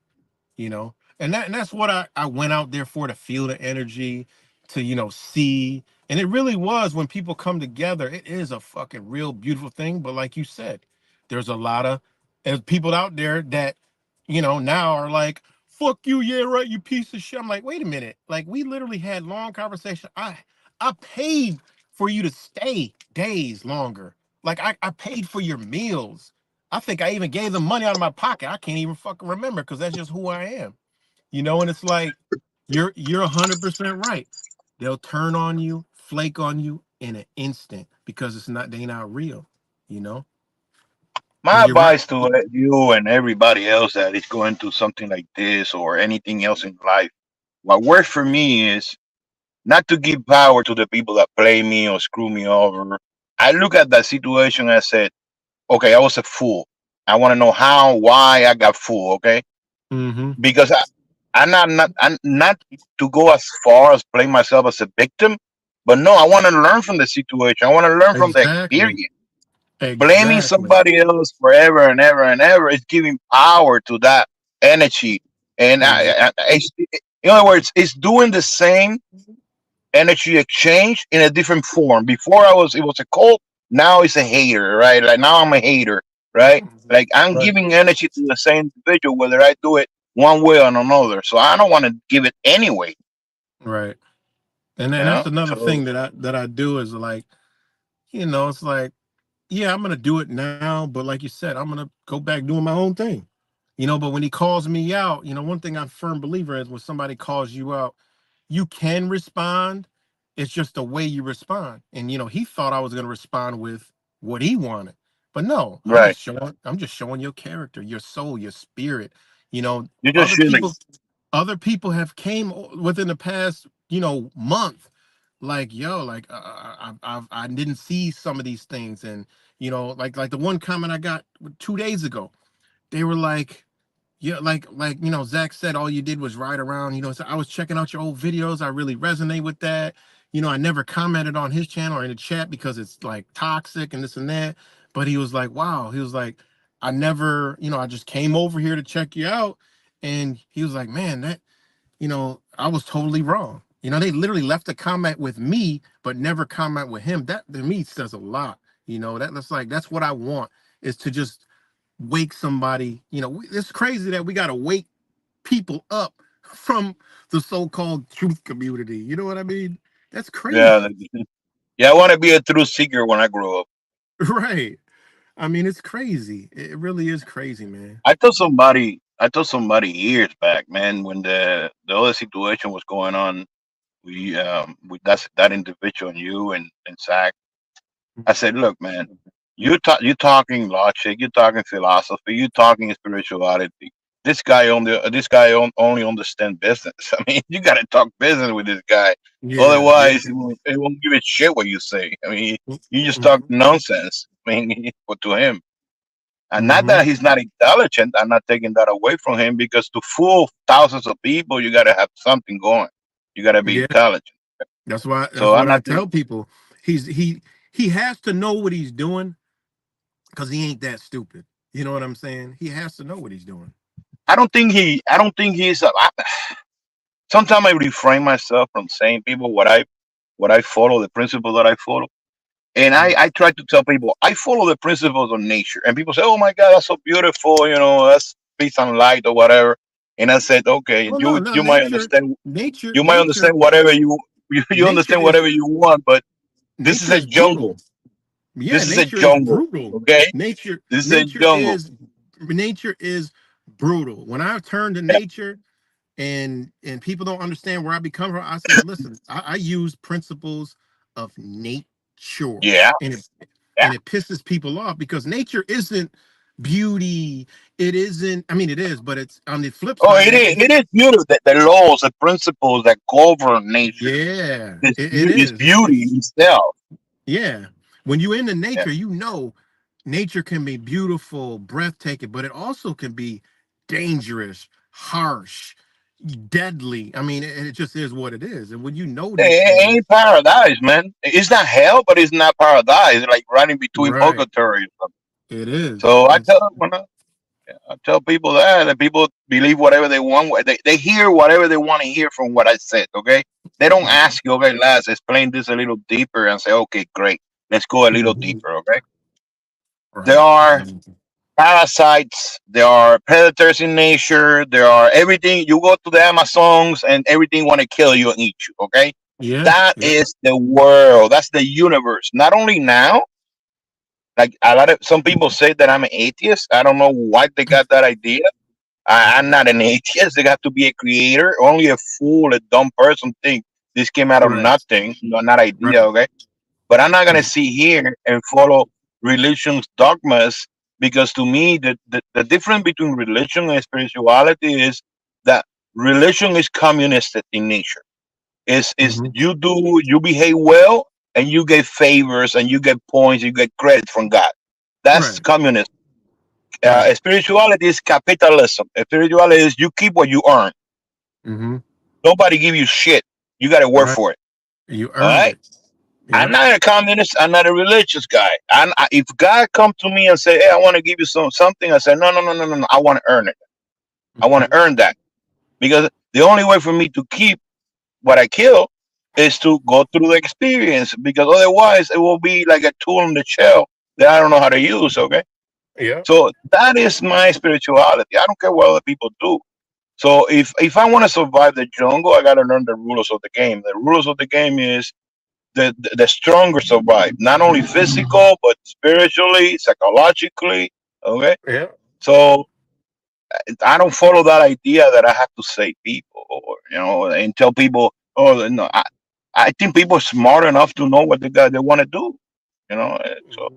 And that's what I went out there for, to feel the energy, to see. And it really was, when people come together, it is a fucking real beautiful thing. But like you said, there's a lot of people out there that now are like, fuck you, yeah, right, you piece of shit. I'm like, wait a minute, like, we literally had long conversation. I paid for you to stay days longer. Like, I paid for your meals. I think I even gave them money out of my pocket. I can't even fucking remember, because that's just who I am. And it's like, you're 100% right. They'll turn on you, flake on you in an instant, because they not real, you know? My And you're right. advice to you and everybody else that is going through something like this or anything else in life, what works for me is not to give power to the people that play me or screw me over. I look at that situation and I said, okay, I was a fool. I want to know how, why I got fooled. Okay, Mm-hmm. because I'm not to go as far as play myself as a victim, but no, I want to learn from the situation. I want to learn from the Exactly. experience. Blaming Exactly. somebody else forever and ever and ever is giving power to that energy, and Exactly. in other words, it's doing the same energy exchange in a different form. Before it was a cult. Now it's a hater, right? Like now I'm a hater, right? Like I'm Right. giving energy to the same individual, whether I do it one way or another. So I don't want to give it anyway, Right. And you that's know. another So thing that I do, is like, it's like, yeah, I'm gonna do it now, but like you said, I'm gonna go back doing my own thing. But when he calls me out, one thing I'm a firm believer is, when somebody calls you out, you can respond. It's just the way you respond. And he thought I was gonna respond with what he wanted. But no, right, I'm just showing your character, your soul, your spirit. You know, you're just other shooting. people other people have came within the past, month, like, yo, like, I didn't see some of these things. And like the one comment I got 2 days ago, they were like, yeah, like Zach said, all you did was ride around. So I was checking out your old videos. I really resonate with that. I never commented on his channel or in the chat, because it's like toxic and this and that. But he was like, wow. He was like, I never, I just came over here to check you out. And he was like, man, that, I was totally wrong. They literally left a comment with me, but never comment with him. That to me says a lot. That's what I want, is to just wake somebody. It's crazy that we got to wake people up from the so-called truth community. You know what I mean? That's Yeah, crazy. yeah. I want to be a true seeker when I grow up. Right. I mean, it's crazy. It really is crazy, man. I told somebody years back, man, when the other situation was going on. We that individual and you and Zach. I said, look, man, you talking logic, you talking philosophy, you talking spirituality. Only understand business. I mean, you got to talk business with this guy. Yeah, yeah. Otherwise, it won't give a shit what you say. I mean, you just talk nonsense. I mean, but to him, and not Mm-hmm. that he's not intelligent. I'm not taking that away from him, because to fool thousands of people, you got to have something going. You got to be Yeah. intelligent. That's So I'm what I not. tell people. He's he has to know what he's doing, because he ain't that stupid. You know what I'm saying? He has to know what he's doing. I don't think he. I don't think he's. Sometimes I refrain myself from saying people what I follow, the principle that I follow, and I try to tell people I follow the principles of nature, and people say, "Oh my God, that's so beautiful," that's peace and light or whatever. And I said, "Okay, Oh, no, no, you might understand. nature, You might nature, understand whatever you nature understand is whatever you want, but this is nature a is brutal. jungle. Yeah, This is a nature is jungle. brutal. Okay, Nature, this is a nature jungle. is, nature is brutal. When I turn to Yeah, nature, and people don't understand where I become from, I say, listen, I use principles of nature, yeah, and yeah. it pisses people off because nature isn't beauty. It isn't. I mean, it is, but it's on the flip Oh, side. it is. It is beautiful. The laws, the principles that govern nature. Yeah, This it is is. beauty itself. Yeah. When you're in the Yeah. nature, you know nature can be beautiful, breathtaking, but it also can be dangerous, harsh, deadly. I mean, it just is what it is. And when you know these It things, ain't paradise, man. It's not hell, but it's not paradise. It's like running between right, purgatory. it is. So It's I tell people that, and people believe whatever they want. They hear whatever they want to hear from what I said. Okay, they don't mhm, ask you. Okay, let's explain this a little deeper and say, okay, great, let's go a little mhm, deeper. Okay, there right. are parasites, there are predators in nature, there are everything. You go to the Amazons and everything want to kill you and eat you. Okay, Yeah, that yeah, is the world. That's the universe. Not only now. Like a lot of some people say that I'm an atheist. I don't know why they got that idea. I'm not an atheist. They got to be a creator. Only a fool, a dumb person think this came out of correct. nothing, not idea. Right. Okay, but I'm not gonna Mhm, sit here and follow religion's dogmas because to me, the difference between religion and spirituality is that religion is communist in nature. Is mhm, you behave well and you get favors and you get points, you get credit from God. That's right, communism. right. Spirituality is capitalism. Spirituality is you keep what you earn. Hmm. Nobody give you shit. You got to work Right. for it. You All earned right. it. I'm Yep. not a communist. I'm not a religious guy. If God come to me and say, "Hey, I want to give you something," I say, "No, no, no, no, no, no. I want to earn it. I want to Hmm. earn that because the only way for me to keep what I kill is to go through the experience because otherwise it will be like a tool in the shell that I don't know how to use." Okay. Yep. So that is my spirituality. I don't care what other people do. So if I want to survive the jungle, I got to learn the rules of the game. The rules of the game is the stronger survive, not only physical but spiritually, psychologically. Okay, Yep. so I don't follow that idea that I have to save people or and tell people, oh no, I think people are smart enough to know what they want to do. So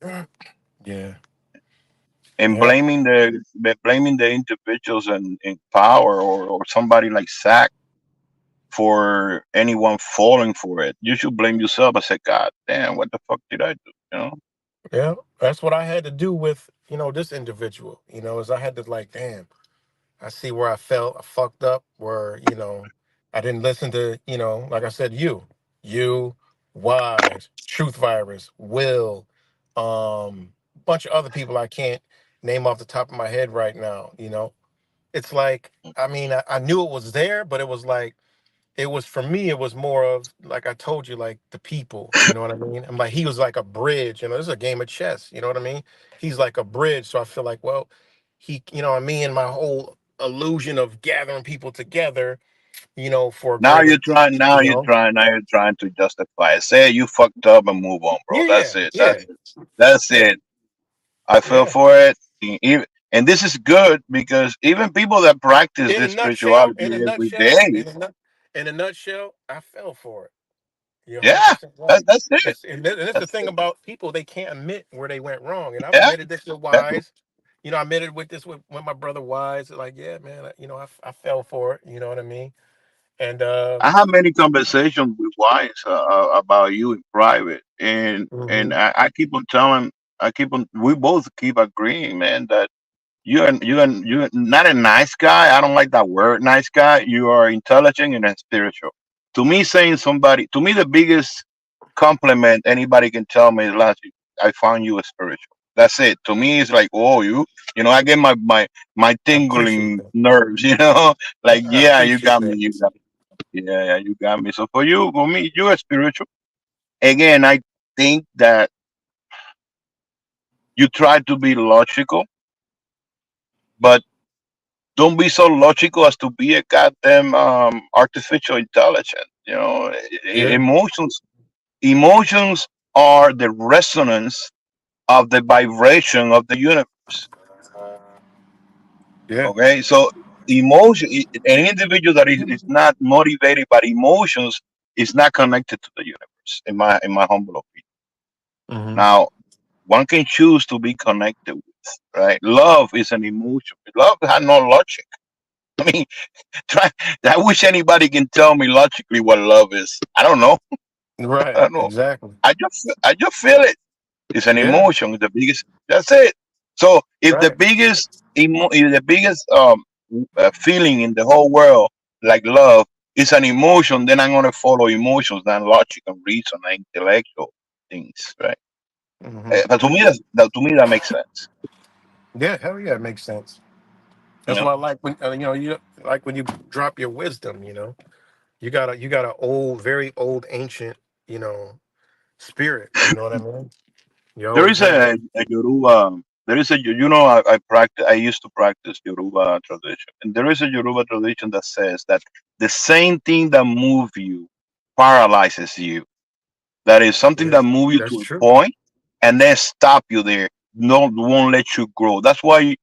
Mhm. Yeah. and Yep. blaming the individuals in power or somebody like Zach for anyone falling for it. You should blame yourself. I said, God damn, what the fuck did I do? Yeah, that's what I had to do with, this individual, is I had to like, damn, I see where I fucked up, where, I didn't listen to, like I said, you, Wise, Truth Virus, Will, bunch of other people I can't name off the top of my head right now. It's like, I mean, I knew it was there, but it was like, it was for me, it was more of like I told you, like the people, you know what I mean? I'm like he was like a bridge, this is a game of chess, you know what I mean? He's like a bridge. So I feel like, well, he, me and my whole illusion of gathering people together, for a Now greater you're good, trying. Now you're trying to justify it. Say you fucked up and move on, bro. That's Yeah, it. yeah, That's yeah, it. I feel yeah. for it. And this is good because even people that practice In a this nutshell, spirituality every day, in a nutshell, I fell for it. You're yeah, 100% right. that's it. And that's the That's thing it. about people; they can't admit where they went wrong. And I've Yeah, admitted this with yeah. Wise. I admitted with this with my brother Wise. Like, yeah, man, I fell for it. You know what I mean? And I have many conversations with wives about you in private, and mhm. I keep on telling, we both keep agreeing, man, that you're not a nice guy. I don't like that word, nice guy. You are intelligent and spiritual. To me, saying somebody, to me, the biggest compliment anybody can tell me is last, I found you spiritual. That's it. To me, it's like, oh, I get my I appreciate tingling that. nerves, like, I yeah, you appreciate got me, that. yeah, yeah, you got me. So for me, you are spiritual. Again, I think that you try to be logical, but don't be so logical as to be a goddamn artificial intelligence. Yeah. Emotions. are the resonance of the vibration of the universe. Yeah. Okay, so an individual that is not motivated by emotions is not connected to the universe. In my humble opinion. Hmm. Now, one can choose to be connected with, right? Love is an emotion. Love has no logic. I mean, try. I wish anybody can tell me logically what love is. I don't know. I Right. don't know. Exactly. I just feel it. It's an Yeah. emotion. The biggest. That's it. So Right. if the biggest feeling in the whole world, like love, is an emotion, then I'm gonna follow emotions than logic and reason and intellectual things, right? Hmm. But to me that makes sense. Yeah. Hell yeah. It makes sense. You That's know, why I like when you like when you drop your wisdom. You got a old, very old, ancient, spirit. You know what I mean? You there always is have that. a Yoruba. There is a I practice. I used to practice Yoruba tradition, and there is a Yoruba tradition that says that the same thing that moves you paralyzes you. That is something Yeah, that move you that's to a true. point and then stop you there. No, won't let you grow. That's why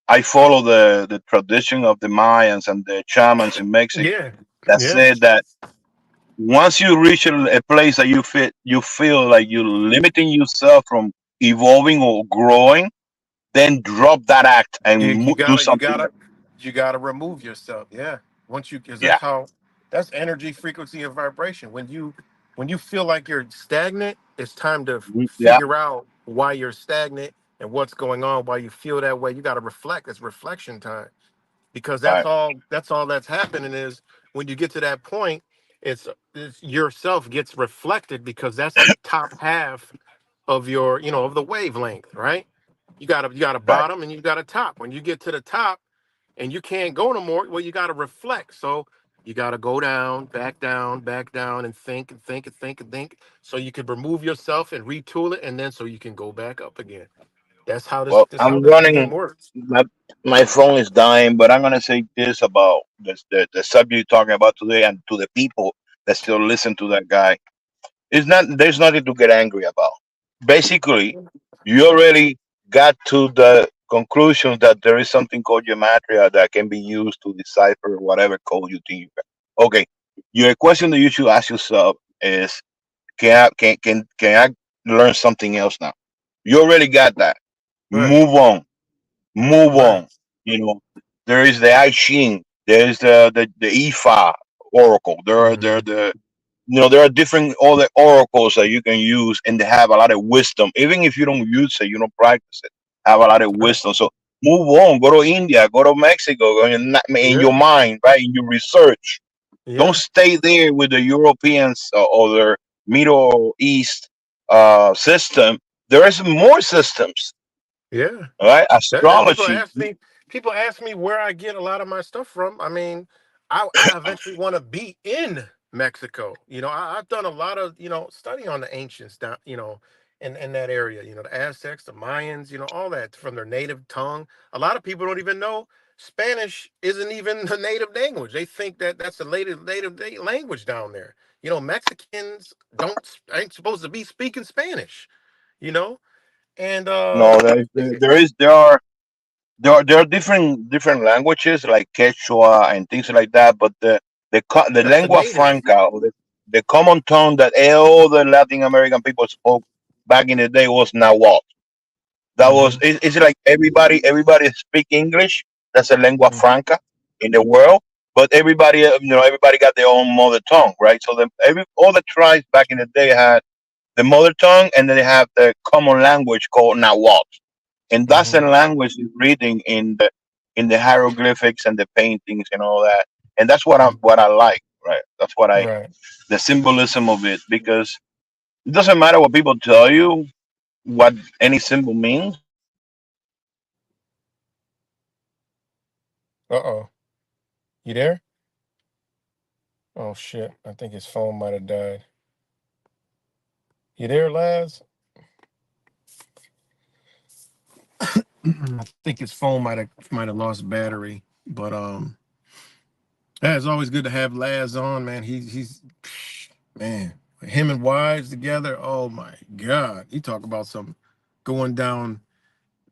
I follow the tradition of the Mayans and the shamans in Mexico Yeah, that yeah, said that once you reach a place that you feel like you're limiting yourself from evolving or growing, then drop that act and you you do gotta you something gotta else. you gotta remove yourself. Yeah, once you because Yeah, that's energy, frequency, and vibration. When you feel like you're stagnant, it's time to yeah, figure out why you're stagnant and what's going on. Why you feel that way. You got to reflect. It's reflection time because that's right, all. That's all that's happening is when you get to that point. It's yourself gets reflected because that's the top half of your of the wavelength, right? You got a right. bottom and you got a top. When you get to the top and you can't go no more, well, you got to reflect. So you got to go back down, and think and think and think and think, so you can remove yourself and retool it, and then so you can go back up again. That's how this Well, this how I'm this game running. works. My phone is dying, but I'm gonna say this about the subject you're talking about today, and to the people that still listen to that guy. It's not. There's nothing to get angry about. Basically, you already got to the conclusion that there is something called gematria that can be used to decipher whatever code you think you got. Okay, your question that you should ask yourself is, can I learn something else now? You already got that. Right, Move on, move right. on. You know, there is the I Ching, there is the Ifa oracle. There are Hmm. the there are different other oracles that you can use, and they have a lot of wisdom. Even if you don't use it, you don't practice it, have a lot of Right. wisdom. So move on, go to India, go to Mexico, go in your Yeah, mind, right, in your research. Don't yeah, stay there with the Europeans or the Middle East system. There is more systems, yeah. right? And Astrology. people ask me where I get a lot of my stuff from. I mean, I eventually want to be in Mexico. I've done a lot of study on the ancients down, in that area. The Aztecs, the Mayans, all that from their native tongue. A lot of people don't even know Spanish isn't even the native language. They think that that's the language down there. Mexicans don't ain't supposed to be speaking Spanish. You know, and No, there are different languages like Quechua and things like that, but the that's the lingua native. franca, or the common tongue that all the Latin American people spoke back in the day was Nahuatl. Hmm. It's like everybody speak English. That's a lingua franca in the world, but everybody got their own mother tongue, right? So all the tribes back in the day had the mother tongue, and then they have the common language called Nahuatl, and that's the Hmm. language is reading in the hieroglyphics and the paintings and all that. And that's what I like, right? That's what I Right. the symbolism of it, because it doesn't matter what people tell you what any symbol means. Uh-oh. You there? Oh shit. I think his phone might have died. You there, Laz? I think his phone might have lost battery. But yeah, it's always good to have Laz on, man. He's man. Him and wives together. Oh my God. You talk about some going down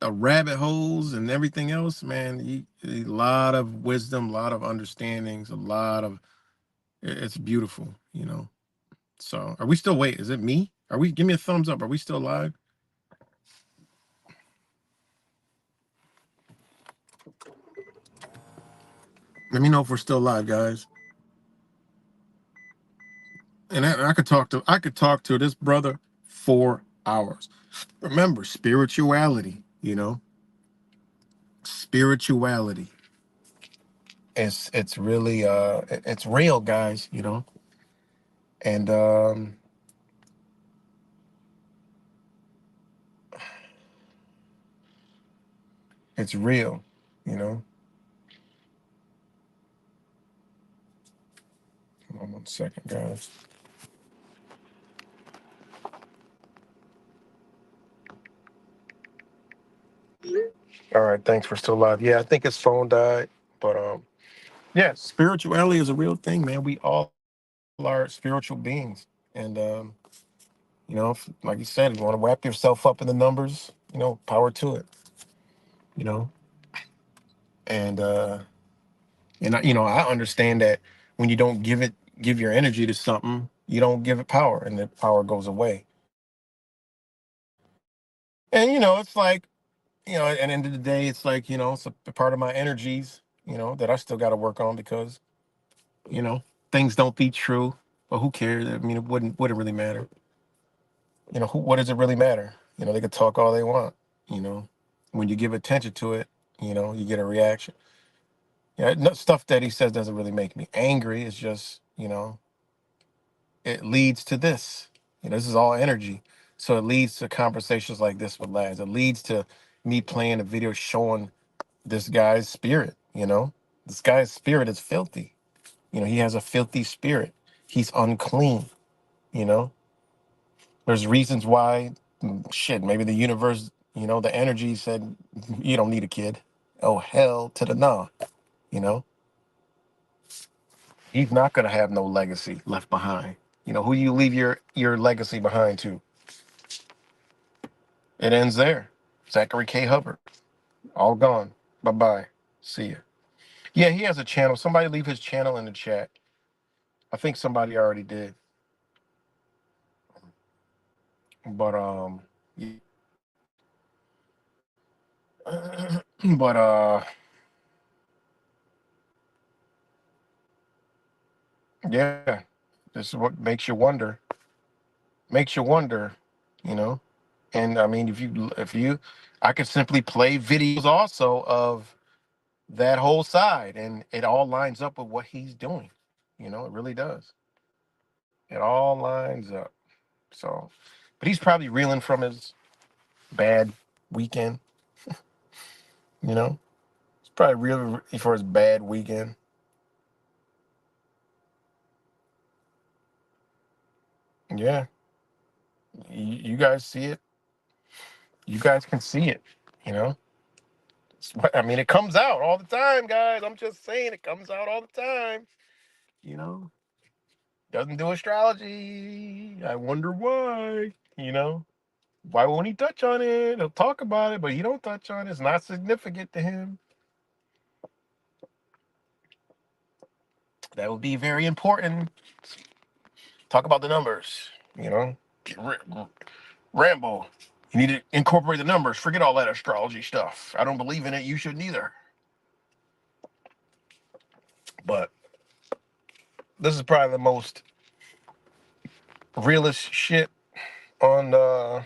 a rabbit holes and everything else, man. A lot of wisdom, a lot of understandings, a lot of it's beautiful, you know. So are we still wait? Is it me? Are we give me a thumbs up? Are we still live? Let me know if we're still live, guys. And I could talk to this brother for hours. Remember, spirituality, you know, spirituality. It's really it's real, guys, you know. And it's real, you know. Hold on 1 second, guys. All right, thanks for still live. Yeah, I think his phone died, but yeah, spirituality is a real thing, man. We all are spiritual beings, and you know, like you said, if you want to wrap yourself up in the numbers, you know, power to it, you know, and you know, I understand that when you don't give your energy to something, you don't give it power, and the power goes away. And you know, it's like, you know, at the end of the day, it's like, you know, it's a part of my energies, you know, that I still got to work on because, you know, things don't be true, but who cares? I mean, it wouldn't really matter. You know, what does it really matter? You know, they could talk all they want. You know, when you give attention to it, you know, you get a reaction. Yeah, no, stuff that he says doesn't really make me angry. It's just, you know, it leads to this. You know, this is all energy. So it leads to conversations like this with lads. It leads to me playing a video showing this guy's spirit, you know? This guy's spirit is filthy. You know, he has a filthy spirit. He's unclean, you know? There's reasons why, shit, maybe the universe, you know, the energy said, you don't need a kid. Oh, hell to the no, you know? He's not going to have no legacy left behind. You know, who you leave your legacy behind to? It ends there. Zachary K. Hubbard, all gone. Bye-bye. See ya. Yeah, he has a channel. Somebody leave his channel in the chat. I think somebody already did. But but yeah, this is what makes you wonder, you know. And I mean, if you I could simply play videos also of that whole side, and it all lines up with what he's doing. You know, it really does. It all lines up. So, but he's probably reeling from his bad weekend, you know. He's probably reeling for his bad weekend. Yeah, you guys see it. You guys can see it, you know. I mean, it comes out all the time, guys. I'm just saying, it comes out all the time. You know, doesn't do astrology. I wonder why. You know, why won't he touch on it? He'll talk about it, but he don't touch on it. It's not significant to him. That would be very important. Talk about the numbers. You know, Rambo. You need to incorporate the numbers. Forget all that astrology stuff. I don't believe in it. You shouldn't either. But this is probably the most realist shit on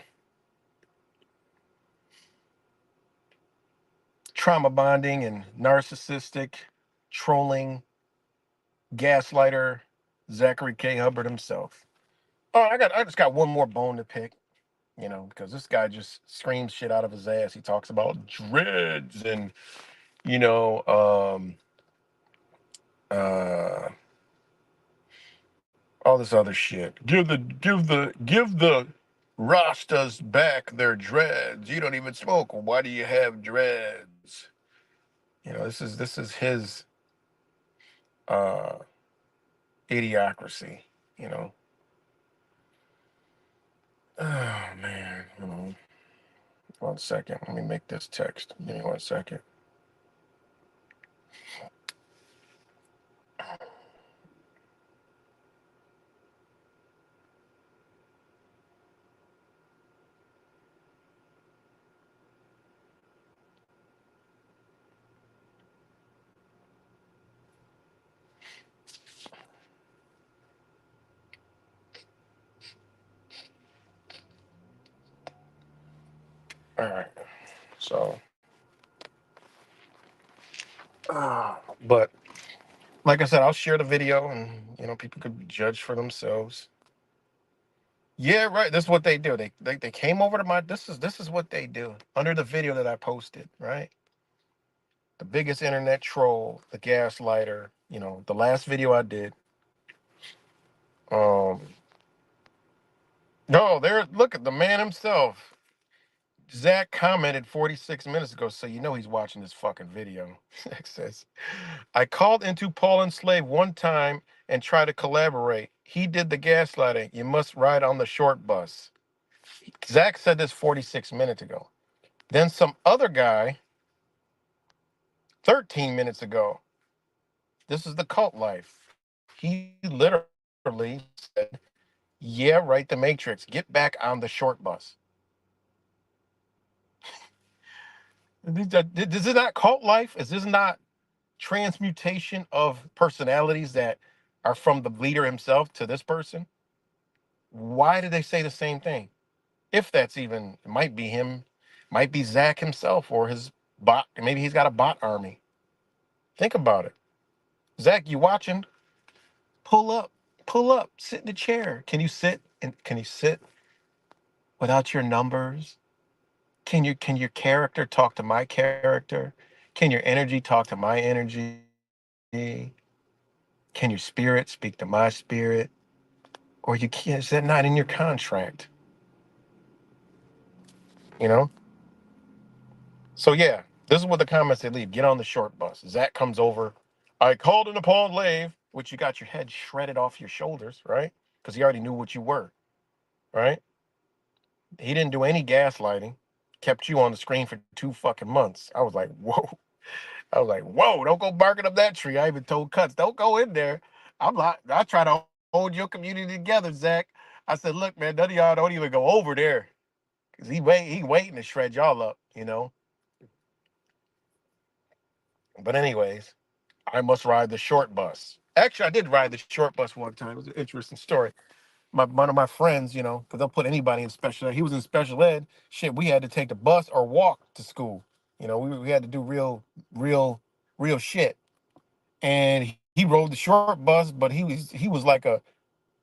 trauma bonding and narcissistic trolling gaslighter Zachary K. Hubbard himself. Oh, I just got one more bone to pick, you know, because this guy just screams shit out of his ass. He talks about dreads and, you know, uh all this other shit. Give the Rastas back their dreads. You don't even smoke. Why do you have dreads? You know, this is his uh idiocracy, you know. Oh man, hold on. 1 second. Let me make this text. Give me 1 second. All right. So, but like I said, I'll share the video, and people could judge for themselves. Yeah, right. This is what they do. They came over to my. This is what they do under the video that I posted. Right. The biggest internet troll, the gaslighter. The last video I did. Um. No, there. Look at the man himself. Zach commented 46 minutes ago, so he's watching this fucking video. Zach says, I called into Paul and Slave one time and tried to collaborate. He did the gaslighting. You must ride on the short bus. Zach said this 46 minutes ago. Then some other guy, 13 minutes ago, this is the cult life. He literally said, yeah, right, the Matrix. Get back on the short bus. This is not cult life? Is this not transmutation of personalities that are from the leader himself to this person? Why did they say the same thing? If that's even, it might be him, might be Zach himself or his bot. Maybe he's got a bot army. Think about it. Zach, you watching? Pull up, pull up, sit in the chair. Can you sit without your numbers? Can your character talk to my character? Can your energy talk to my energy? Can your spirit speak to my spirit? Or you can't, is that not in your contract? You know? So yeah, this is what the comments they leave. Get on the short bus. Zach comes over. I called in upon Lave, which you got your head shredded off your shoulders, right? Because he already knew what you were, right? He didn't do any gaslighting. Kept you on the screen for 2 fucking months. I was like, whoa. I was like, whoa, don't go barking up that tree. I even told Cuts, don't go in there. I try to hold your community together, Zach. I said, look, man, none of y'all don't even go over there. Cause he waiting to shred y'all up. But anyways, I must ride the short bus. Actually, I did ride the short bus one time. It was an interesting story. One of my friends, because they'll put anybody in special ed. He was in special ed. Shit, we had to take the bus or walk to school. We had to do real shit. And he rode the short bus, but he was like a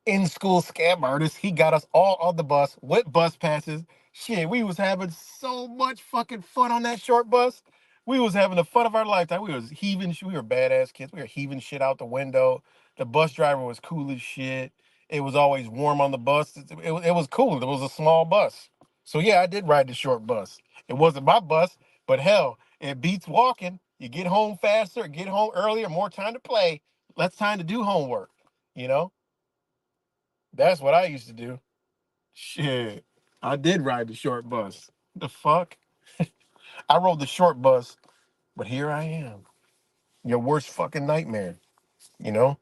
in school scam artist. He got us all on the bus with bus passes. Shit, we was having so much fucking fun on that short bus. We was having the fun of our lifetime. We were badass kids. We were heaving shit out the window. The bus driver was cool as shit. It was always warm on the bus. It was cool. It was a small bus. So yeah, I did ride the short bus. It wasn't my bus, but hell, it beats walking. You get home faster, get home earlier, more time to play, less time to do homework, you know? That's what I used to do. Shit. I did ride the short bus. The fuck? I rode the short bus, but here I am. Your worst fucking nightmare. You know?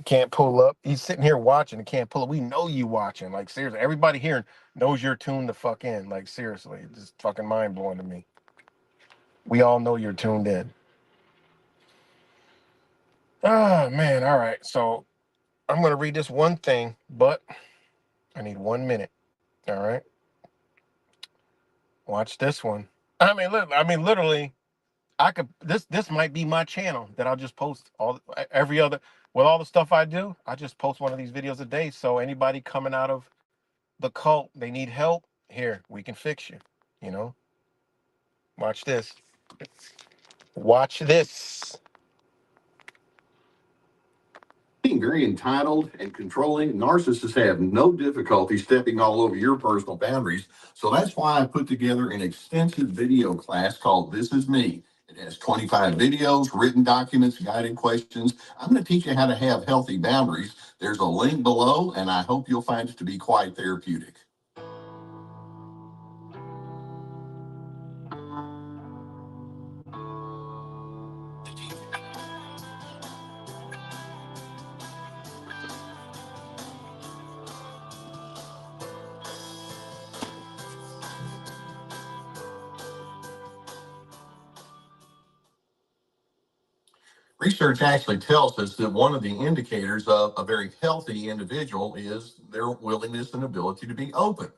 Can't pull up. He's sitting here watching and can't pull up. We know you watching. Like, seriously, everybody here knows you're tuned the fuck in. Like, seriously. It's just fucking mind blowing to me. We all know you're tuned in. Ah, man. All right. So I'm going to read this one thing, but I need 1 minute. All right. Watch this one. Literally, I could this might be my channel that I'll just post every other with all the stuff I do. I just post one of these videos a day. So anybody coming out of the cult, they need help. Here, we can fix you. You know, watch this. Watch this. Being very entitled and controlling, narcissists have no difficulty stepping all over your personal boundaries. So that's why I put together an extensive video class called This Is Me. It has 25 videos, written documents, guided questions. I'm going to teach you how to have healthy boundaries. There's a link below, and I hope you'll find it to be quite therapeutic. Research actually tells us that one of the indicators of a very healthy individual is their willingness and ability to be open.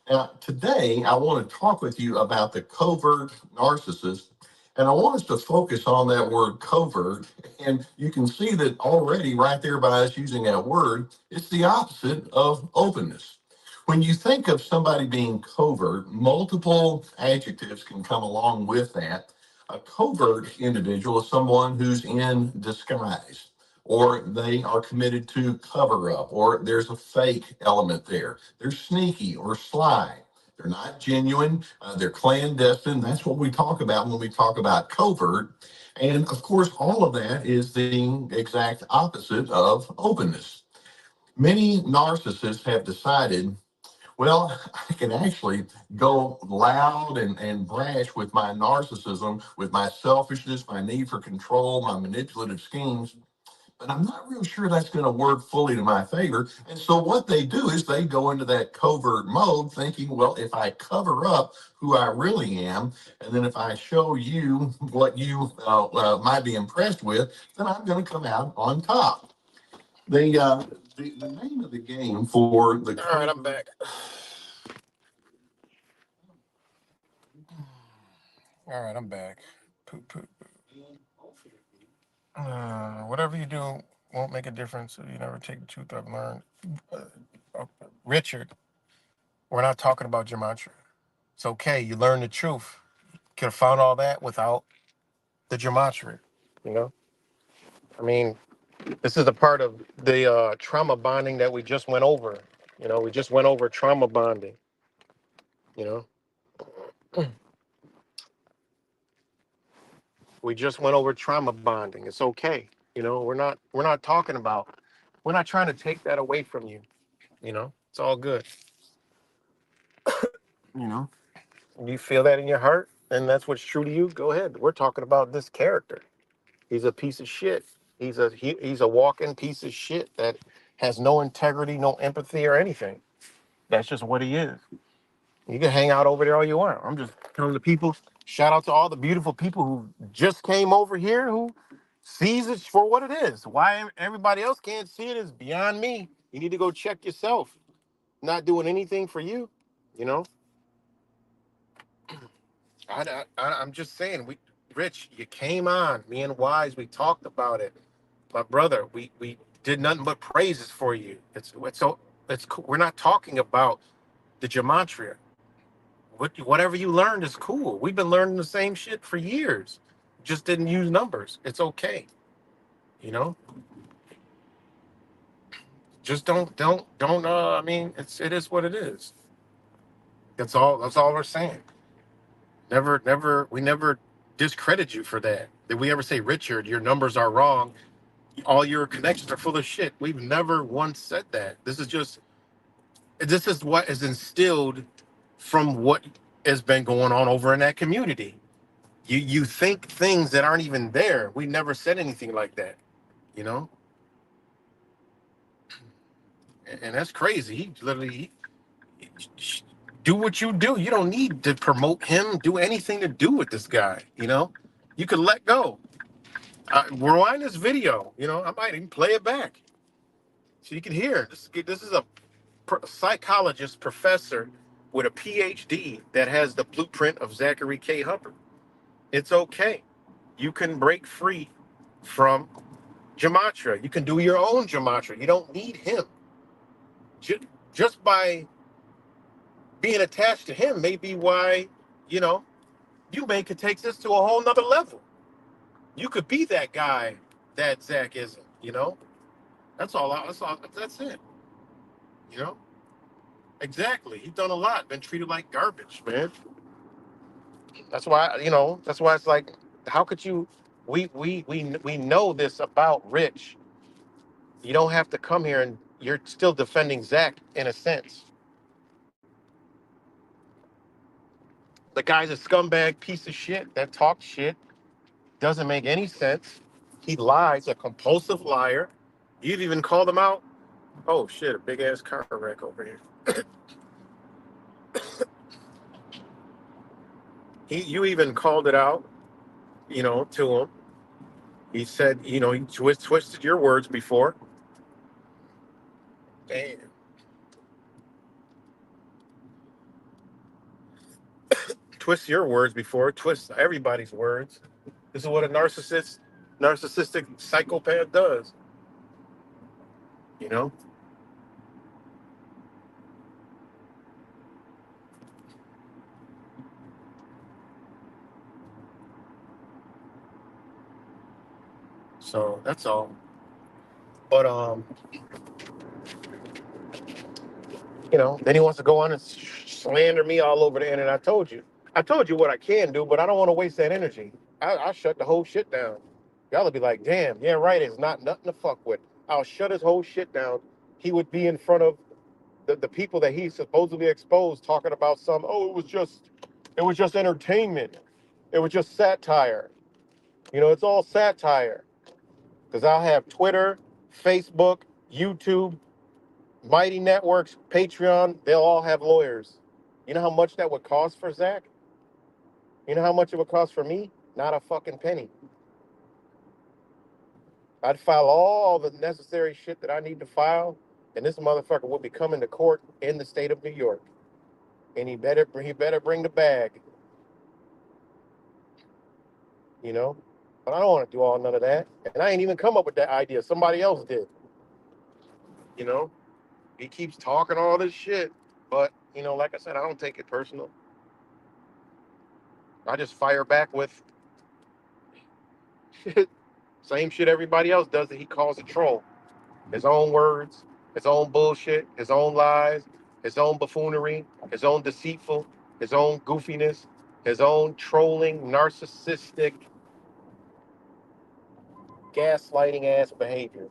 Now, today, I want to talk with you about the covert narcissist, and I want us to focus on that word covert. And you can see that already right there by us using that word, it's the opposite of openness. When you think of somebody being covert, multiple adjectives can come along with that. A covert individual is someone who's in disguise, or they are committed to cover up, or there's a fake element there. They're sneaky or sly. They're not genuine. They're clandestine. That's what we talk about when we talk about covert. And of course, all of that is the exact opposite of openness. Many narcissists have decided, well, I can actually go loud and brash with my narcissism, with my selfishness, my need for control, my manipulative schemes, but I'm not real sure that's going to work fully to my favor. And so what they do is they go into that covert mode thinking, well, if I cover up who I really am, and then if I show you what you might be impressed with, then I'm going to come out on top. The name of the game for the All right, I'm back. All right, I'm back. Poop, poop. Whatever you do won't make a difference if you never take the truth I've learned. Richard, we're not talking about gematria. It's okay. You learn the truth. You could have found all that without the gematria. You know, I mean, this is a part of the trauma bonding that we just went over. You know, we just went over trauma bonding. You know, we just went over trauma bonding. It's okay. You know, we're not talking about. We're not trying to take that away from you. You know, it's all good. You know, you feel that in your heart, and that's what's true to you. Go ahead. We're talking about this character. He's a piece of shit. He's a walking piece of shit that has no integrity, no empathy, or anything. That's just what he is. You can hang out over there all you want. I'm just telling the people. Shout out to all the beautiful people who just came over here who sees it for what it is. Why everybody else can't see it is beyond me. You need to go check yourself. Not doing anything for you. You know. I'm just saying. Rich, you came on. Me and Wise, we talked about it. My brother, we did nothing but praises for you. It's cool. We're not talking about the gematria. Whatever you learned is cool. We've been learning the same shit for years. Just didn't use numbers. It's okay. You know. Just don't. I mean, it is what it is. That's all. That's all we're saying. Never. We never discredit you for that. Did we ever say, Richard, your numbers are wrong? All your connections are full of shit. We've never once said that. This is what is instilled from what has been going on over in that community. You think things that aren't even there. We never said anything like that, you know? And that's crazy. He literally do what you do. You don't need to promote him, do anything to do with this guy, you know? You could let go. Rewind this video, you know? I might even play it back so you can hear. This is a psychologist professor with a PhD that has the blueprint of Zachary K. Hubbard. It's okay. You can break free from gematria. You can do your own gematria. You don't need him. Just by being attached to him may be why, you know, you may could take this to a whole nother level. You could be that guy that Zach isn't, you know? That's all. That's it. You know? Exactly. He's done a lot, been treated like garbage, man. That's why it's like how could you? We know this about Rich. You don't have to come here and you're still defending Zach in a sense. The guy's a scumbag piece of shit that talks shit, doesn't make any sense. He lies, a compulsive liar. You've even called him out. Oh shit, a big ass car wreck over here. You even called it out, to him. He said, he twisted your words before. Damn. Twist your words before, twist everybody's words. This is what a narcissistic psychopath does, you know? So that's all. But then he wants to go on and slander me all over the internet. I told you what I can do, but I don't want to waste that energy. I shut the whole shit down. Y'all will be like, damn, yeah, right, it's not nothing to fuck with. I'll shut his whole shit down. He would be in front of the people that he supposedly exposed talking about it was just entertainment. It was just satire. It's all satire. Because I'll have Twitter, Facebook, YouTube, Mighty Networks, Patreon, they'll all have lawyers. You know how much that would cost for Zach? You know how much it would cost for me? Not a fucking penny. I'd file all the necessary shit that I need to file, and this motherfucker would be coming to court in the state of New York. And he better bring the bag. But I don't want to do none of that. And I ain't even come up with that idea. Somebody else did. You know? He keeps talking all this shit. But, like I said, I don't take it personal. I just fire back with same shit everybody else does that he calls a troll. His own words, his own bullshit, his own lies, his own buffoonery, his own deceitful, his own goofiness, his own trolling, narcissistic, gaslighting ass behavior.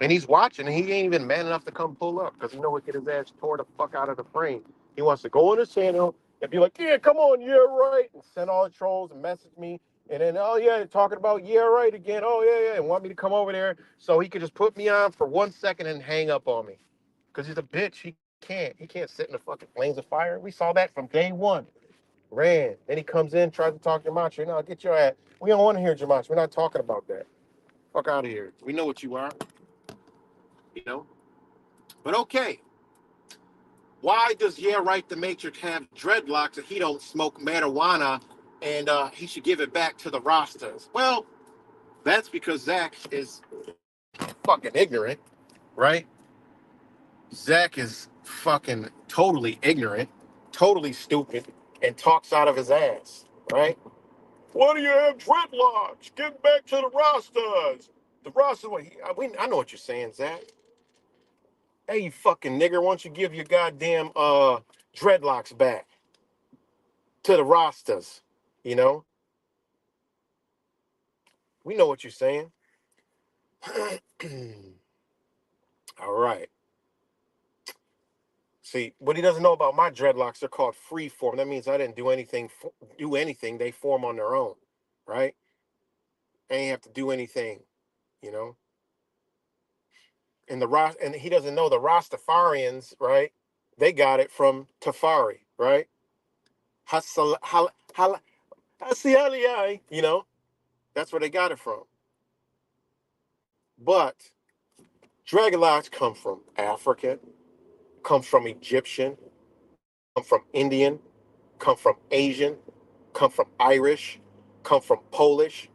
And he's watching, and he ain't even man enough to come pull up because he know he'll get his ass tore the fuck out of the frame. He wants to go on his channel and be like, yeah, come on, yeah, right, and send all the trolls and message me. And then, oh, yeah, they're talking about, yeah, right again. Oh, yeah, and want me to come over there so he could just put me on for 1 second and hang up on me. Because he's a bitch. He can't sit in the fucking flames of fire. We saw that from day one. Ran. Then he comes in, tries to talk Gematria. No, get your ass. We don't want to hear Gematria. We're not talking about that. Fuck out of here. We know what you are. But okay. Why does Yeah Right the Matrix have dreadlocks if he don't smoke marijuana and he should give it back to the Rastas? Well, that's because Zach is fucking ignorant, right? Zach is fucking totally ignorant, totally stupid, and talks out of his ass, right? Why do you have dreadlocks? Give back to the Rastas. The Rastas, I know what you're saying, Zach. Hey, you fucking nigger, why don't you give your goddamn dreadlocks back to the Rastas? You know? We know what you're saying. All right. See, what he doesn't know about my dreadlocks, they're called free form. That means I didn't do anything. They form on their own, right? I ain't have to do anything, you know. And he doesn't know the Rastafarians, right? They got it from Tafari, right? You know, that's where they got it from. But dreadlocks come from African, come from Egyptian, come from Indian, come from Asian, come from Irish, come from Polish,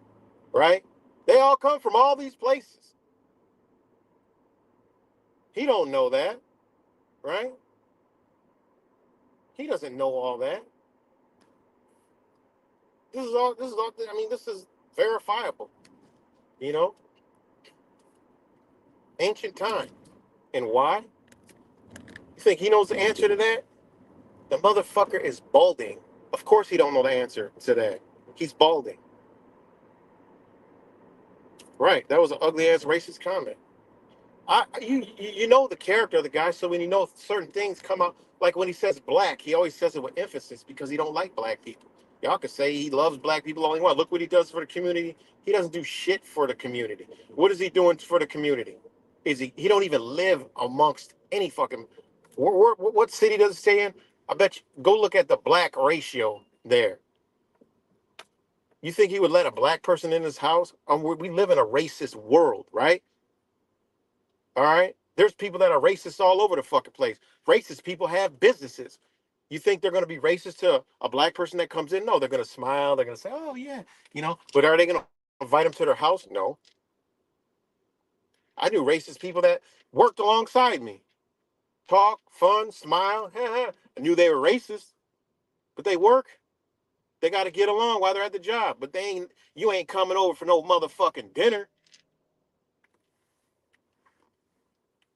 right? They all come from all these places. He don't know that, right? He doesn't know all that. This is verifiable, you know? Ancient time. And why? You think he knows the answer to that? The motherfucker is balding. Of course he don't know the answer to that. He's balding. Right. That was an ugly ass racist comment. You know the character of the guy, so when you know certain things come out, like when he says black, he always says it with emphasis because he don't like black people. Y'all could say he loves black people all he wants. Look what he does for the community. He doesn't do shit for the community. What is he doing for the community? Is he don't even live amongst any fucking what city does it stay in? I bet you go look at the black ratio there. You think he would let a black person in his house? We live in a racist world, right? All right. There's people that are racist all over the fucking place. Racist people have businesses. You think they're going to be racist to a black person that comes in? No, they're going to smile. They're going to say, "Oh yeah," you know. But are they going to invite them to their house? No. I knew racist people that worked alongside me. Talk, fun, smile. I knew they were racist, but they work. They got to get along while they're at the job. But they ain't. You ain't coming over for no motherfucking dinner.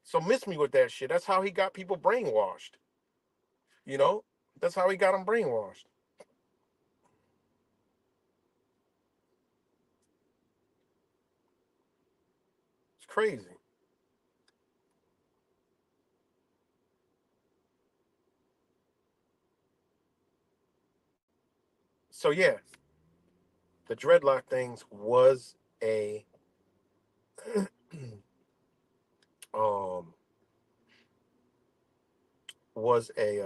So miss me with that shit. That's how he got people brainwashed. You know, that's how he got them brainwashed. It's crazy. So yeah, the dreadlock things um was a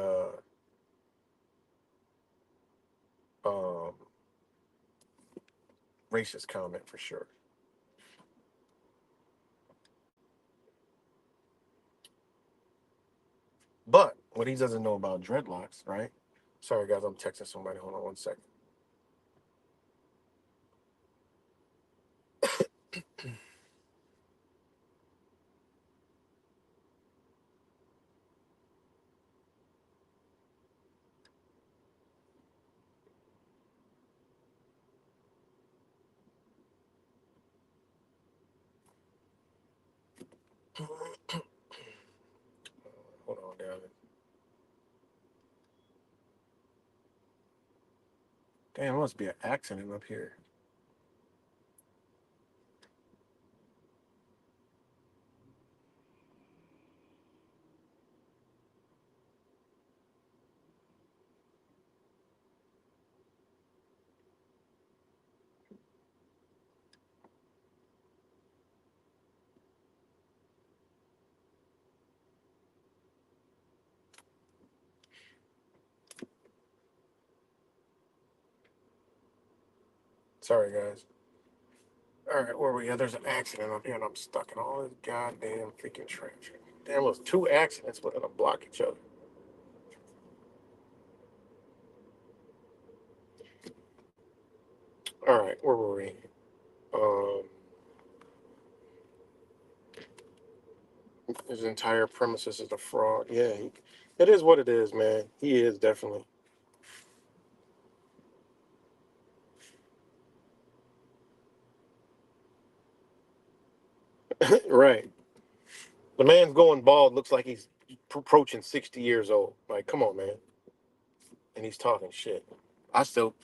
um racist comment for sure. But what he doesn't know about dreadlocks, right? Sorry guys, I'm texting somebody. Hold on one second. Hold on, damn it. Damn, it must be an accident up here. Sorry guys. All right, where we at? There's an accident up here, and I'm stuck in all this goddamn freaking traffic. Damn, it was two accidents within a block each other. All right, where were we? Um, his entire premises is a fraud. Yeah, it is what it is, man. He is definitely right. The man's going bald. Looks like he's approaching 60 years old. Like, come on, man. And he's talking shit. I still,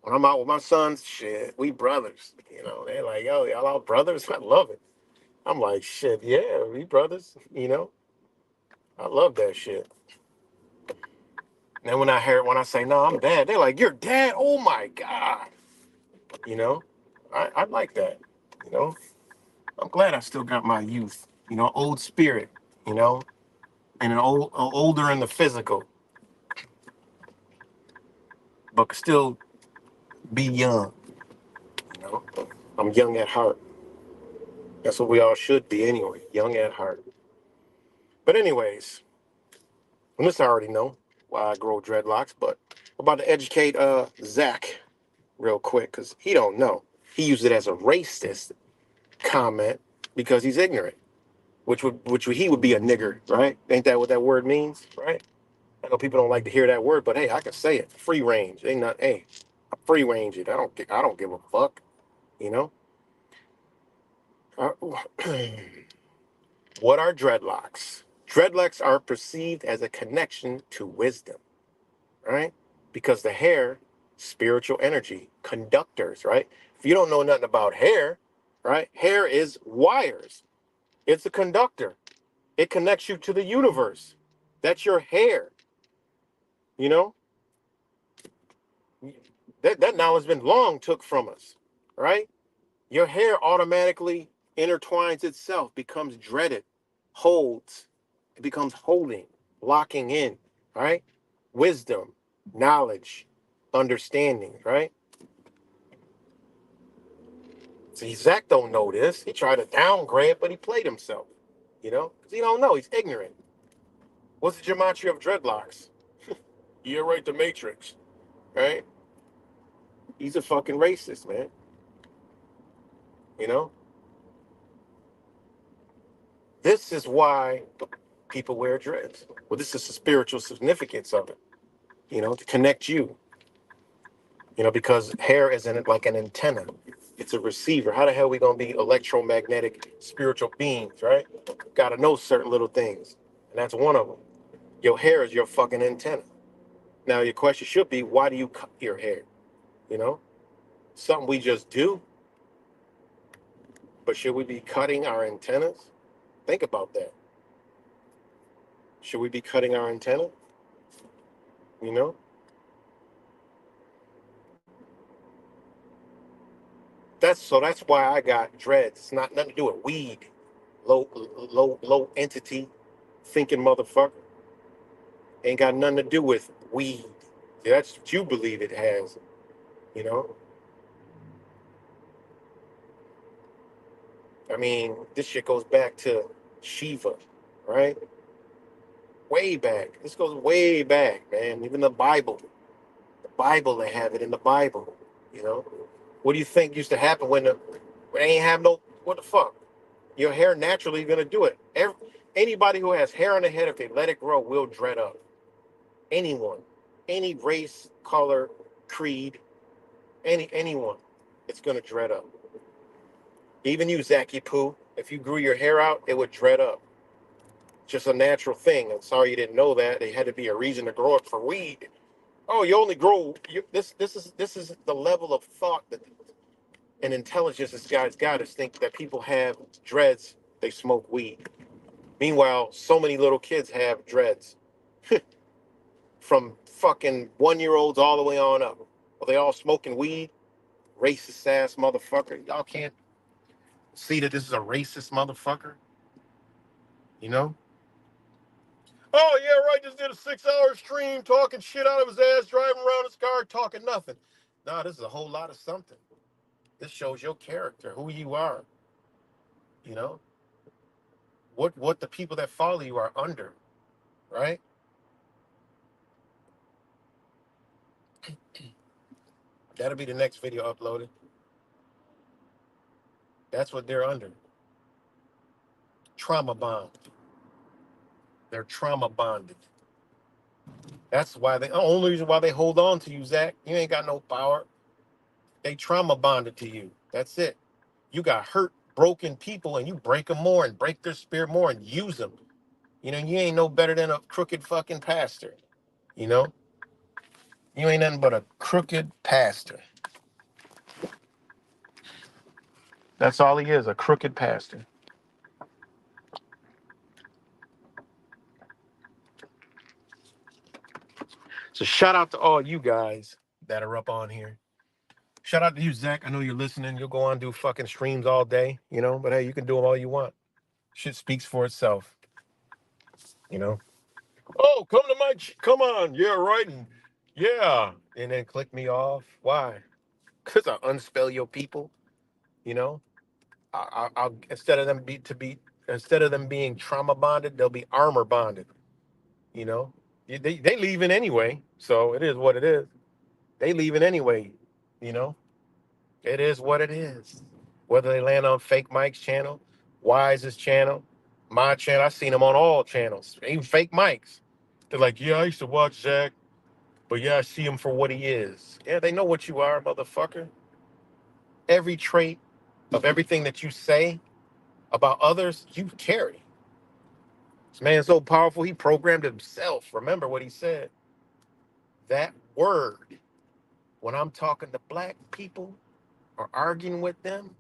when I'm out with my sons, shit, we brothers. You know, they're like, yo, y'all all brothers. I love it. I'm like, shit, yeah, we brothers. You know, I love that shit. And then when I say, no, I'm dad, they're like, you're dad? Oh my God. You know, I like that. You know, I'm glad I still got my youth, you know, old spirit, you know, and older in the physical, but could still be young, you know. I'm young at heart. That's what we all should be anyway, young at heart. But anyways, and this I already know why I grow dreadlocks, but I'm about to educate Zach real quick because he don't know. He used it as a racist comment because he's ignorant, he would be a nigger, right? Ain't that what that word means, right? I know people don't like to hear that word, but hey, I can say it. Free range. Ain't not hey, I free range it. I don't give a fuck, you know? Uh, what are dreadlocks? Dreadlocks are perceived as a connection to wisdom, right? Because the hair, spiritual energy, conductors, right? If you don't know nothing about hair, right? Hair is wires. It's a conductor. It connects you to the universe. That's your hair. You know, that knowledge has been long took from us, right? Your hair automatically intertwines itself, becomes dreaded, holds, it becomes holding, locking in, right? Wisdom, knowledge, understanding, right? See, Zach don't know this. He tried to downgrade, but he played himself, you know, because he don't know. He's ignorant. What's the gematria of dreadlocks? You're right, the Matrix, right? He's a fucking racist, man. You know, this is why people wear dreads. Well, this is the spiritual significance of it, you know, to connect you, you know, because hair is like an antenna. It's a receiver. How the hell are we going to be electromagnetic spiritual beings, right? Got to know certain little things. And that's one of them. Your hair is your fucking antenna. Now, your question should be, why do you cut your hair? You know, something we just do, but should we be cutting our antennas? Think about that. Should we be cutting our antenna? You know, that's why I got dreads. It's not nothing to do with weed. Low entity thinking motherfucker. Ain't got nothing to do with weed. That's what you believe it has, you know? I mean, this shit goes back to Shiva, right? Way back. This goes way back, man. Even the Bible. The Bible, they have it in the Bible, you know? What do you think used to happen when they ain't have no, what the fuck? Your hair naturally gonna do it. Anybody who has hair on their head, if they let it grow, will dread up. Anyone, any race, color, creed, anyone, it's gonna dread up. Even you, Zachy Poo, if you grew your hair out, it would dread up. Just a natural thing. I'm sorry you didn't know that. There had to be a reason to grow it for weed. Oh, you only grow this is the level of thought that and intelligence this guy's got is think that people have dreads, they smoke weed. Meanwhile, so many little kids have dreads. From fucking 1 year olds all the way on up. Are they all smoking weed? Racist ass motherfucker. Y'all can't see that this is a racist motherfucker, you know? Oh, yeah, right. Just did a 6 hour stream talking shit out of his ass, driving around his car, talking nothing. Nah, this is a whole lot of something. This shows your character, who you are, you know? What the people that follow you are under, right? That'll be the next video uploaded. That's what they're under. Trauma bond. They're trauma bonded. That's why the only reason why they hold on to you, Zach. You ain't got no power. They trauma bonded to you. That's it. You got hurt, broken people, and you break them more and break their spirit more and use them. You know, you ain't no better than a crooked fucking pastor. You know, you ain't nothing but a crooked pastor. That's all he is, a crooked pastor. So shout out to all you guys that are up on here. Shout out to you, Zach. I know you're listening. You'll go on and do fucking streams all day, you know, but hey, you can do them all you want. Shit speaks for itself, you know. Oh, come on, yeah, right, and yeah, and then click me off. Why? Because I unspell your people, you know. I'll instead of them being trauma bonded, they'll be armor bonded, you know. They leaving anyway, so it is what it is. They leaving anyway, you know. It is what it is. Whether they land on Fake Mike's channel, Wise's channel, my channel, I've seen them on all channels, even Fake Mike's. They're like, yeah, I used to watch Zach, but yeah, I see him for what he is. Yeah, they know what you are, motherfucker. Every trait of everything that you say about others, you carry. This man's so powerful, he programmed himself. Remember what he said. That word, when I'm talking to black people or arguing with them,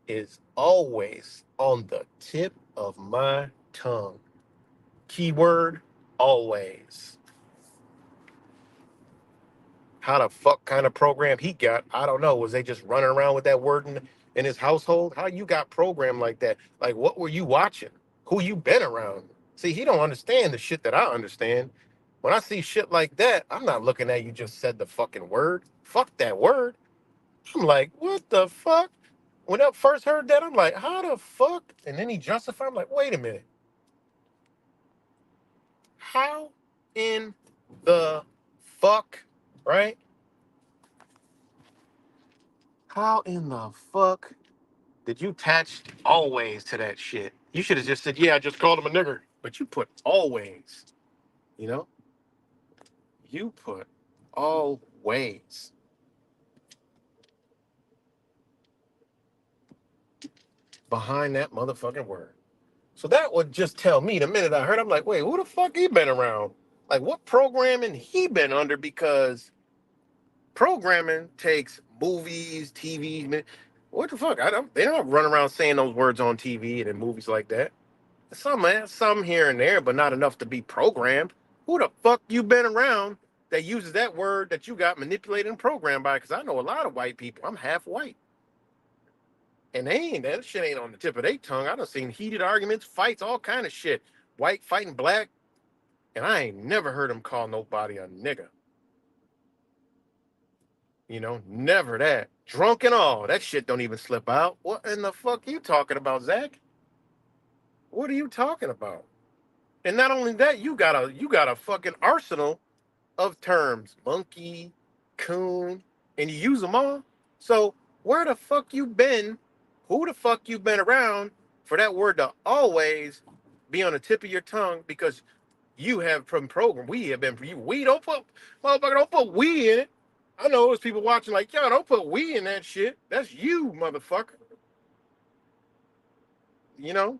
is always on the tip of my tongue. Keyword, always. How the fuck kind of program he got, I don't know. Was they just running around with that word in his household? How you got programmed like that? Like, what were you watching? Who you been around? See, he don't understand the shit that I understand. When I see shit like that, I'm not looking at you just said the fucking word. Fuck that word. I'm like, what the fuck? When I first heard that, I'm like, how the fuck? And then he justified. I'm like, wait a minute. How in the fuck, right? How in the fuck did you attach always to that shit? You should have just said, yeah, I just called him a nigger. But you put always, you know? You put always behind that motherfucking word. So that would just tell me the minute I heard, I'm like, wait, who the fuck he been around? Like, what programming he been under? Because programming takes movies, TV. What the fuck? They don't run around saying those words on TV and in movies like that. Some here and there, but not enough to be programmed. Who the fuck you been around that uses that word that you got manipulated and programmed by? Because I know a lot of white people. I'm half white. And that shit ain't on the tip of their tongue. I done seen heated arguments, fights, all kind of shit. White fighting black. And I ain't never heard them call nobody a nigga. Never that. Drunk and all. That shit don't even slip out. What in the fuck you talking about, Zach? What are you talking about? And not only that, you got a fucking arsenal of terms. Monkey, coon, and you use them all. So where the fuck you been? Who the fuck you been around for that word to always be on the tip of your tongue? Because you have from program. We have been for you. We don't put motherfucker, don't put we in it. I know there's people watching like, yo, don't put we in that shit. That's you, motherfucker. You know?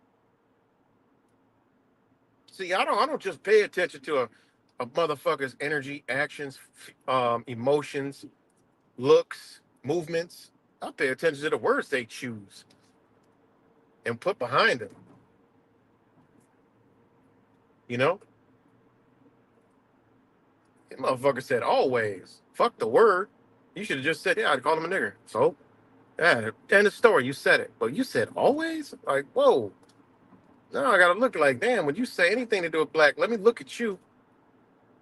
See, I don't just pay attention to a motherfucker's energy, actions, emotions, looks, movements. I pay attention to the words they choose and put behind them. You know? That motherfucker said always. Fuck the word. You should have just said, yeah, I'd call him a nigger. So, yeah, end of story. You said it. But you said always? Like, whoa. Now I gotta look like, damn, when you say anything to do with black, let me look at you.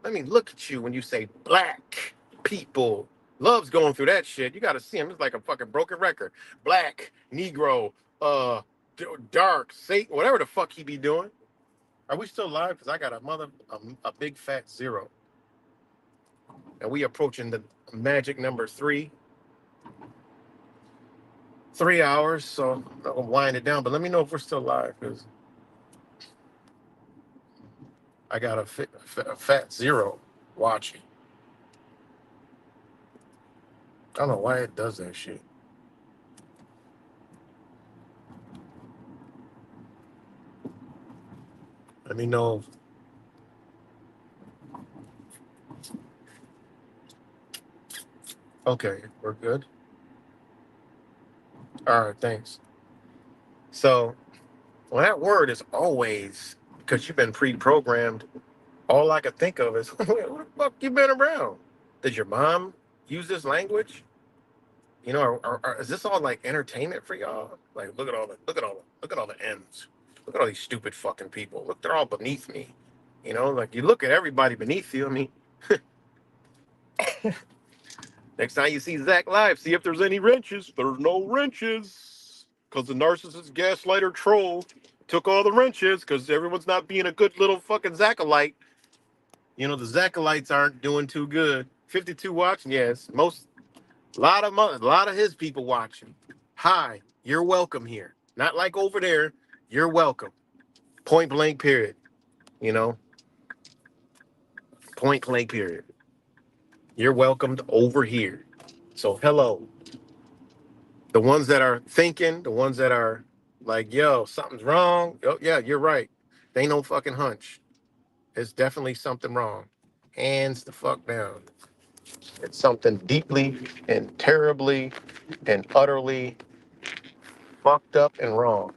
Let me look at you when you say black people. Love's going through that shit. You gotta see him. It's like a fucking broken record. Black, Negro, uh, dark, Satan, whatever the fuck he be doing. Are we still live? Because I got a big fat zero. And we approaching the magic number 3. 3 hours, so I'll wind it down. But let me know if we're still live, because I got a fat zero watching. I don't know why it does that shit. Let me know. Okay, we're good. All right, thanks. So, well, that word is always, because you've been pre-programmed. All I could think of is, who the fuck you been around? Did your mom use this language? Is this all like entertainment for y'all? Like, look at all the M's. Look at all these stupid fucking people. Look, they're all beneath me. Like you look at everybody beneath you. I mean, next time you see Zach live, see if there's any wrenches. There's no wrenches. Because the narcissist gaslighter troll took all the wrenches because everyone's not being a good little fucking Zachalite. The Zachalites aren't doing too good. 52 watching, yes. A lot of his people watching. Hi, you're welcome here. Not like over there. You're welcome. Point blank period. You know, point blank period. You're welcomed over here. So hello. The ones that are thinking, the ones that are like, yo, something's wrong. Oh, yeah, you're right. They ain't no fucking hunch. There's definitely something wrong. Hands the fuck down. It's something deeply and terribly and utterly fucked up and wrong.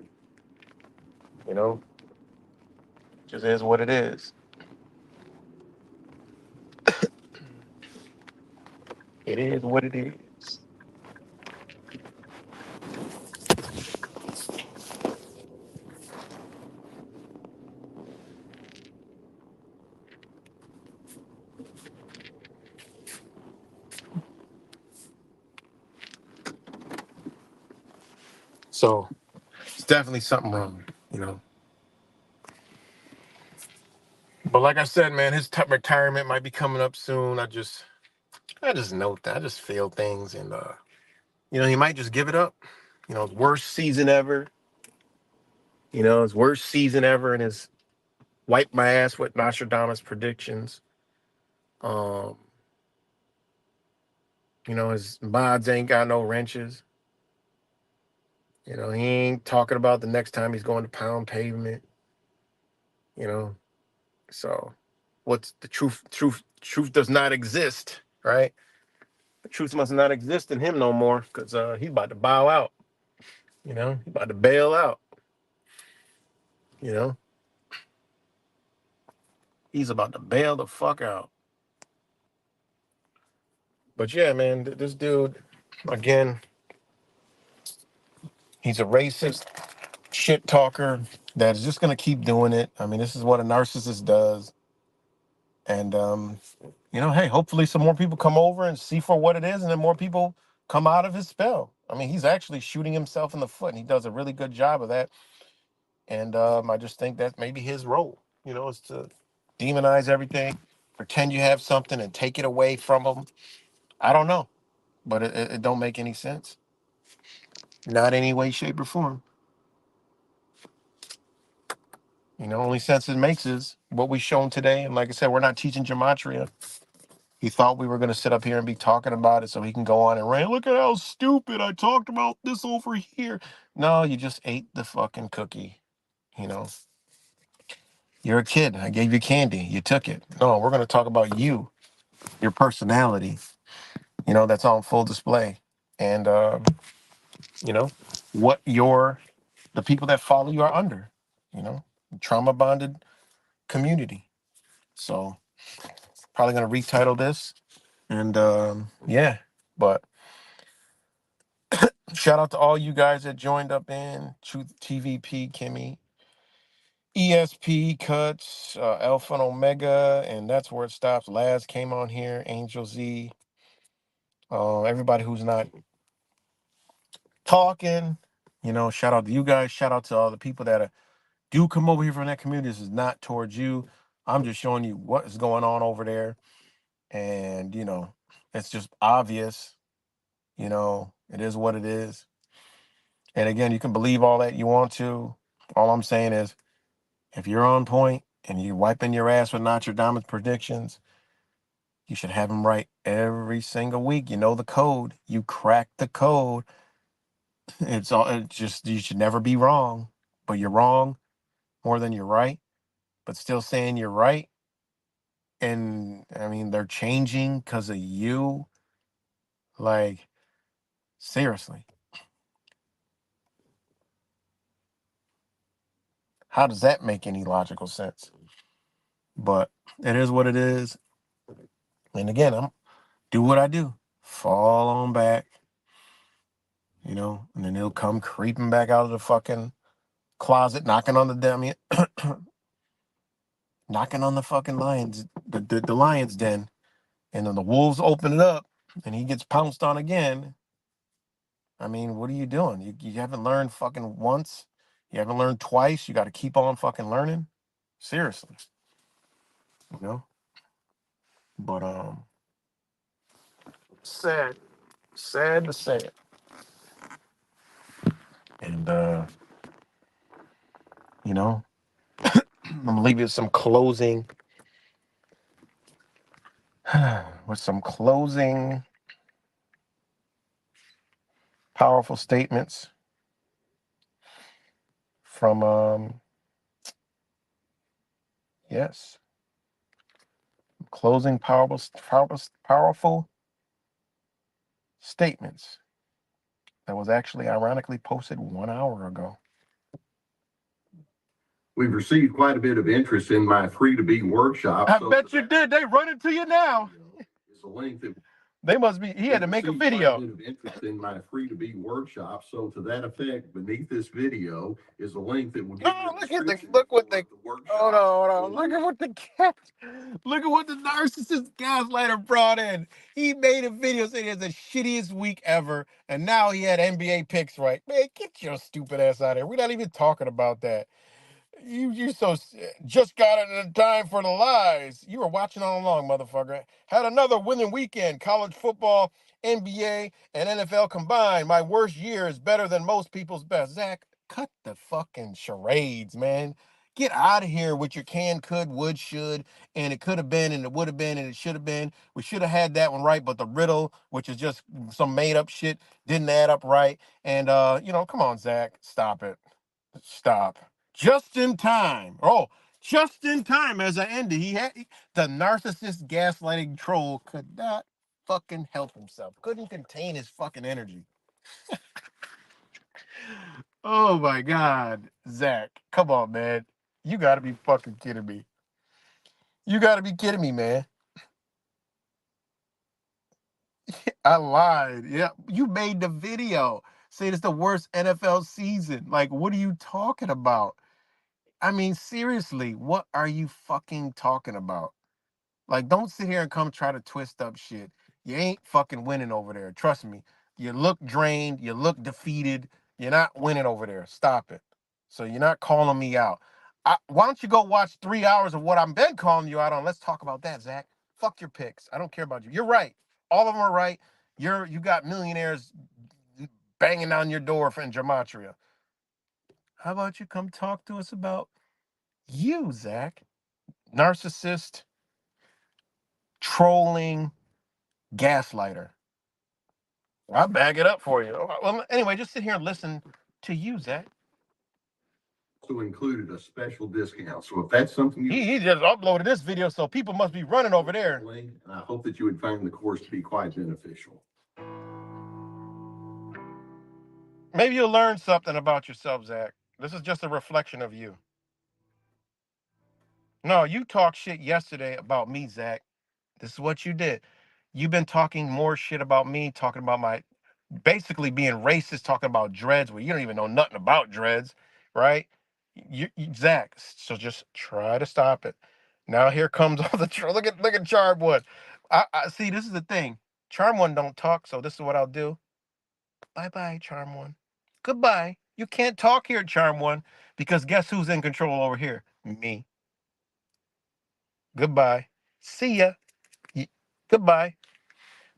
You know, just is what it is. It is what it is. So it's definitely something wrong, you know. But like I said, man, his retirement might be coming up soon. I just note that. I just feel things, and you know, he might just give it up. You know, his worst season ever. You know, his worst season ever, and his wiped my ass with Nostradamus predictions. Um, you know, his mods ain't got no wrenches. You know, he ain't talking about the next time he's going to pound pavement. You know, so what's the truth? Truth does not exist, right? The truth must not exist in him no more, because he's about to bow out. You know, he's about to bail out. You know, he's about to bail the fuck out. But yeah, man, this dude, again, he's a racist shit talker that's just gonna keep doing it. I mean, this is what a narcissist does. And you know, hey, hopefully some more people come over and see for what it is, and then more people come out of his spell. I mean, he's actually shooting himself in the foot, and he does a really good job of that. And I just think that's maybe his role, you know, is to demonize everything, pretend you have something and take it away from them. I don't know, but it don't make any sense. Not any way, shape, or form. You know, only sense it makes is what we shown today. And like I said, we're not teaching gematria. He thought we were going to sit up here and be talking about it so he can go on and rant. Look at how stupid I talked about this over here. No, you just ate the fucking cookie. You know, you're a kid. I gave you candy. You took it. No, we're going to talk about you, your personality. You know, that's on full display. And, you know, what the people that follow you are under, you know, trauma bonded community. So probably going to retitle this. And yeah, but shout out to all you guys that joined up in Truth TVP, Kimmy, ESP, Cuts, Alpha and Omega, and that's where it stops. Laz came on here, Angel Z, everybody who's not talking, you know, shout out to you guys. Shout out to all the people that do come over here from that community. This is not towards you. I'm just showing you what is going on over there. And, you know, it's just obvious, you know, it is what it is. And again, you can believe all that you want to. All I'm saying is, if you're on point and you're wiping your ass with Nostradamus predictions, you should have them right every single week. You know the code. You crack the code. It's just, you should never be wrong, but you're wrong more than you're right, but still saying you're right. And I mean, they're changing because of you. Like, seriously, how does that make any logical sense? But it is what it is. And again, I'm do what I do. Fall on back, you know, and then he'll come creeping back out of the fucking closet, knocking on the dummy, knocking on the fucking the lion's den. And then the wolves open it up and he gets pounced on again. I mean, what are you doing? You haven't learned fucking once. You haven't learned twice. You got to keep on fucking learning. Seriously, you know. But sad, sad to say it. And you know, I'm gonna leave you with some closing, with some closing powerful statements from yes, closing powerful statements that was actually ironically posted 1 hour ago. We've received quite a bit of interest in my free to be workshop. I bet you did. They run it to you now. It's a link that they must be. He had to make a video. Quite a bit of interest in my free to be workshop. So to that effect, beneath this video is a link that will give you look what the hold on. Look at what the cat. Look at what the narcissist gaslighter brought in. He made a video saying it's the shittiest week ever, and now he had NBA picks right. Man, get your stupid ass out of here. We're not even talking about that. You just got it in time for the lies. You were watching all along, motherfucker. Had another winning weekend. College football, NBA, and NFL combined. My worst year is better than most people's best. Zach, cut the fucking charades, man. Get out of here with your can, could, would, should, and it could have been, and it would have been, and it should have been. We should have had that one right, but the riddle, which is just some made up shit, didn't add up right. And come on, Zach, stop it. Stop. Just in time. Oh, just in time as I ended. The narcissist gaslighting troll could not fucking help himself. Couldn't contain his fucking energy. Oh my God. Zach, come on, man. You gotta be fucking kidding me. You gotta be kidding me, man. I lied. Yeah, you made the video saying it's the worst NFL season. Like, what are you talking about? I mean, seriously, what are you fucking talking about? Like, don't sit here and come try to twist up shit. You ain't fucking winning over there. Trust me. You look drained. You look defeated. You're not winning over there. Stop it. So you're not calling me out. Why don't you go watch 3 hours of what I've been calling you out on? Let's talk about that, Zach. Fuck your picks. I don't care about you. You're right. All of them are right. You got millionaires banging on your door in gematria. How about you come talk to us about you, Zach? Narcissist, trolling, gaslighter. I'll bag it up for you. Well, anyway, just sit here and listen to you, Zach. Also included a special discount. So if that's something he just uploaded this video, so people must be running over there. And I hope that you would find the course to be quite beneficial. Maybe you'll learn something about yourself, Zach. This is just a reflection of you. No, you talked shit yesterday about me, Zach. This is what you did. You've been talking more shit about me, talking about my basically being racist, talking about dreads where you don't even know nothing about dreads, right? Zach, so just try to stop it. Now here comes all the look at Charm One. I see. This is the thing. Charm One don't talk, so this is what I'll do. Bye bye, Charm One. Goodbye. You can't talk here, Charm One, because guess who's in control over here? Me. Goodbye. See ya. Goodbye.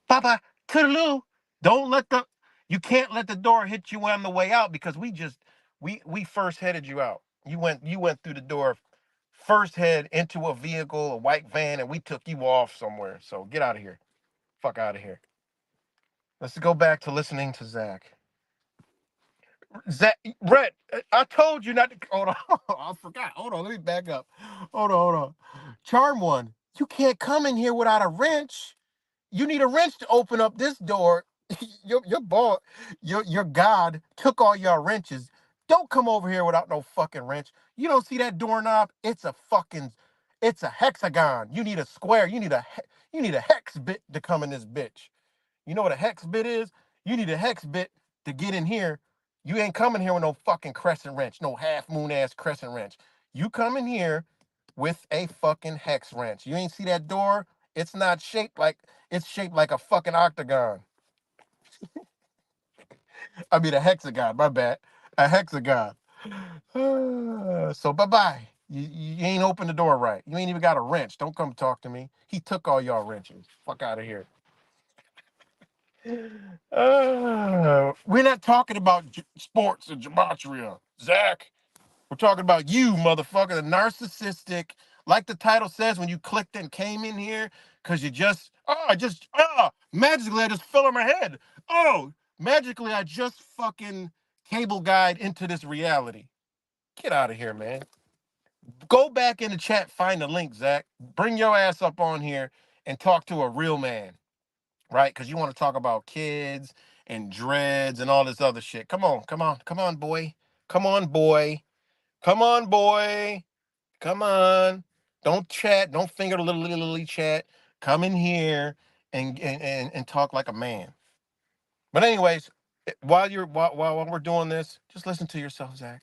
Bye bye. Toodaloo. Don't let the you can't let the door hit you on the way out because we first headed you out. You went through the door, first head into a vehicle, a white van, and we took you off somewhere. So get out of here. Fuck out of here. Let's go back to listening to Zach. Zach, Brett, I told you not to. Hold on, I forgot. Hold on, let me back up. Hold on. Charm One, you can't come in here without a wrench. You need a wrench to open up this door. your boss, your God took all your wrenches. Don't come over here without no fucking wrench. You don't see that doorknob? It's a hexagon. You need a square. You need a hex bit to come in this bitch. You know what a hex bit is? You need a hex bit to get in here. You ain't coming here with no fucking crescent wrench, no half moon ass crescent wrench. You come in here with a fucking hex wrench. You ain't see that door? It's not shaped like it's shaped like a fucking octagon. I mean a hexagon, my bad. A hexagon. So bye-bye. You ain't opened the door right. You ain't even got a wrench. Don't come talk to me. He took all y'all wrenches. Fuck out of here. We're not talking about sports and gematria, Zach. We're talking about you, motherfucker, the narcissistic, like the title says when you clicked and came in here, because magically I just fell on my head. Oh, magically I just fucking cable guide into this reality. Get out of here, man. Go back in the chat, find the link, Zach. Bring your ass up on here and talk to a real man, right? Because you want to talk about kids and dreads and all this other shit. Come on, come on, come on, boy. Come on, boy. Come on, boy. Come on. Don't chat. Don't finger the little chat. Come in here and talk like a man. But anyways, while we're doing this, just listen to yourself, Zach.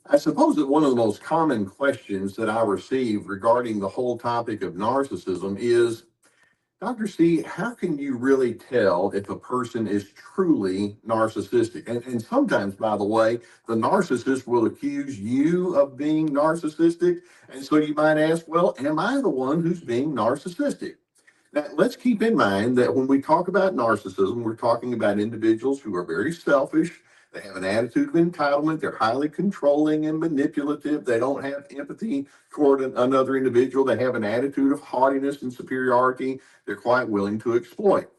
I suppose that one of the most common questions that I receive regarding the whole topic of narcissism is, Dr. C, how can you really tell if a person is truly narcissistic? And sometimes, by the way, the narcissist will accuse you of being narcissistic. And so you might ask, well, am I the one who's being narcissistic? Now, let's keep in mind that when we talk about narcissism, we're talking about individuals who are very selfish. They have an attitude of entitlement. They're highly controlling and manipulative. They don't have empathy toward another individual. They have an attitude of haughtiness and superiority. They're quite willing to exploit.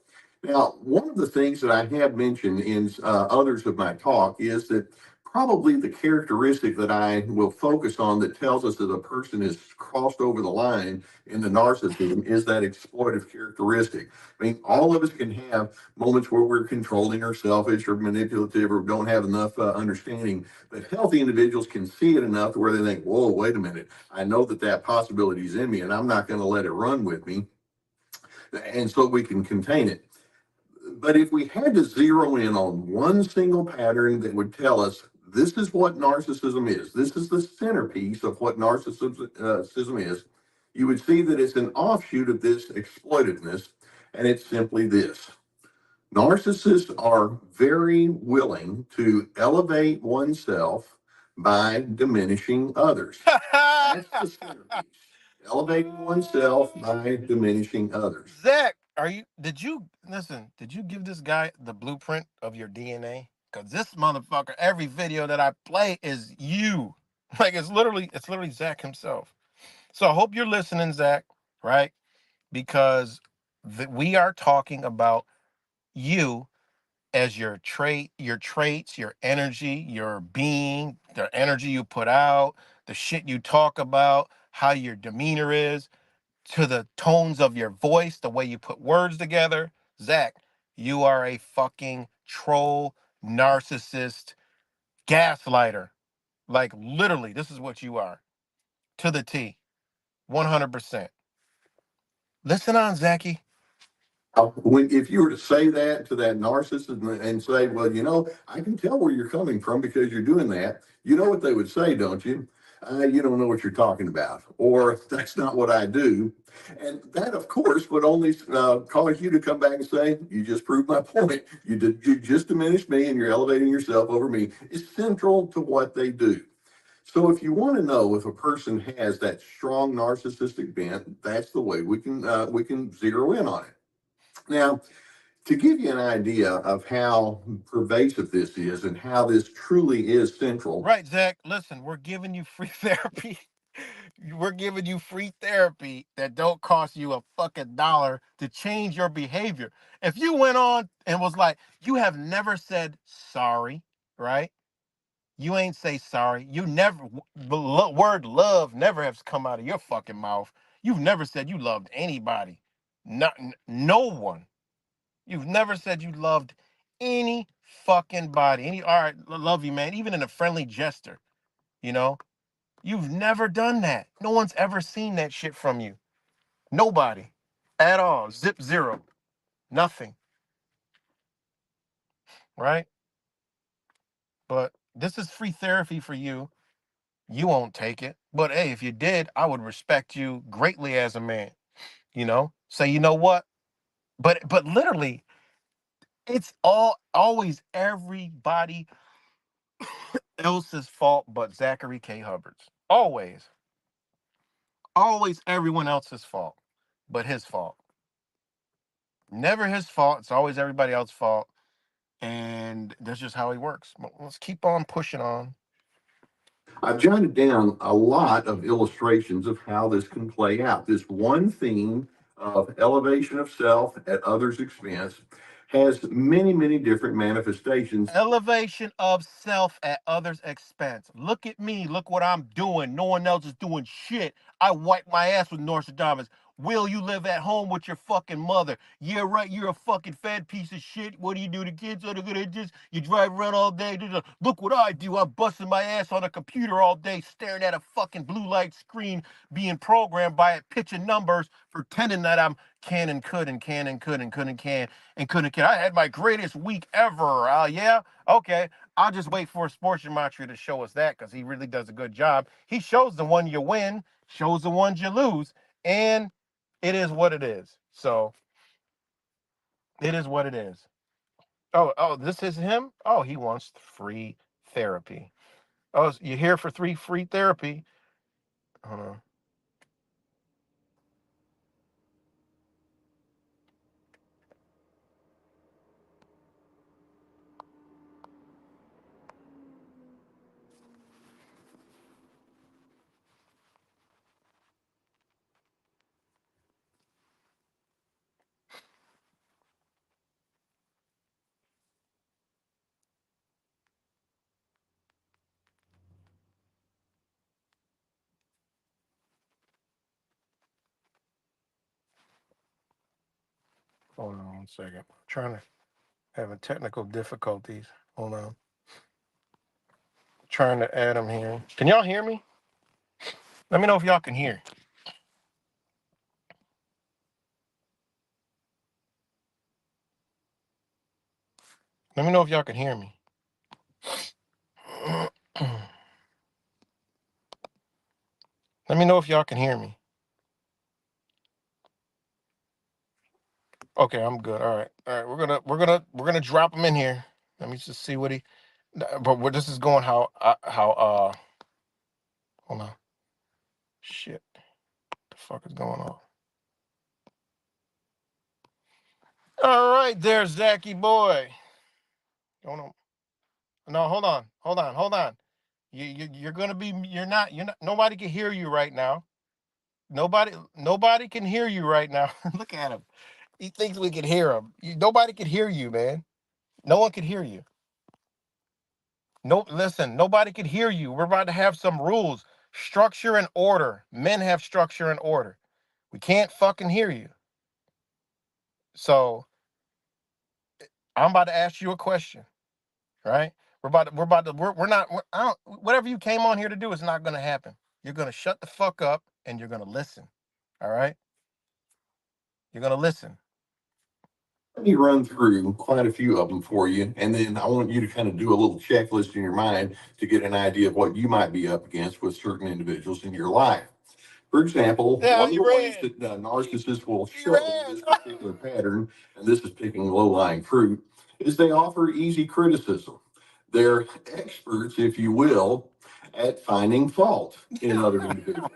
Now, one of the things that I have mentioned in others of my talk is that probably the characteristic that I will focus on that tells us that a person has crossed over the line into narcissism is that exploitive characteristic. I mean, all of us can have moments where we're controlling or selfish or manipulative or don't have enough understanding, but healthy individuals can see it enough to where they think, whoa, wait a minute, I know that that possibility is in me and I'm not going to let it run with me. And so we can contain it. But if we had to zero in on one single pattern that would tell us this is what narcissism is, this is the centerpiece of what narcissism is, you would see that it's an offshoot of this exploitiveness, and it's simply this. Narcissists are very willing to elevate oneself by diminishing others. That's the centerpiece. Elevating oneself by diminishing others. Zach, did you listen? Did you give this guy the blueprint of your DNA? Because this motherfucker, every video that I play is you. Like it's literally Zach himself. So I hope you're listening, Zach, right? Because we are talking about you as your traits, your energy, your being, the energy you put out, the shit you talk about, how your demeanor is, to the tones of your voice, the way you put words together. Zach, you are a fucking troll, narcissist, gaslighter. Like literally, this is what you are. To the T. 100%. Listen on, Zachy. If you were to say that to that narcissist and say, well, I can tell where you're coming from because you're doing that, you know what they would say, don't you? You don't know what you're talking about, or that's not what I do. And that, of course, would only cause you to come back and say, you just proved my point. You just diminished me and you're elevating yourself over me. It's central to what they do. So if you want to know if a person has that strong narcissistic bent, that's the way we can zero in on it. Now, to give you an idea of how pervasive this is and how this truly is central. Right, Zach. Listen, we're giving you free therapy. We're giving you free therapy that don't cost you a fucking dollar to change your behavior. If you went on and was like, you have never said sorry, right? You ain't say sorry. You never, the word love never has come out of your fucking mouth. You've never said you loved anybody. Not, no one. You've never said you loved any fucking body. All right, love you, man. Even in a friendly gesture, you know? You've never done that. No one's ever seen that shit from you. Nobody. At all. Zip zero. Nothing. Right? But this is free therapy for you. You won't take it. But hey, if you did, I would respect you greatly as a man. Say, you know what? But literally, it's always everybody else's fault but Zachary K. Hubbard's. Always. Always everyone else's fault but his fault. Never his fault. It's always everybody else's fault. And that's just how he works. But let's keep on pushing on. I've jotted down a lot of illustrations of how this can play out. This one theme of elevation of self at others' expense has many, many different manifestations. Elevation of self at others' expense. Look at me. Look what I'm doing. No one else is doing shit. I wipe my ass with Nostradamus. Will you live at home with your fucking mother? Yeah, right. You're a fucking fat piece of shit. What do you do? The kids are gonna just you drive around all day. Look what I do. I'm busting my ass on a computer all day, staring at a fucking blue light screen, being programmed by it, pitching numbers, pretending that I'm can and could and can and could and couldn't can and couldn't can. I had my greatest week ever. Yeah, okay. I'll just wait for Sports Gematria to show us that because he really does a good job. He shows the one you win, shows the ones you lose, and it is what it is. So it is what it is. Oh, this is him? Oh, he wants free therapy. Oh, you're here for free therapy. Hold on. Hold on 1 second. I'm trying to having technical difficulties. Hold on. Trying to add him here. Can y'all hear me? Let me know if y'all can hear. Let me know if y'all can hear me. Let me know if y'all can hear me. Okay, I'm good. All right. We're gonna drop him in here. Let me just see what he. But what this is going how. Hold on. Shit. What the fuck is going on? All right, there, Zachy boy. Hold on. No, hold on. You're gonna be. You're not. Nobody can hear you right now. Nobody can hear you right now. Look at him. He thinks we can hear him. Nobody can hear you, man. No one can hear you. No, listen, nobody can hear you. We're about to have some rules, structure and order. Men have structure and order. We can't fucking hear you. So I'm about to ask you a question, right? We're not, I don't, whatever you came on here to do is not going to happen. You're going to shut the fuck up and you're going to listen. All right? You're going to listen. Let me run through quite a few of them for you, and then I want you to kind of do a little checklist in your mind to get an idea of what you might be up against with certain individuals in your life. For example, one of the ways that narcissists will show this particular pattern, and this is picking low-lying fruit, is they offer easy criticism. They're experts, if you will, at finding fault in other individuals.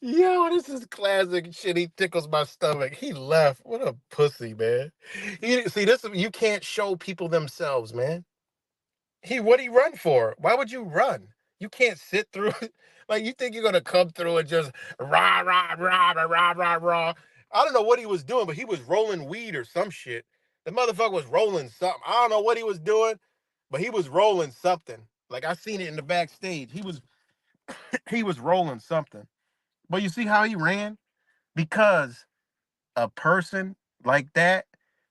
Yo, this is classic shit. He tickles my stomach. He left. What a pussy, man. See, this you can't show people themselves, man. What do you run for? Why would you run? You can't sit through like you think you're gonna come through and just rah rah rah rah rah rah rah. I don't know what he was doing, but he was rolling weed or some shit. The motherfucker was rolling something. I don't know what he was doing, but he was rolling something. Like I seen it in the backstage. He was rolling something. But you see how he ran? Because a person like that,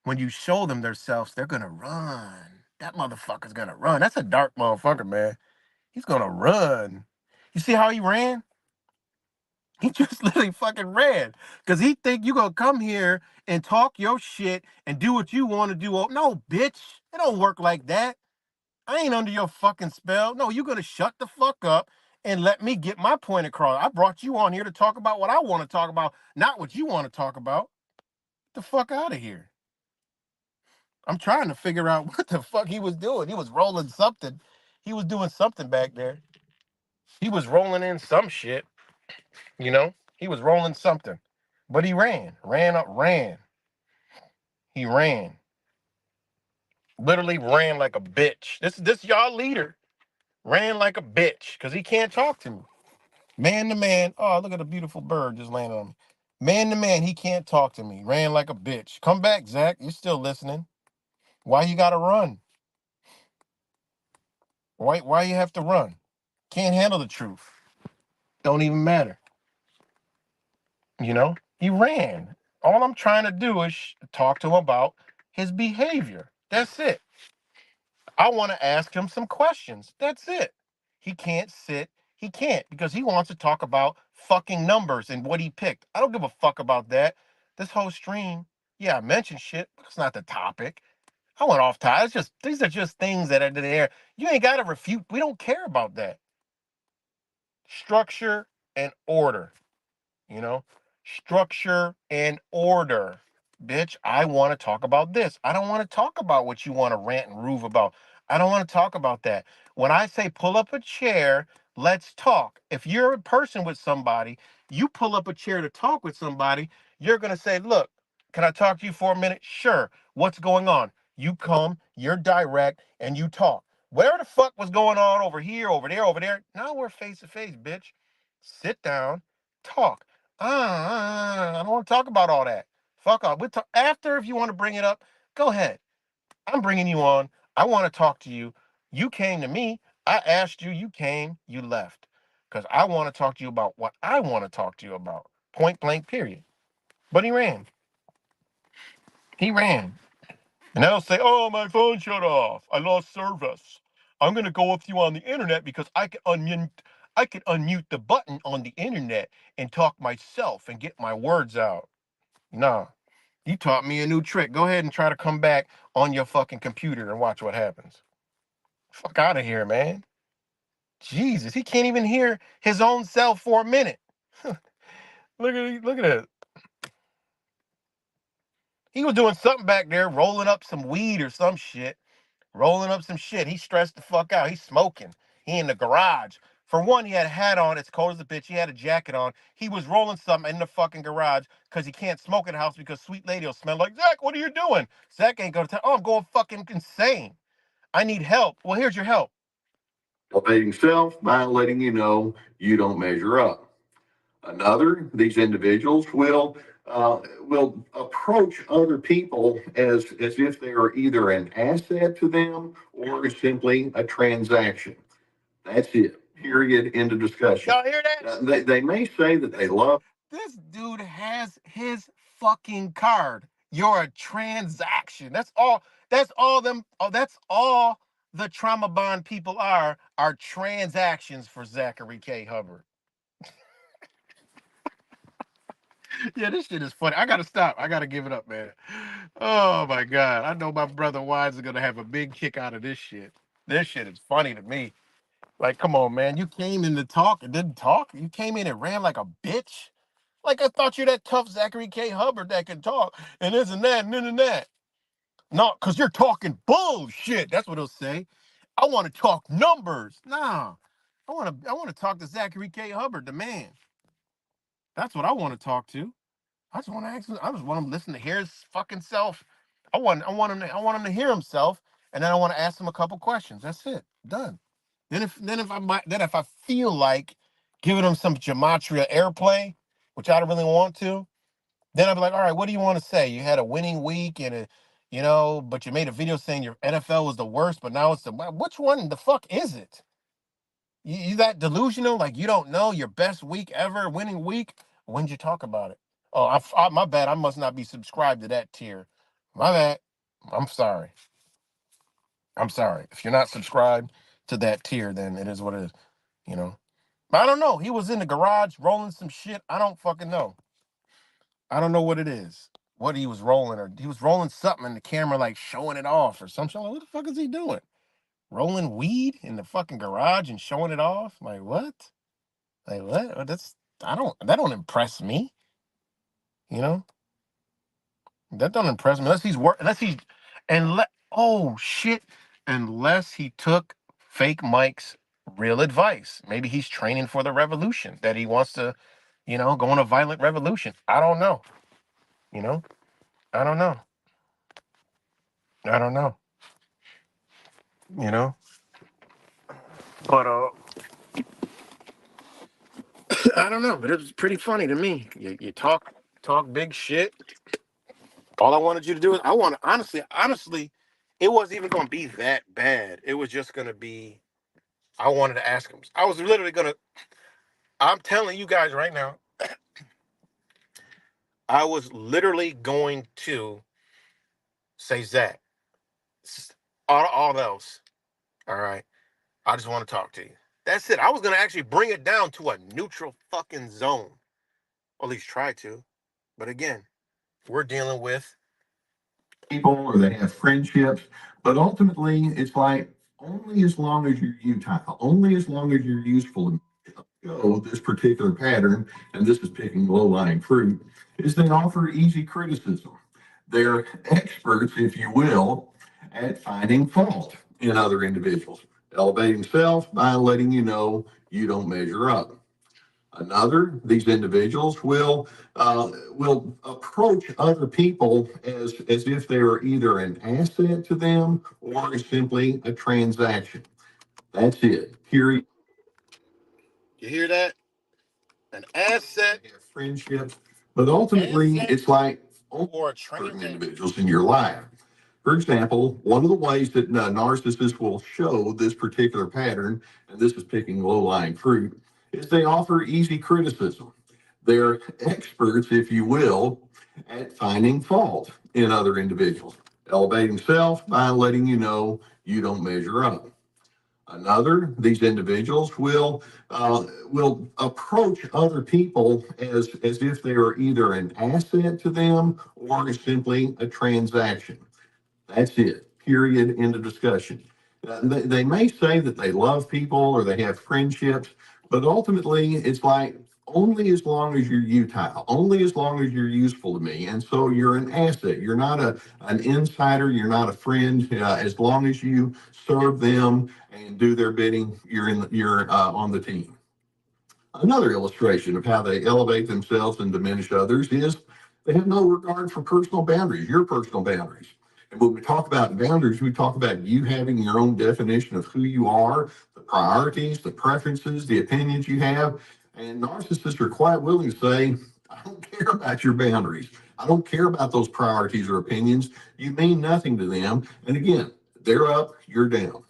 when you show them themselves, they're gonna run. That motherfucker's gonna run. That's a dark motherfucker, man. He's gonna run. You see how he ran? He just literally fucking ran. Cause he think you gonna come here and talk your shit and do what you want to do. Oh, no, bitch. It don't work like that. I ain't under your fucking spell. No, you gonna shut the fuck up and let me get my point across. I brought you on here to talk about what I want to talk about, not what you want to talk about. Get the fuck out of here. I'm trying to figure out what the fuck he was doing. He was rolling something. He was doing something back there. He was rolling in some shit, you know? He was rolling something. But he ran. He ran. Literally ran like a bitch. This y'all leader ran like a bitch because he can't talk to me. Man to man. Oh, look at a beautiful bird just landing on me. Man to man, he can't talk to me. Ran like a bitch. Come back, Zach. You're still listening. Why you gotta run? Why you have to run? Can't handle the truth. Don't even matter. You know? He ran. All I'm trying to do is talk to him about his behavior. That's it. I want to ask him some questions. That's it. He can't sit. He can't because he wants to talk about fucking numbers and what he picked. I don't give a fuck about that. This whole stream, yeah, I mentioned shit, but it's not the topic. I went off topic. It's just these are just things that are there. You ain't got to refute. We don't care about that. Structure and order. You know, structure and order. Bitch, I want to talk about this. I don't want to talk about what you want to rant and rove about. I don't want to talk about that. When I say pull up a chair, let's talk. If you're a person with somebody, you pull up a chair to talk with somebody, you're going to say, look, can I talk to you for a minute? Sure. What's going on? You come, you're direct, and you talk. Whatever the fuck was going on over here, over there, over there, now we're face to face, bitch. Sit down, talk. I don't want to talk about all that. Fuck off. We'll talk after if you want to bring it up. Go ahead. I'm bringing you on. I want to talk to you. You came to me. I asked you. You came. You left. Because I want to talk to you about what I want to talk to you about. Point blank, period. But he ran. He ran. And they'll say, oh, my phone shut off. I lost service. I'm going to go with you on the internet because I can unmute the button on the internet and talk myself and get my words out. Nah, you taught me a new trick. Go ahead and try to come back on your fucking computer and watch what happens. Fuck out of here, man. Jesus, he can't even hear his own self for a minute. Look at it. He was doing something back there, rolling up some weed or some shit. Rolling up some shit. He stressed the fuck out. He's smoking. He in the garage. For one, he had a hat on. It's cold as a bitch. He had a jacket on. He was rolling something in the fucking garage because he can't smoke in the house because Sweet Lady will smell like, Zach, what are you doing? Zach ain't going to tell. Oh, I'm going fucking insane. I need help. Well, here's your help. Elevating self by letting you know you don't measure up. Another, these individuals will approach other people as if they are either an asset to them or simply a transaction. That's it. Period. End of discussion. Y'all hear that? They may say that they love. This dude has his fucking card. You're a transaction. That's all. That's all them. Oh, that's all the trauma bond people are transactions for Zachary K. Hubbard. Yeah, this shit is funny. I gotta stop. I gotta give it up, man. Oh my god. I know my brother Wise is gonna have a big kick out of this shit. This shit is funny to me. Like, come on, man. You came in to talk and didn't talk. You came in and ran like a bitch. Like I thought you're that tough Zachary K. Hubbard that can talk and this and that and this and that. No, because you're talking bullshit. That's what he'll say. I want to talk numbers. Nah. I want to talk to Zachary K. Hubbard, the man. That's what I want to talk to. I just want to ask him, I just want him to listen to hear his fucking self. I want him to hear himself, and then I want to ask him a couple questions. That's it. Done. Then if I feel like giving him some gematria airplay, which I don't really want to, then I'd be like, all right, what do you want to say? You had a winning week but you made a video saying your NFL was the worst, but now it's which one the fuck is it? You that delusional? Like you don't know your best week ever, winning week? When'd you talk about it? Oh, my bad. I must not be subscribed to that tier. My bad. I'm sorry. I'm sorry. If you're not subscribed to that tier, then it is what it is. You know. I don't know. He was in the garage rolling some shit. I don't fucking know. I don't know what it is. What he was rolling, or he was rolling something in the camera, like showing it off or something. Like, what the fuck is he doing? Rolling weed in the fucking garage and showing it off? Like what? Like what? That don't impress me. You know? That don't impress me unless he's and let oh shit. Unless he took fake Mike's real advice. Maybe he's training for the revolution that he wants to, go on a violent revolution. I don't know. You know? I don't know. I don't know. You know? But I don't know, but it was pretty funny to me. You talk. talk big shit. All I wanted you to do is honestly, it wasn't even going to be that bad. It was just going to be. I wanted to ask him. I was literally going to. I'm telling you guys right now. I was literally going to say, Zach, all else. All right. I just want to talk to you. That's it. I was going to actually bring it down to a neutral fucking zone. Or at least try to. But again, we're dealing with people or they have friendships, but ultimately it's like only as long as you're utile, only as long as you're useful. This particular pattern, and this is picking low-lying fruit, is they offer easy criticism. They're experts, if you will, at finding fault in other individuals, elevating self by letting you know you don't measure up. These individuals will approach other people as if they are either an asset to them or simply a transaction. That's it. Period. you hear that? An asset. Friendships, but ultimately it's like Or certain individuals in your life. For example, one of the ways that narcissists will show this particular pattern, and this is picking low-lying fruit, is they offer easy criticism. They're experts, if you will, at finding fault in other individuals, elevating self by letting you know you don't measure up. These individuals will approach other people as if they are either an asset to them or simply a transaction. That's it. Period. End of discussion. They may say that they love people or they have friendships, but ultimately it's like only as long as you're utile, only as long as you're useful to me. And so you're an asset. You're not an insider. You're not a friend. As long as you serve them and do their bidding, you're on the team. Another illustration of how they elevate themselves and diminish others is they have no regard for personal boundaries, your personal boundaries. And when we talk about boundaries, we talk about you having your own definition of who you are, the priorities, the preferences, the opinions you have. And narcissists are quite willing to say, I don't care about your boundaries. I don't care about those priorities or opinions. You mean nothing to them. And again, they're up, you're down.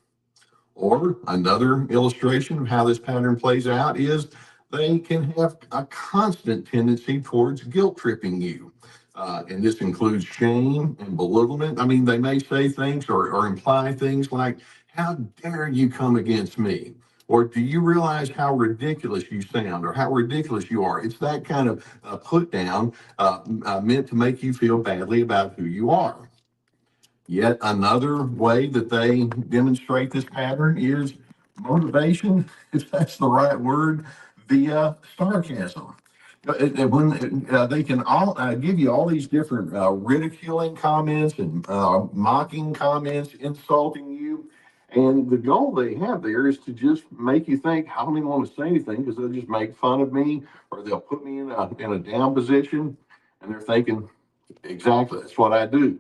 Or another illustration of how this pattern plays out is they can have a constant tendency towards guilt tripping you. And this includes shame and belittlement. I mean, they may say things or imply things like, how dare you come against me? Or do you realize how ridiculous you sound or how ridiculous you are? It's that kind of put down meant to make you feel badly about who you are. Yet another way that they demonstrate this pattern is motivation, if that's the right word, via sarcasm. When they can all give you all these different ridiculing comments and mocking comments, insulting you. And the goal they have there is to just make you think, I don't even want to say anything because they'll just make fun of me or they'll put me in a down position. And they're thinking, exactly, that's what I do.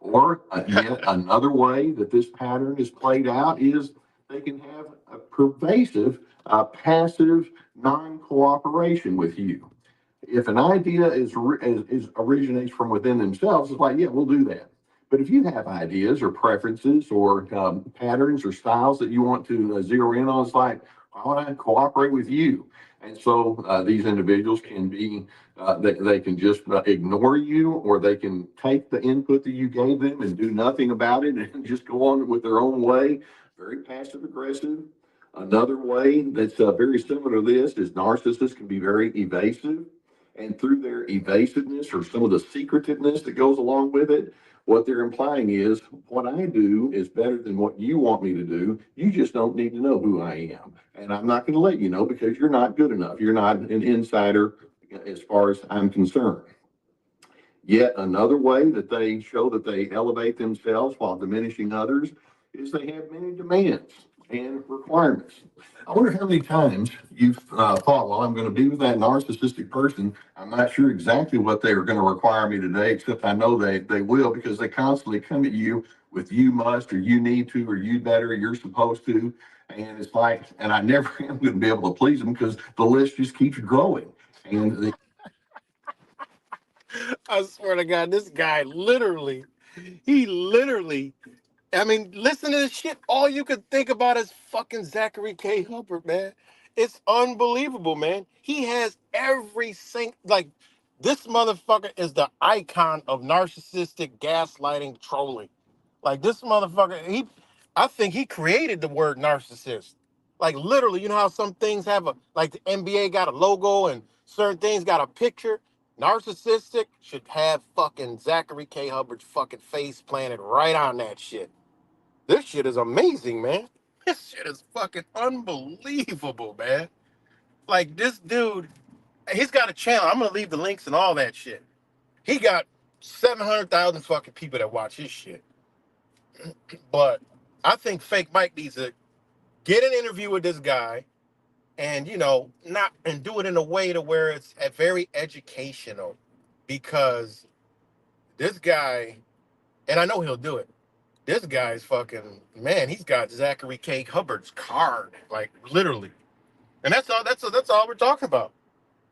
Or yet another way that this pattern is played out is they can have a pervasive, passive non-cooperation with you. If an idea is originates from within themselves, it's like, yeah, we'll do that. But if you have ideas or preferences or patterns or styles that you want to zero in on, it's like, why would I cooperate with you? And so these individuals can be, they can just ignore you, or they can take the input that you gave them and do nothing about it and just go on with their own way. Very passive aggressive. Another way that's very similar to this is narcissists can be very evasive. And through their evasiveness or some of the secretiveness that goes along with it, what they're implying is what I do is better than what you want me to do. You just don't need to know who I am. And I'm not going to let you know because you're not good enough. You're not an insider as far as I'm concerned. Yet another way that they show that they elevate themselves while diminishing others is they have many demands and requirements. I wonder how many times you've thought, well, I'm going to be with that narcissistic person. I'm not sure exactly what they are going to require me today, except I know they will, because they constantly come at you with you must or you need to or you better, you're supposed to. And it's like, and I never am going to be able to please them because the list just keeps growing. And I swear to God, this guy literally, he literally, I mean, listen to this shit. All you could think about is fucking Zachary K. Hubbard, man. It's unbelievable, man. He has every like, this motherfucker is the icon of narcissistic gaslighting trolling. Like this motherfucker, I think he created the word narcissist. Like literally, you know how some things have like the NBA got a logo and certain things got a picture. Narcissistic should have fucking Zachary K. Hubbard's fucking face planted right on that shit. This shit is amazing, man. This shit is fucking unbelievable, man. Like this dude, he's got a channel. I'm gonna leave the links and all that shit. He got 700,000 fucking people that watch his shit. But I think Fake Mike needs to get an interview with this guy and not and do it in a way to where it's very educational, because this guy, and I know he'll do it. This guy's fucking man. He's got Zachary K. Hubbard's card, like literally, and that's all we're talking about.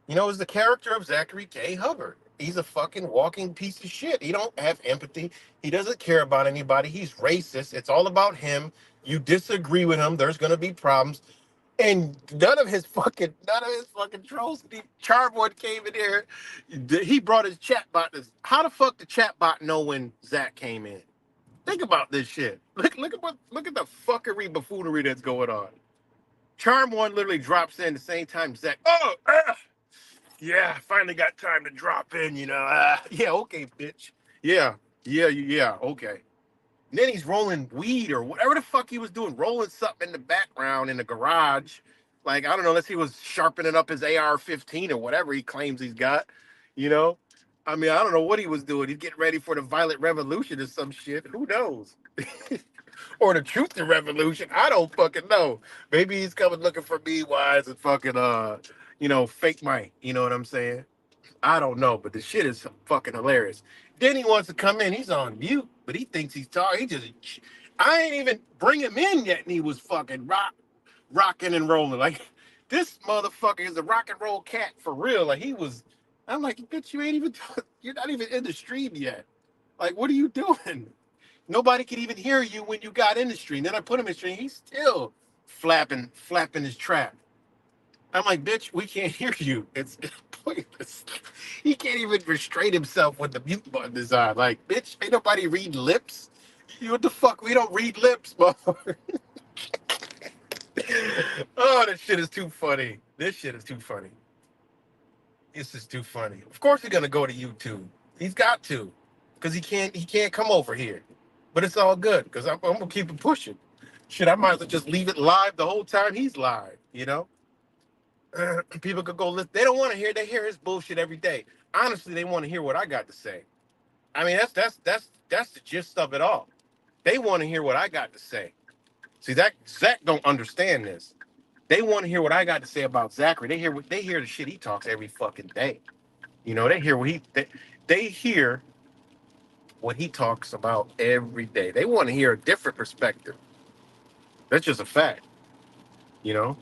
Is the character of Zachary K. Hubbard. He's a fucking walking piece of shit. He don't have empathy. He doesn't care about anybody. He's racist. It's all about him. You disagree with him, there's gonna be problems. And none of his fucking trolls. Charboy came in there. He brought his chat bot. How the fuck the chat bot know when Zach came in? Think about this shit. Look at the fuckery buffoonery that's going on. Charm One literally drops in the same time Zach. Oh, yeah, finally got time to drop in. Yeah, okay, bitch. Yeah, yeah, okay. And then he's rolling weed or whatever the fuck he was doing, rolling something in the background in the garage. Like, I don't know, unless he was sharpening up his AR-15 or whatever he claims he's got. You know? I mean, I don't know what he was doing. He's getting ready for the violent revolution or some shit. Who knows? Or the truth and revolution. I don't fucking know. Maybe he's coming looking for me wise and fucking fake Mike. You know what I'm saying? I don't know, but the shit is fucking hilarious. Then he wants to come in. He's on mute, but he thinks he's talking. I ain't even bring him in yet, and he was fucking rocking and rolling. Like, this motherfucker is a rock and roll cat for real. Like, I'm like, bitch, you're not even in the stream yet. Like, what are you doing? Nobody could even hear you when you got in the stream. Then I put him in the stream. He's still flapping his trap. I'm like, bitch, we can't hear you. It's pointless. He can't even restrain himself when the mute button is on. Like, bitch, ain't nobody read lips. What the fuck? We don't read lips, motherfucker. Oh, this shit is too funny. This shit is too funny. This is too funny. Of course he's gonna go to YouTube. He's got to, because he can't come over here. But it's all good because I'm gonna keep it pushing. Shit, I might as well just leave it live the whole time he's live. People could go listen. They don't want to hear. They hear his bullshit every day. Honestly, they want to hear what I got to say. I mean, that's the gist of it all. They want to hear what I got to say. See, Zach don't understand this. They want to hear what I got to say about Zachary. They hear the shit he talks every fucking day. They hear they hear what he talks about every day. They want to hear a different perspective. That's just a fact. You know.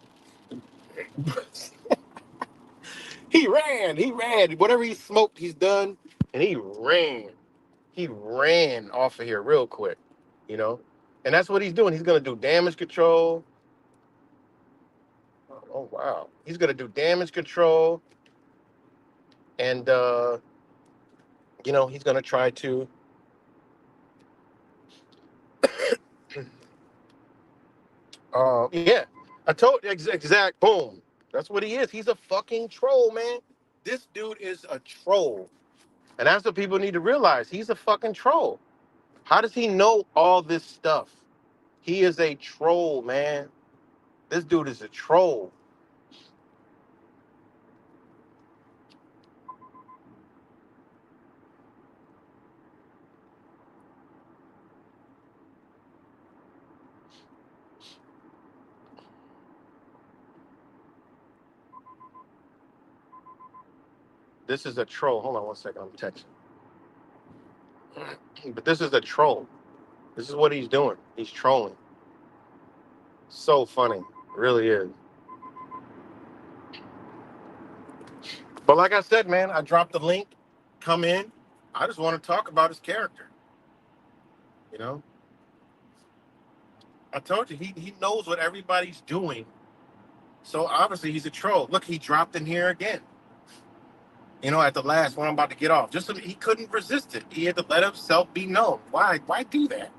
He ran. Whatever he smoked, he's done, and he ran. He ran off of here real quick. You know, and that's what he's doing. He's gonna do damage control. Oh wow, he's gonna do damage control, and he's gonna try to. Yeah, I told exact boom. That's what he is. He's a fucking troll, man. This dude is a troll, and that's what people need to realize. He's a fucking troll. How does he know all this stuff? He is a troll, man. This dude is a troll. This is a troll. Hold on one second. I'm texting. But this is a troll. This is what he's doing. He's trolling. So funny. It really is. But like I said, man, I dropped the link. come in. I just want to talk about his character. You know, I told you he knows what everybody's doing. So obviously he's a troll. Look, he dropped in here again. You know, at the last one, I'm about to get off. Just so he couldn't resist it. He had to let himself be known. Why? Why do that?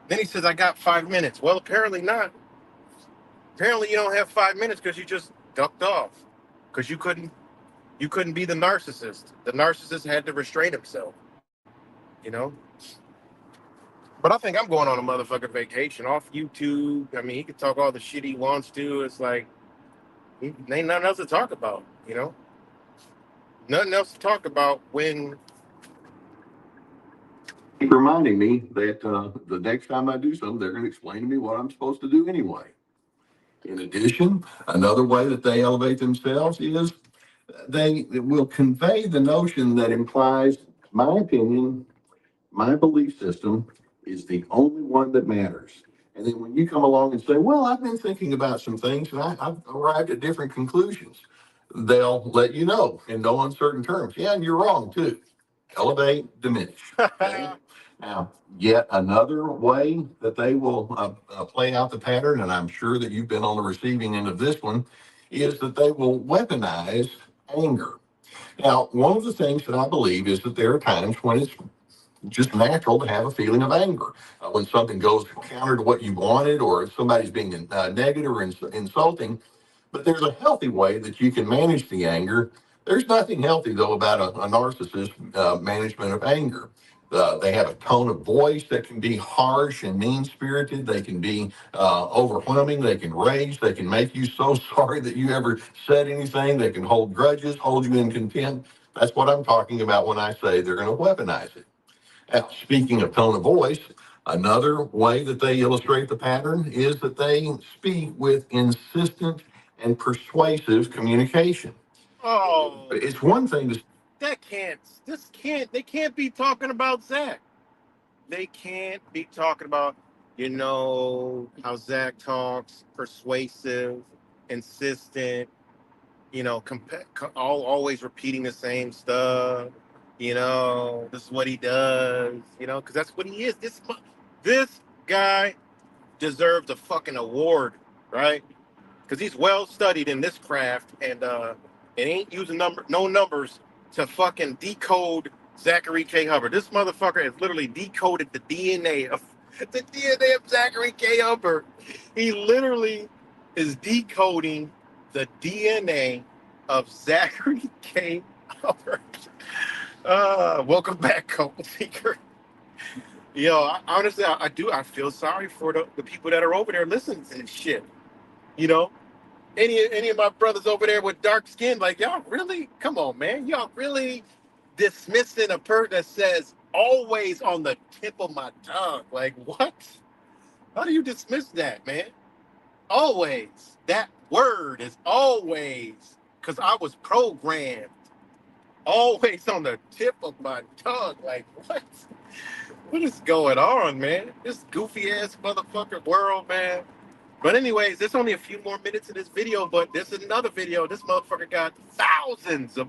Then he says, "I got 5 minutes." Well, apparently not. Apparently, you don't have 5 minutes because you just ducked off. Because you couldn't be the narcissist. The narcissist had to restrain himself. You know. But I think I'm going on a motherfucking vacation off YouTube. I mean, he can talk all the shit he wants to. It's like ain't nothing else to talk about. You know, nothing else to talk about when. Keep reminding me that the next time I do something, they're going to explain to me what I'm supposed to do anyway. In addition, another way that they elevate themselves is they will convey the notion that implies my opinion, my belief system is the only one that matters. And then when you come along and say, well, I've been thinking about some things and I've arrived at different conclusions, they'll let you know in no uncertain terms. Yeah, and you're wrong too. Elevate, diminish. Okay? Now, yet another way that they will play out the pattern, and I'm sure that you've been on the receiving end of this one, is that they will weaponize anger. Now, one of the things that I believe is that there are times when it's just natural to have a feeling of anger. When something goes counter to what you wanted, or somebody's being negative or insulting, but there's a healthy way that you can manage the anger. There's nothing healthy, though, about a narcissist management of anger. They have a tone of voice that can be harsh and mean spirited. They can be overwhelming. They can rage. They can make you so sorry that you ever said anything. They can hold grudges, hold you in contempt. That's what I'm talking about when I say they're going to weaponize it. Now, speaking of tone of voice, another way that they illustrate the pattern is that they speak with insistent and persuasive communication. Oh, It's one thing to that can't. This can't. They can't be talking about Zach. They can't be talking about, how Zach talks, persuasive, insistent, always repeating the same stuff. This is what he does. Because that's what he is. This guy deserves a fucking award, right? Because he's well studied in this craft, and ain't using no numbers to fucking decode Zachary K. Hubbard. This motherfucker has literally decoded the DNA of Zachary K. Hubbard. He literally is decoding the DNA of Zachary K. Hubbard. Welcome back, Cold Seeker. Honestly, I do. I feel sorry for the people that are over there listening to this shit. You know, any of my brothers over there with dark skin, like, y'all really, come on, man, y'all really dismissing a person that says always on the tip of my tongue. Like, what? How do you dismiss that, man? Always. That word is always, because I was programmed. Always on the tip of my tongue. Like, what? What is going on, man? This goofy ass motherfucker world, man. But anyways, there's only a few more minutes in this video, but there's another video. This motherfucker got thousands of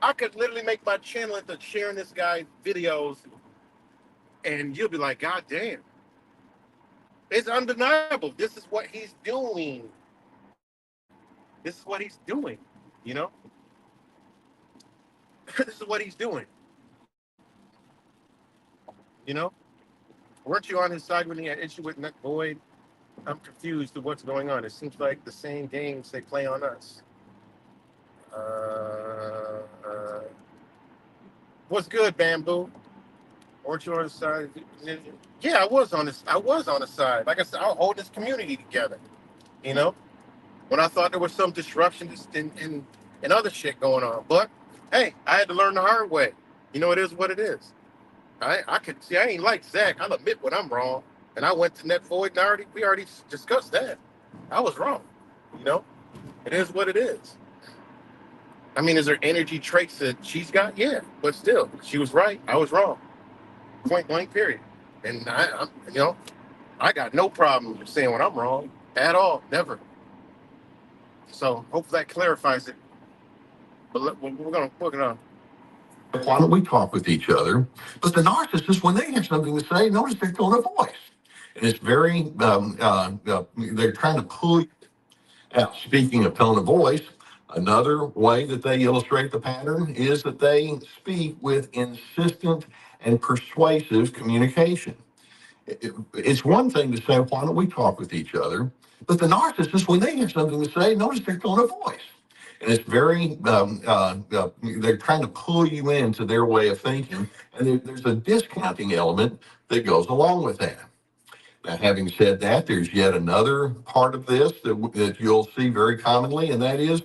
I could literally make my channel into sharing this guy's videos, and you'll be like, God damn. It's undeniable. This is what he's doing. This is what he's doing, you know? This is what he's doing. You know? Weren't you on his side when he had issue with Nick Boyd? I'm confused with what's going on. It seems like the same games they play on us. What's good, Bamboo? Weren't you on his side? Yeah, I was on the side. Like I said, I'll hold this community together. You know, when I thought there was some disruption and other shit going on, but hey, I had to learn the hard way. It is what it is. I could see. I ain't like Zach. I'll admit when I'm wrong. And I went to Net Void and we already discussed that. I was wrong. It is what it is. I mean, is there energy traits that she's got? Yeah, but still, she was right. I was wrong. Point blank, period. And I got no problem saying when I'm wrong at all. Never. So hopefully that clarifies it. But we're gonna Why don't we talk with each other? But the narcissist, when they have something to say, notice their tone of voice. And it's very, they're trying to pull you out. Speaking of tone of voice, another way that they illustrate the pattern is that they speak with insistent and persuasive communication. It's one thing to say, why don't we talk with each other? But the narcissist, when they have something to say, notice their tone of voice. And it's very, they're trying to pull you into their way of thinking. And there's a discounting element that goes along with that. Now, having said that, there's yet another part of this that you'll see very commonly, and that is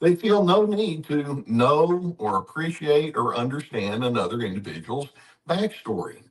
they feel no need to know or appreciate or understand another individual's backstory.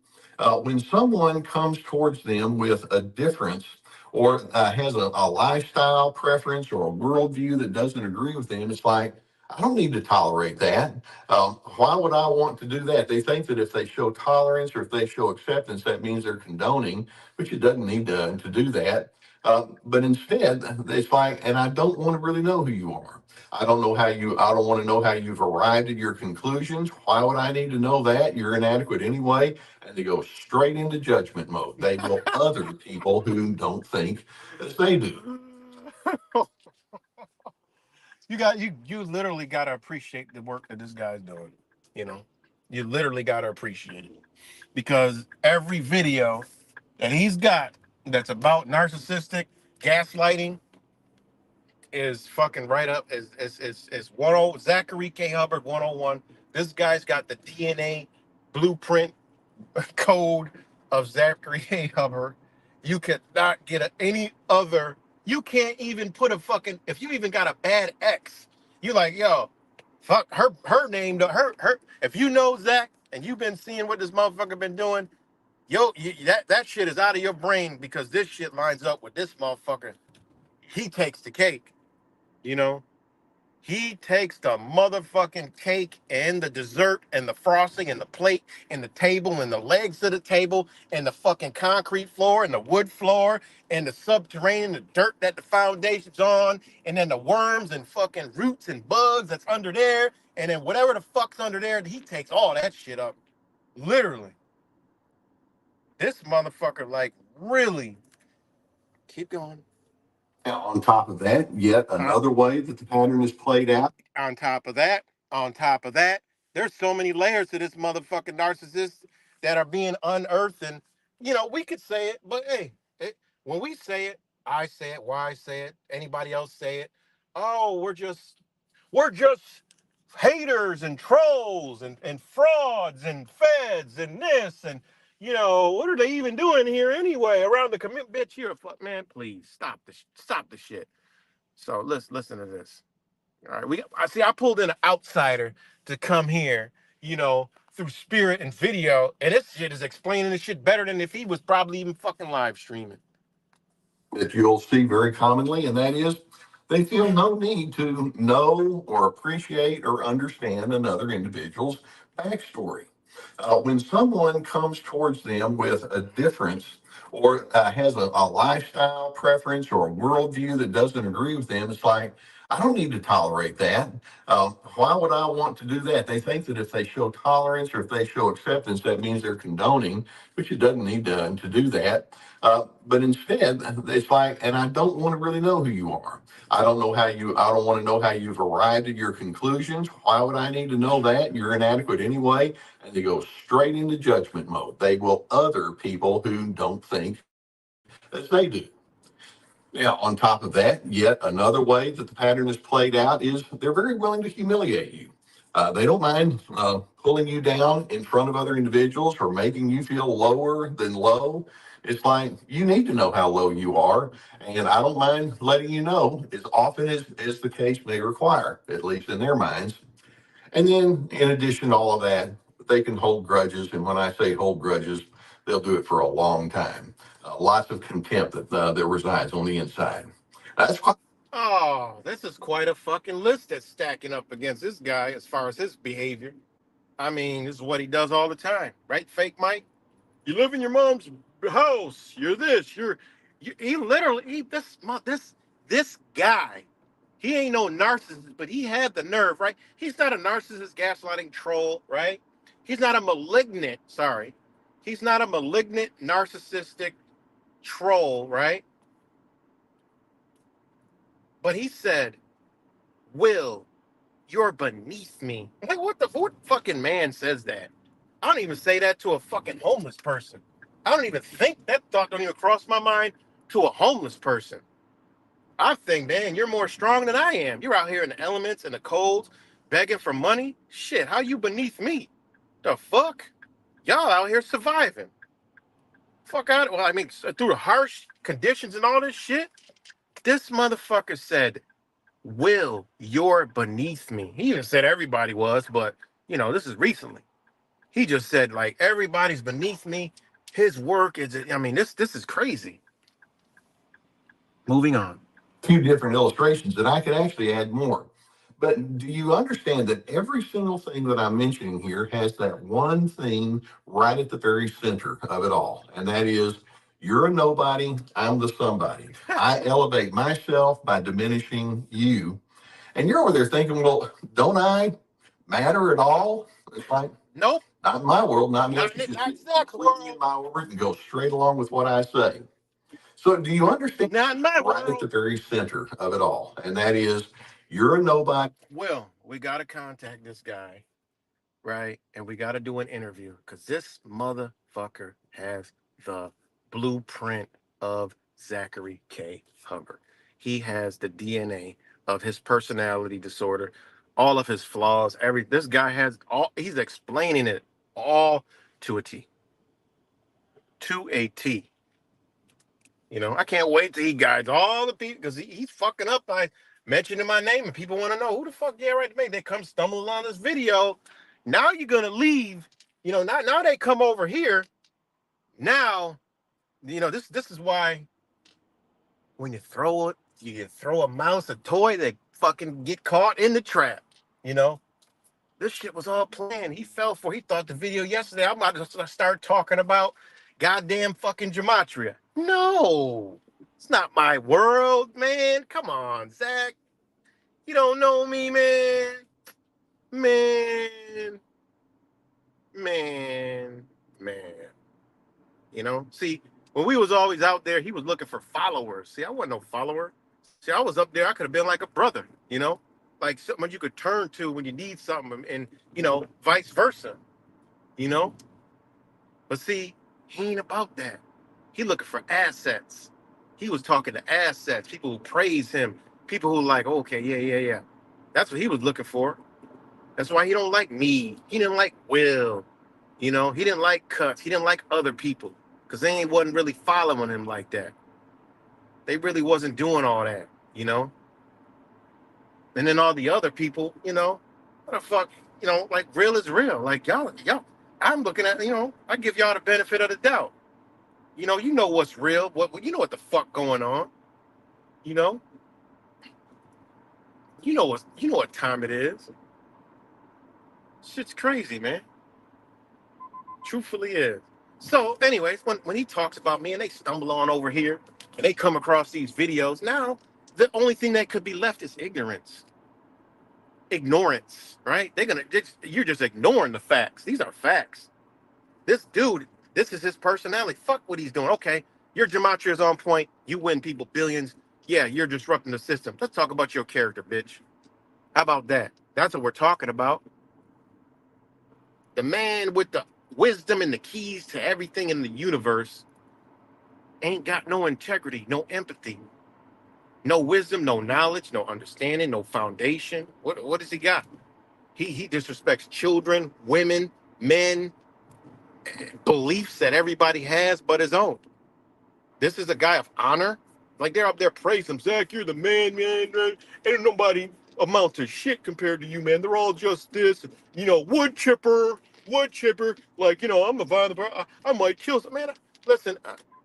When someone comes towards them with a difference or has a lifestyle preference or a worldview that doesn't agree with them, it's like, I don't need to tolerate that. Why would I want to do that? They think that if they show tolerance or if they show acceptance, that means they're condoning, which it doesn't need to do that. But instead, it's like, and I don't want to really know who you are. I don't know how you, I don't want to know how you've arrived at your conclusions. Why would I need to know that? You're inadequate anyway. And they go straight into judgment mode. They will other people who don't think as they do. You literally gotta appreciate the work that this guy's doing. You know, you literally gotta appreciate it because every video that he's got that's about narcissistic gaslighting is fucking right up is 10 Zachary K. Hubbard 101. This guy's got the DNA blueprint code of Zachary K. Hubbard. You could not get any other. You can't even put a fucking. If you even got a bad ex, you like, yo, fuck her name. Her. If you know Zach and you've been seeing what this motherfucker been doing, yo, that shit is out of your brain because this shit lines up with this motherfucker. He takes the cake, you know. He takes the motherfucking cake and the dessert and the frosting and the plate and the table and the legs of the table and the fucking concrete floor and the wood floor and the subterranean, the dirt that the foundation's on, and then the worms and fucking roots and bugs that's under there, and then whatever the fuck's under there, he takes all that shit up. Literally. This motherfucker, like, really. Keep going. Now, on top of that, yet another way that the pattern is played out. On top of that, on top of that, there's so many layers to this motherfucking narcissist that are being unearthed. And, you know, we could say it, but hey, when we say it, I say it, why I say it, anybody else say it. Oh, we're just haters and trolls and frauds and feds and this and what are they even doing here anyway around the commit bitch here? Man, please stop the shit. So let's listen to this. All right, I pulled in an outsider to come here, through spirit and video, and this shit is explaining this shit better than if he was probably even fucking live streaming. That you'll see very commonly, and that is they feel no need to know or appreciate or understand another individual's backstory. When someone comes towards them with a difference or has a lifestyle preference or a worldview that doesn't agree with them, it's like, I don't need to tolerate that. Why would I want to do that? They think that if they show tolerance or if they show acceptance, that means they're condoning, which it doesn't need to do that. But instead, it's like, and I don't want to really know who you are. I don't want to know how you've arrived at your conclusions. Why would I need to know that? You're inadequate anyway. And they go straight into judgment mode. They will other people who don't think as they do. Now, on top of that, yet another way that the pattern is played out is they're very willing to humiliate you. They don't mind pulling you down in front of other individuals or making you feel lower than low. It's like, you need to know how low you are, and I don't mind letting you know as often as the case may require, at least in their minds. And then, in addition to all of that, they can hold grudges. And when I say hold grudges, they'll do it for a long time. Lots of contempt that resides on the inside. That's quite. Oh, this is quite a fucking list that's stacking up against this guy as far as his behavior. I mean, this is what he does all the time, right? Fake Mike. You live in your mom's house. You're this. He literally this guy He ain't no narcissist, but he had the nerve, right? He's not a narcissist, gaslighting troll, right? He's not a malignant, sorry. He's not a malignant, narcissistic troll, right? But he said, Will, you're beneath me. Like, what fucking man says that? I don't even say that to a fucking homeless person. I don't even think that thought don't even cross my mind to a homeless person. I think, man, you're more strong than I am. You're out here in the elements and the colds, begging for money. Shit, how you beneath me? The fuck? Y'all out here surviving. Fuck out. Well, I mean, through the harsh conditions and all this shit. This motherfucker said, Will, you're beneath me. He even said everybody was, but, this is recently. He just said, like, everybody's beneath me. His work is, I mean, this is crazy. Moving on. Few different illustrations, and I could actually add more. But do you understand that every single thing that I'm mentioning here has that one thing right at the very center of it all? And that is, you're a nobody, I'm the somebody. I elevate myself by diminishing you. And you're over there thinking, well, don't I matter at all? It's like, Nope. not in my world, not unless Not, you just not get Zach completely world. in my orbit and go straight along with what I say. So do you understand? Not in my Right at the world. very center of it all. And that is, you're a nobody. Well, we got to contact this guy, right? And we got to do an interview because this motherfucker has the blueprint of Zachary K. Hubbard. He has the DNA of his personality disorder, all of his flaws. This guy has all. He's explaining it all to a T. To a T. I can't wait till he guides all the people because he's fucking up by mentioning my name and people want to know who the fuck, yeah, right, to me. They come stumbling on this video. Now you're gonna leave. Now they come over here. Now, this is why when you throw a mouse a toy, they fucking get caught in the trap. You know, this shit was all planned. He fell for. He thought the video yesterday. I'm about to start talking about goddamn fucking gematria. No, it's not my world, man. Come on, Zach. You don't know me, man. Man, man, man. See, when we was always out there, he was looking for followers. See, I wasn't no follower. See, I was up there. I could have been like a brother. Like someone you could turn to when you need something, and vice versa. You know, but see, he ain't about that. He looking for assets. He was talking to assets, people who praise him, people who like, okay, yeah, yeah, yeah. That's what he was looking for. That's why he don't like me. He didn't like Will. He didn't like Cuts. He didn't like other people because they wasn't really following him like that. They really wasn't doing all that. And then all the other people, what the fuck, like real is real. Like y'all, I'm looking at, I give y'all the benefit of the doubt. You know what's real. What the fuck going on. You know, you know what time it is. Shit's crazy, man. Truthfully is. So, anyways, when he talks about me and they stumble on over here and they come across these videos, now the only thing that could be left is ignorance, right? You're just ignoring the facts. These are facts. This dude, this is his personality. Fuck what he's doing. Okay, your gematria is on point. You win people billions. Yeah, you're disrupting the system. Let's talk about your character, bitch. How about that? That's what we're talking about. The man with the wisdom and the keys to everything in the universe ain't got no integrity, no empathy, no wisdom, no knowledge, no understanding, no foundation. What does he got? He disrespects children, women, men, beliefs that everybody has but his own. This is a guy of honor. Like they're up there praising him. Zach, you're the man, man. Ain't nobody amount to shit compared to you, man. They're all just this, wood chipper. Like, I'm a violent person. I might kill some man. Listen,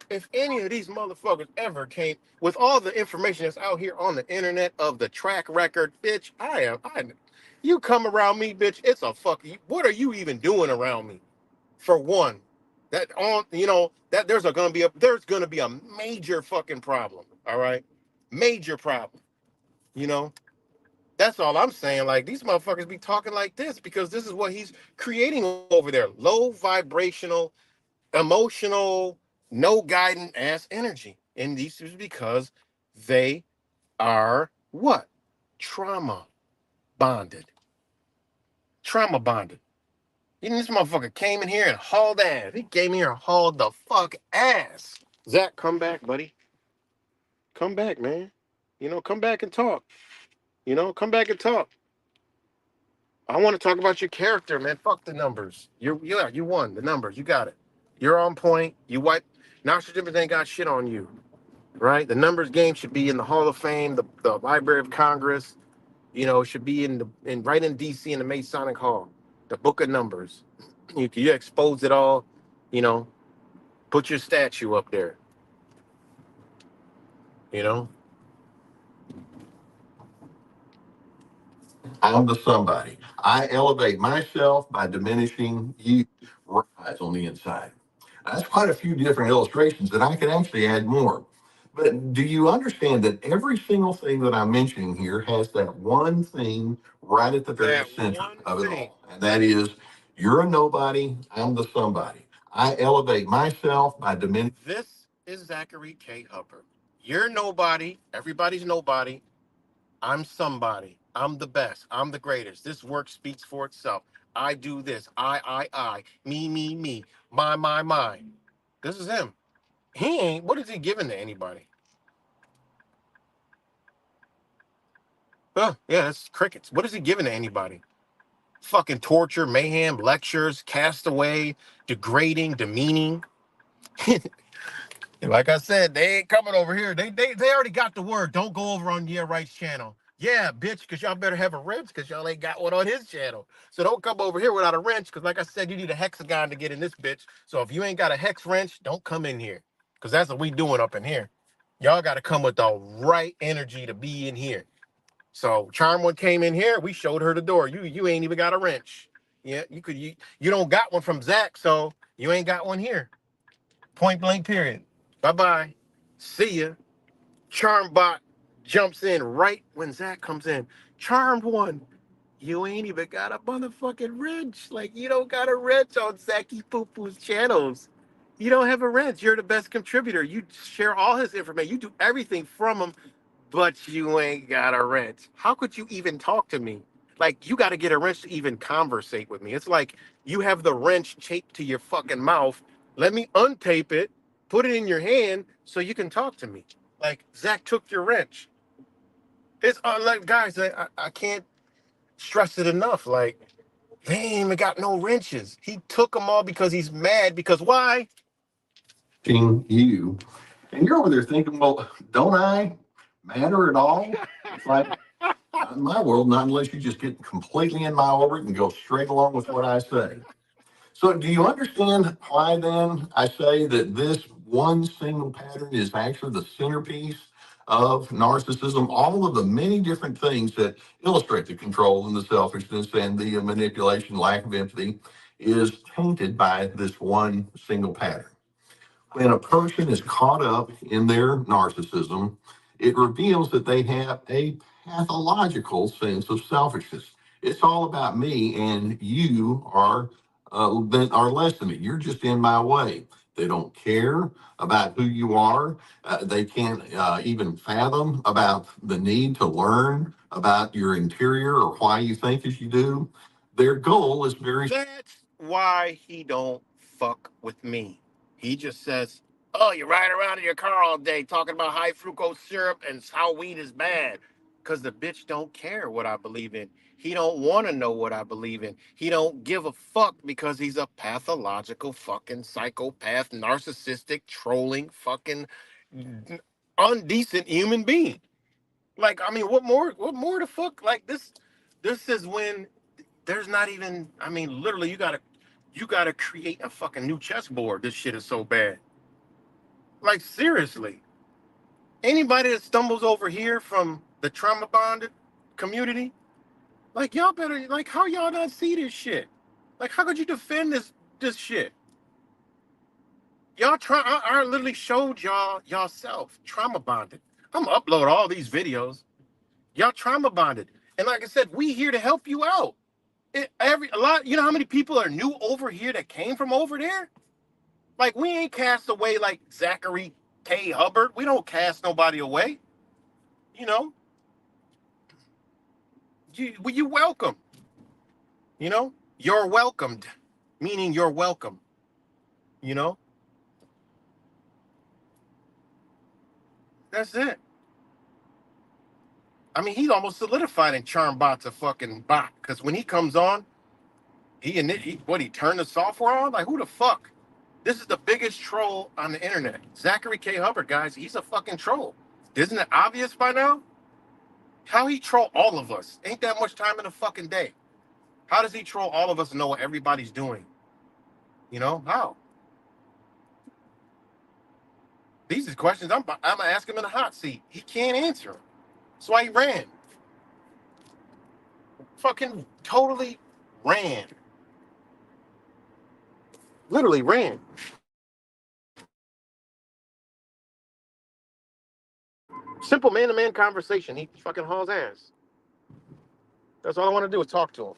if any of these motherfuckers ever came with all the information that's out here on the internet of the track record, bitch, you come around me, bitch, it's a what are you even doing around me? For one, that there's gonna be a major fucking problem. All right, major problem. You know, That's all I'm saying. Like these motherfuckers be talking like this because this is what he's creating over there. Low vibrational, emotional, no guiding ass energy. And these is because they are what? Trauma bonded. Trauma bonded. Even this motherfucker came in here and hauled ass. He came here and hauled the fuck ass. Zach, come back, buddy. Come back, man. Come back and talk. Come back and talk. I want to talk about your character, man. Fuck the numbers. You won the numbers. You got it. You're on point. You wipe. Nostradamus ain't got shit on you, right? The numbers game should be in the Hall of Fame, the Library of Congress. It should be in right in D.C. in the Masonic Hall, the Book of Numbers. You expose it all. You know, put your statue up there. You know. I'm the somebody. I elevate myself by diminishing you. Rise on the inside. That's quite a few different illustrations that I could actually add more. But do you understand that every single thing that I'm mentioning here has that one thing right at the very That center one of it thing. all? And that is, you're a nobody, I'm the somebody. I elevate myself by diminishing. This is Zachary K. Hubbard. You're nobody. Everybody's nobody. I'm somebody. I'm the best. I'm the greatest. This work speaks for itself. I do this. I. Me. My. This is him. He ain't. What is he giving to anybody? Oh, yeah, that's crickets. What is he giving to anybody? Fucking torture, mayhem, lectures, castaway, degrading, demeaning. Like I said, they ain't coming over here. They already got the word. Don't go over on Yeah Right's channel. Yeah, bitch, because y'all better have a wrench because y'all ain't got one on his channel. So don't come over here without a wrench because, like I said, you need a hexagon to get in this bitch. So if you ain't got a hex wrench, don't come in here because that's what we doing up in here. Y'all got to come with the right energy to be in here. So Charm one came in here. We showed her the door. You ain't even got a wrench. Yeah, you don't got one from Zach, so you ain't got one here. Point blank, period. Bye bye. See ya. Charmbot jumps in right when Zach comes in. Charmed one. You ain't even got a motherfucking wrench. Like, you don't got a wrench on Zachy Poo Poo's channels. You don't have a wrench. You're the best contributor. You share all his information. You do everything from him, but you ain't got a wrench. How could you even talk to me? Like, you got to get a wrench to even conversate with me. It's like you have the wrench taped to your fucking mouth. Let me untape it, put it in your hand so you can talk to me. Like, Zach took your wrench. It's like, guys, I can't stress it enough. Like, they ain't even got no wrenches. He took them all because he's mad. Because why? You. And you're over there thinking, well, don't I matter at all? It's like, not in my world, not unless you just get completely in my orbit and go straight along with what I say. So, do you understand why then I say that this one single pattern is actually the centerpiece of narcissism? All of the many different things that illustrate the control and the selfishness and the manipulation, lack of empathy, is tainted by this one single pattern. When a person is caught up in their narcissism, it reveals that they have a pathological sense of selfishness. It's all about me, and you are less than me. You're just in my way. They don't care about who you are. They can't even fathom about the need to learn about your interior or why you think as you do. Their goal is very. That's why he don't fuck with me. He just says, "Oh, you ride around in your car all day talking about high fructose syrup and how weed is bad." Cause the bitch don't care what I believe in. He don't want to know what I believe in. He don't give a fuck because he's a pathological fucking psychopath, narcissistic, trolling, fucking undecent human being. Like, I mean, what more the fuck? Like this is when there's not even, I mean, literally you gotta create a fucking new chessboard. This shit is so bad. Like, seriously. Anybody that stumbles over here from the trauma bonded community, like, y'all better, like, how y'all not see this shit? Like, how could you defend this shit? Y'all try I literally showed y'all self trauma bonded. I'm gonna upload all these videos. Y'all trauma bonded. And like I said, we here to help you out. You know how many people are new over here that came from over there? Like, we ain't cast away like Zachary K. Hubbard. We don't cast nobody away. You know, you welcome. You know, you're welcomed, meaning you're welcome. You know, that's it. I mean, he's almost solidified in Charmbot's a fucking bot because when he comes on, he turned the software on? Like, who the fuck? This is the biggest troll on the internet. Zachary K. Hubbard, guys, he's a fucking troll. Isn't it obvious by now? How he troll all of us? Ain't that much time in a fucking day. How does he troll all of us and know what everybody's doing? You know, how? These are questions I'm going to ask him in the hot seat. He can't answer them. That's why he ran. Fucking totally ran. Literally ran. Simple man-to-man conversation. He fucking hauls ass. That's all I want to do is talk to him.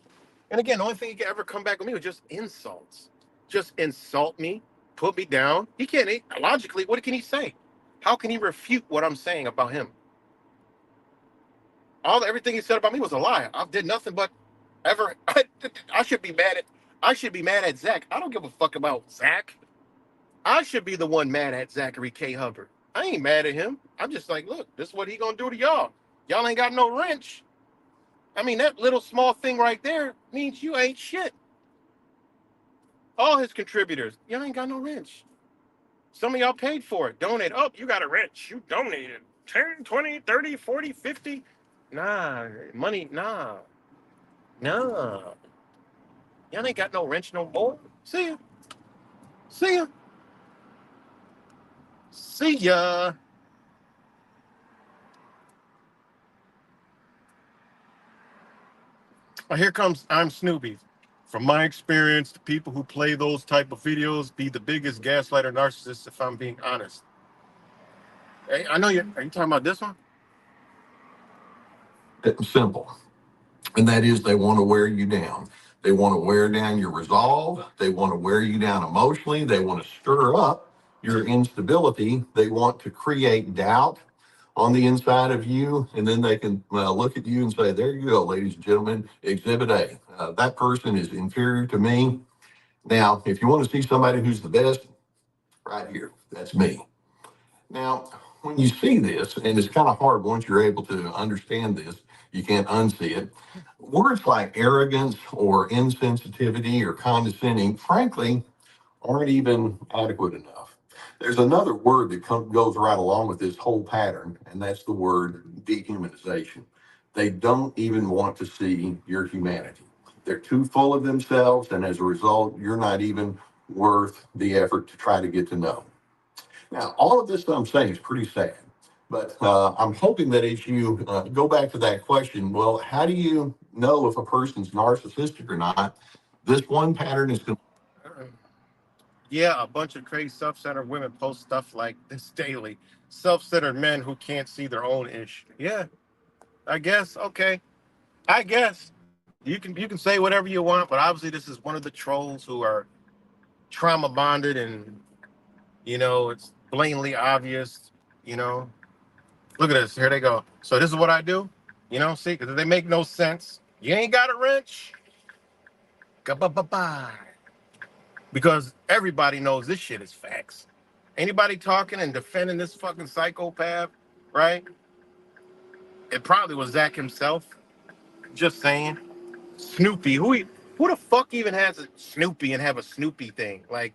And again, the only thing he can ever come back with me was just insults. Just insult me, put me down. He can't, logically, what can he say? How can he refute what I'm saying about him? Everything he said about me was a lie. I did nothing but ever. I should be mad at Zach. I don't give a fuck about Zach. I should be the one mad at Zachary K. Hubbard. I ain't mad at him. I'm just like, look, this is what he gonna do to y'all. Y'all ain't got no wrench. I mean, that little small thing right there means you ain't shit. All his contributors, y'all ain't got no wrench. Some of y'all paid for it. Donate. Oh, you got a wrench. You donated 10, 20, 30, 40, 50. Nah, money, nah. Nah. Y'all ain't got no wrench no more. See ya. See ya. See ya. Oh, here comes I'm Snoopy. From my experience, the people who play those type of videos be the biggest gaslighter narcissists, if I'm being honest. Hey, I know you. Are you talking about this one? It's simple. And that is they want to wear you down. They want to wear down your resolve. They want to wear you down emotionally. They want to stir up your instability. They want to create doubt on the inside of you. And then they can look at you and say, there you go, ladies and gentlemen, exhibit A. That person is inferior to me. Now, if you want to see somebody who's the best, right here, that's me. Now, when you see this, and it's kind of hard once you're able to understand this, you can't unsee it. Words like arrogance or insensitivity or condescending, frankly, aren't even adequate enough. There's another word that goes right along with this whole pattern, and that's the word dehumanization. They don't even want to see your humanity. They're too full of themselves, and as a result, you're not even worth the effort to try to get to know. Now, all of this that I'm saying is pretty sad, but I'm hoping that as you go back to that question, well, how do you know if a person's narcissistic or not? This one pattern is going Yeah, a bunch of crazy self-centered women post stuff like this daily. Self-centered men who can't see their own ish. Yeah, I guess. Okay, I guess you can say whatever you want, but obviously this is one of the trolls who are trauma bonded, and it's blatantly obvious. You know, look at this. Here they go. So this is what I do. See, because they make no sense. You ain't got a wrench. Bye. Because everybody knows this shit is facts. Anybody talking and defending this fucking psychopath, right? It probably was Zach himself. Just saying. Snoopy. Who the fuck even has a Snoopy and have a Snoopy thing? Like,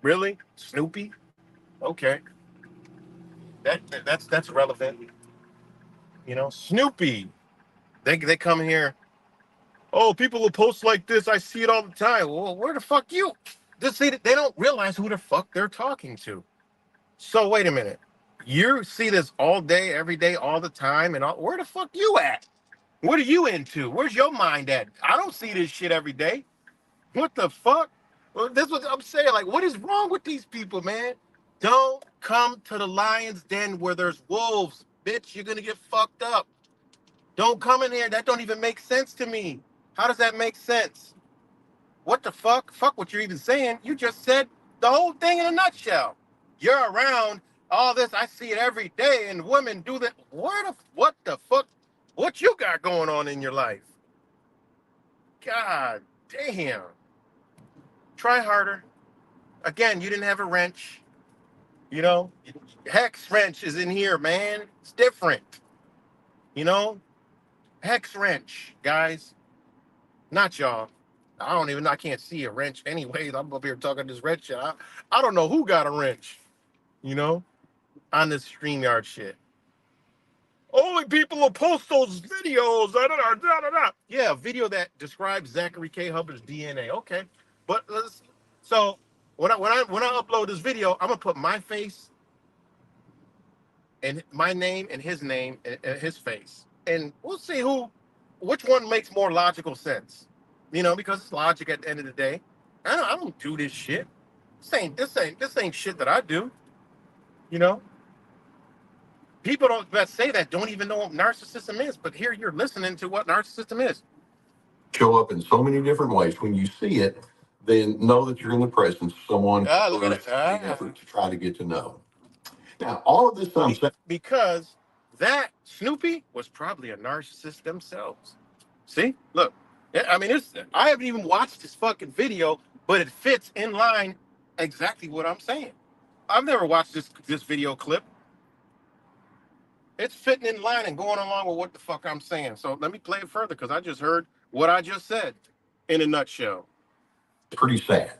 really? Snoopy? Okay. That's relevant. Snoopy. They come here. Oh, people will post like this. I see it all the time. Well, where the fuck you? They don't realize who the fuck they're talking to. So wait a minute. You see this all day, every day, all the time, and where the fuck you at? What are you into? Where's your mind at? I don't see this shit every day. What the fuck? Well, that's what I'm saying. Like, what is wrong with these people, man? Don't come to the lion's den where there's wolves, bitch. You're gonna get fucked up. Don't come in here. That don't even make sense to me. How does that make sense? What the fuck? Fuck what you're even saying. You just said the whole thing in a nutshell. You're around all this. I see it every day, and women do that. What the fuck? What you got going on in your life? God damn. Try harder. Again, you didn't have a wrench. You know, hex wrench is in here, man. It's different. You know, hex wrench, guys. Not y'all. I don't even know. I can't see a wrench anyways. I'm up here talking this wrench shit. I don't know who got a wrench, you know, on this StreamYard shit. Only people will post those videos. Da, da, da, da, da. Yeah, a video that describes Zachary K. Hubbard's DNA. Okay. But so when I upload this video, I'm gonna put my face and my name and his name and his face. And we'll see which one makes more logical sense. You know, because it's logic at the end of the day. I don't do this shit. This ain't shit that I do. You know? People that say that don't even know what narcissism is, but here you're listening to what narcissism is. Show up in so many different ways. When you see it, then know that you're in the presence of someone Look at the effort to try to get to know. Now, all of this I'm saying because that Snoopy was probably a narcissist themselves. See, look, I mean, I haven't even watched this fucking video, but it fits in line exactly what I'm saying. I've never watched this video clip. It's fitting in line and going along with what the fuck I'm saying. So let me play it further because I just heard what I just said in a nutshell. Pretty sad.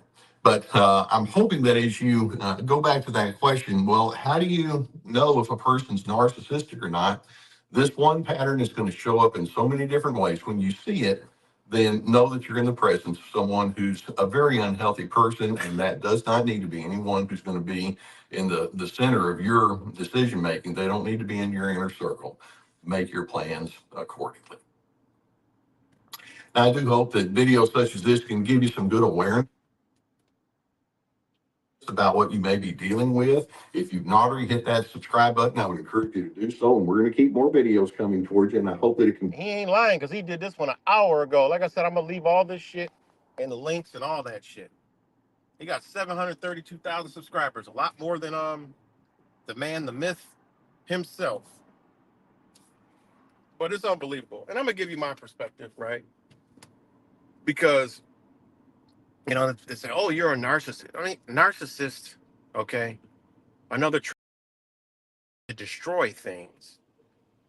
But I'm hoping that as you go back to that question, well, how do you know if a person's narcissistic or not? This one pattern is going to show up in so many different ways. When you see it, then know that you're in the presence of someone who's a very unhealthy person, and that does not need to be anyone who's going to be in the center of your decision making. They don't need to be in your inner circle. Make your plans accordingly. I do hope that videos such as this can give you some good awareness about what you may be dealing with. If you've not already hit that subscribe button, I would encourage you to do so. And we're going to keep more videos coming towards you. And I hope that it can. He ain't lying because he did this one an hour ago. Like I said, I'm going to leave all this shit and the links and all that shit. He got 732,000 subscribers, a lot more than the man, the myth himself. But it's unbelievable. And I'm going to give you my perspective, right? Because, you know, they say, oh, you're a narcissist. I mean, narcissist, okay, another trait to destroy things.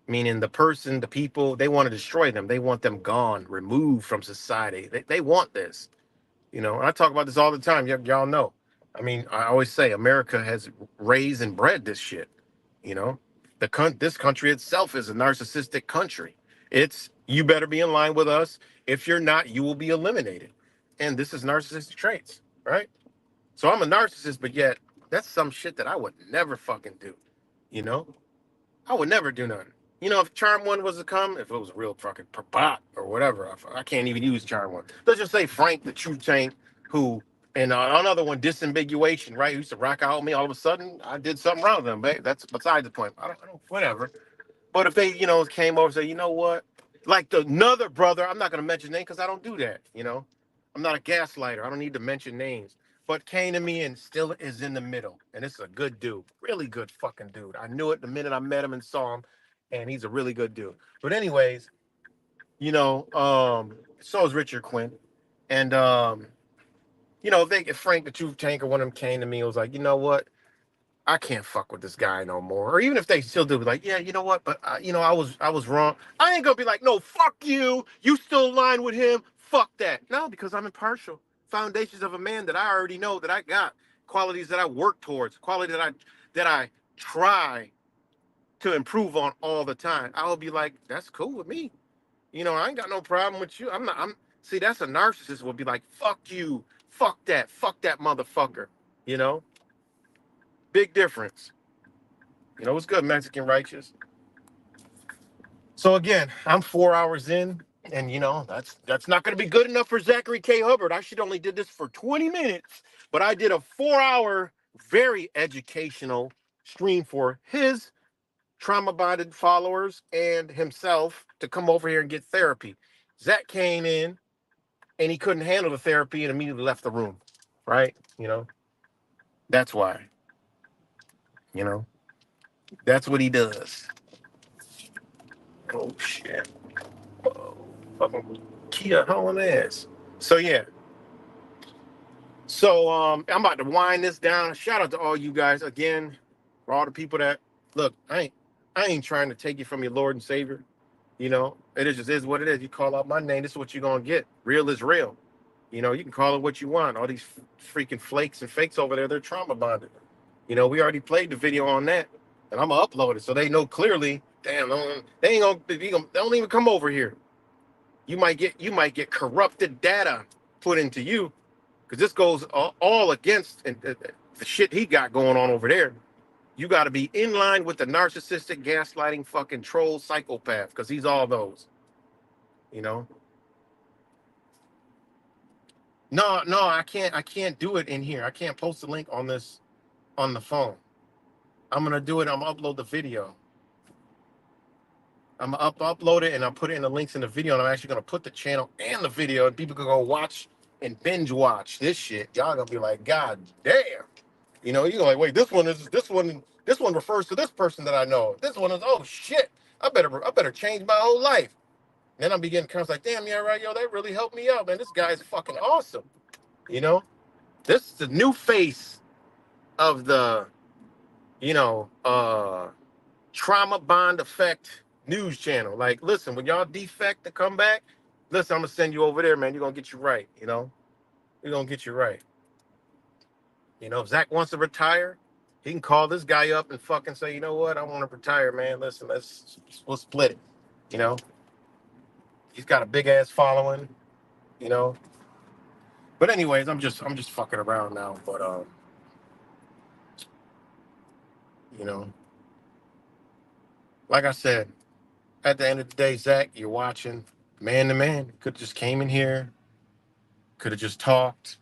Meaning the people, they want to destroy them. They want them gone, removed from society. They want this. You know, I talk about this all the time. Y'all know. I mean, I always say America has raised and bred this shit. You know, this country itself is a narcissistic country. It's you better be in line with us. If you're not, you will be eliminated. And this is narcissistic traits, right? So I'm a narcissist, but yet that's some shit that I would never fucking do. You know, I would never do nothing. You know, if Charm One was to come, if it was a real fucking bot or whatever, I can't even use Charm One. Let's just say Frank the Truth Tank, who, and another one, Disambiguation, right? Who used to rock out with me. All of a sudden, I did something wrong with them. But that's beside the point. I don't, whatever. But if they, you know, came over and said, you know what? Like another brother, I'm not going to mention names because I don't do that, you know? I'm not a gaslighter. I don't need to mention names. But came to me and still is in the middle. And it's a good dude. Really good fucking dude. I knew it the minute I met him and saw him. And he's a really good dude. But anyways, you know, so is Richard Quinn. And, you know, if Frank the Truth Tank or one of them came to me and was like, you know what? I can't fuck with this guy no more. Or even if they still do, be like, yeah, you know what? But you know, I was wrong. I ain't gonna be like, no, fuck you. You still align with him. Fuck that. No, because I'm impartial. Foundations of a man that I already know that I got. Qualities that I work towards. Quality that I try to improve on all the time. I will be like, that's cool with me. You know, I ain't got no problem with you. See, that's a narcissist would be like, fuck you. Fuck that motherfucker. You know? Big difference. You know, what's good, Mexican righteous? So again, I'm 4 hours in, and you know, that's not gonna be good enough for Zachary K. Hubbard. I should only did this for 20 minutes, but I did a 4 hour, very educational stream for his trauma bonded followers and himself to come over here and get therapy. Zach came in and he couldn't handle the therapy and immediately left the room. Right? That's why. You know, that's what he does. Oh shit. Oh, fucking Kia hauling ass. So yeah. So I'm about to wind this down. Shout out to all you guys again, for all the people that look. I ain't trying to take you from your Lord and Savior. It just is what it is. You call out my name, this is what you're gonna get. Real is real. You can call it what you want. All these freaking flakes and fakes over there, they're trauma bonded. We already played the video on that, and I'm gonna upload it so they know clearly. Damn, they ain't gonna, they don't even come over here. You might get corrupted data put into you, because this goes all against the shit he got going on over there. You got to be in line with the narcissistic, gaslighting, fucking troll psychopath, because he's all those. No, I can't do it in here. I can't post the link on the phone. I'm gonna do it. I'm gonna upload the video. I'm gonna upload it and I'll put it in the links in the video. And I'm actually gonna put the channel and the video, and people can go watch and binge watch this shit. Y'all gonna be like, God damn. You're like, wait, this one refers to this person that I know. This one is, oh shit, I better change my whole life. And then I'm beginning to like, damn, yeah, right, yo, that really helped me out, man. This guy's fucking awesome. This is the new face of the, trauma bond effect news channel. Like, listen, when y'all defect to come back, listen, I'm gonna send you over there, man. You're gonna get you right, We're gonna get you right. If Zach wants to retire, he can call this guy up and fucking say, you know what, I want to retire, man. Listen, we'll split it. He's got a big ass following, you know. But anyways, I'm just fucking around now. But you know, like I said, at the end of the day, Zach, you're watching man to man. Could have just came in here, could have just talked,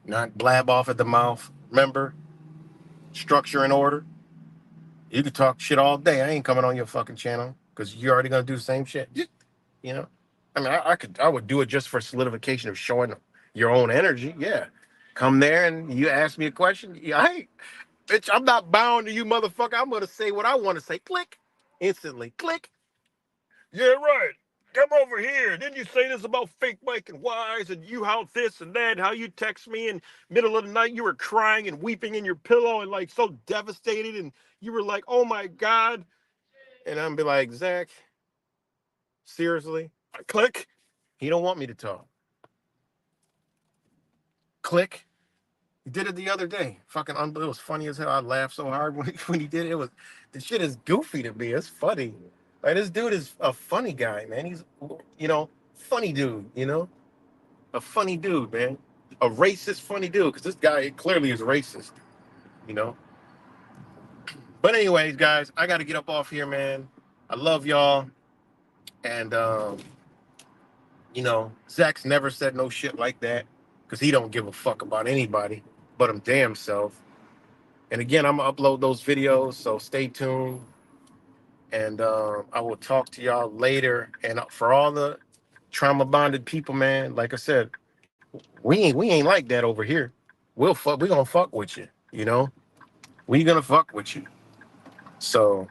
not blab off at the mouth. Remember, structure and order. You could talk shit all day. I ain't coming on your fucking channel because you're already gonna do the same shit. You know, I mean, I would do it just for solidification of showing your own energy. Yeah, come there and you ask me a question. Yeah, bitch, I'm not bound to you, motherfucker. I'm gonna say what I want to say. Click, instantly. Click. Yeah, right. Come over here. Didn't you say this about fake Mike and Wise and you how this and that? How you text me in middle of the night? You were crying and weeping in your pillow and like so devastated, and you were like, "Oh my God!" And I'm be like, Zach, seriously? Click. He don't want me to talk. Click. He did it the other day. Fucking unbelievable. It was funny as hell. I laughed so hard when he did it. The shit is goofy to me. It's funny. Like, this dude is a funny guy, man. He's, funny dude, a funny dude, man. A racist, funny dude. Because this guy clearly is racist, you know. But anyways, guys, I got to get up off here, man. I love y'all. And, Zach's never said no shit like that. Because he don't give a fuck about anybody but him damn self. And again, I'm going to upload those videos, so stay tuned. And I will talk to y'all later. And for all the trauma bonded people, man, like I said, we ain't like that over here. We gonna fuck with you, We gonna fuck with you. So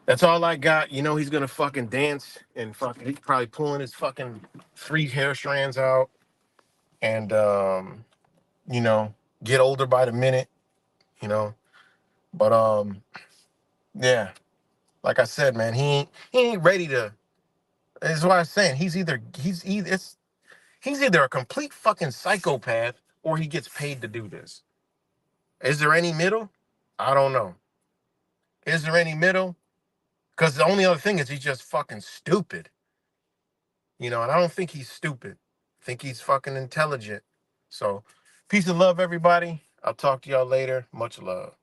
that's all I got. He's gonna fucking dance and he's probably pulling his fucking 3 hair strands out and get older by the minute, you know. But yeah, like I said, man, he ain't ready to. That's why I'm saying he's either a complete fucking psychopath or he gets paid to do this. Is there any middle? I don't know. Is there any middle? Because the only other thing is he's just fucking stupid. And I don't think he's stupid. I think he's fucking intelligent. So, peace and love, everybody. I'll talk to y'all later. Much love.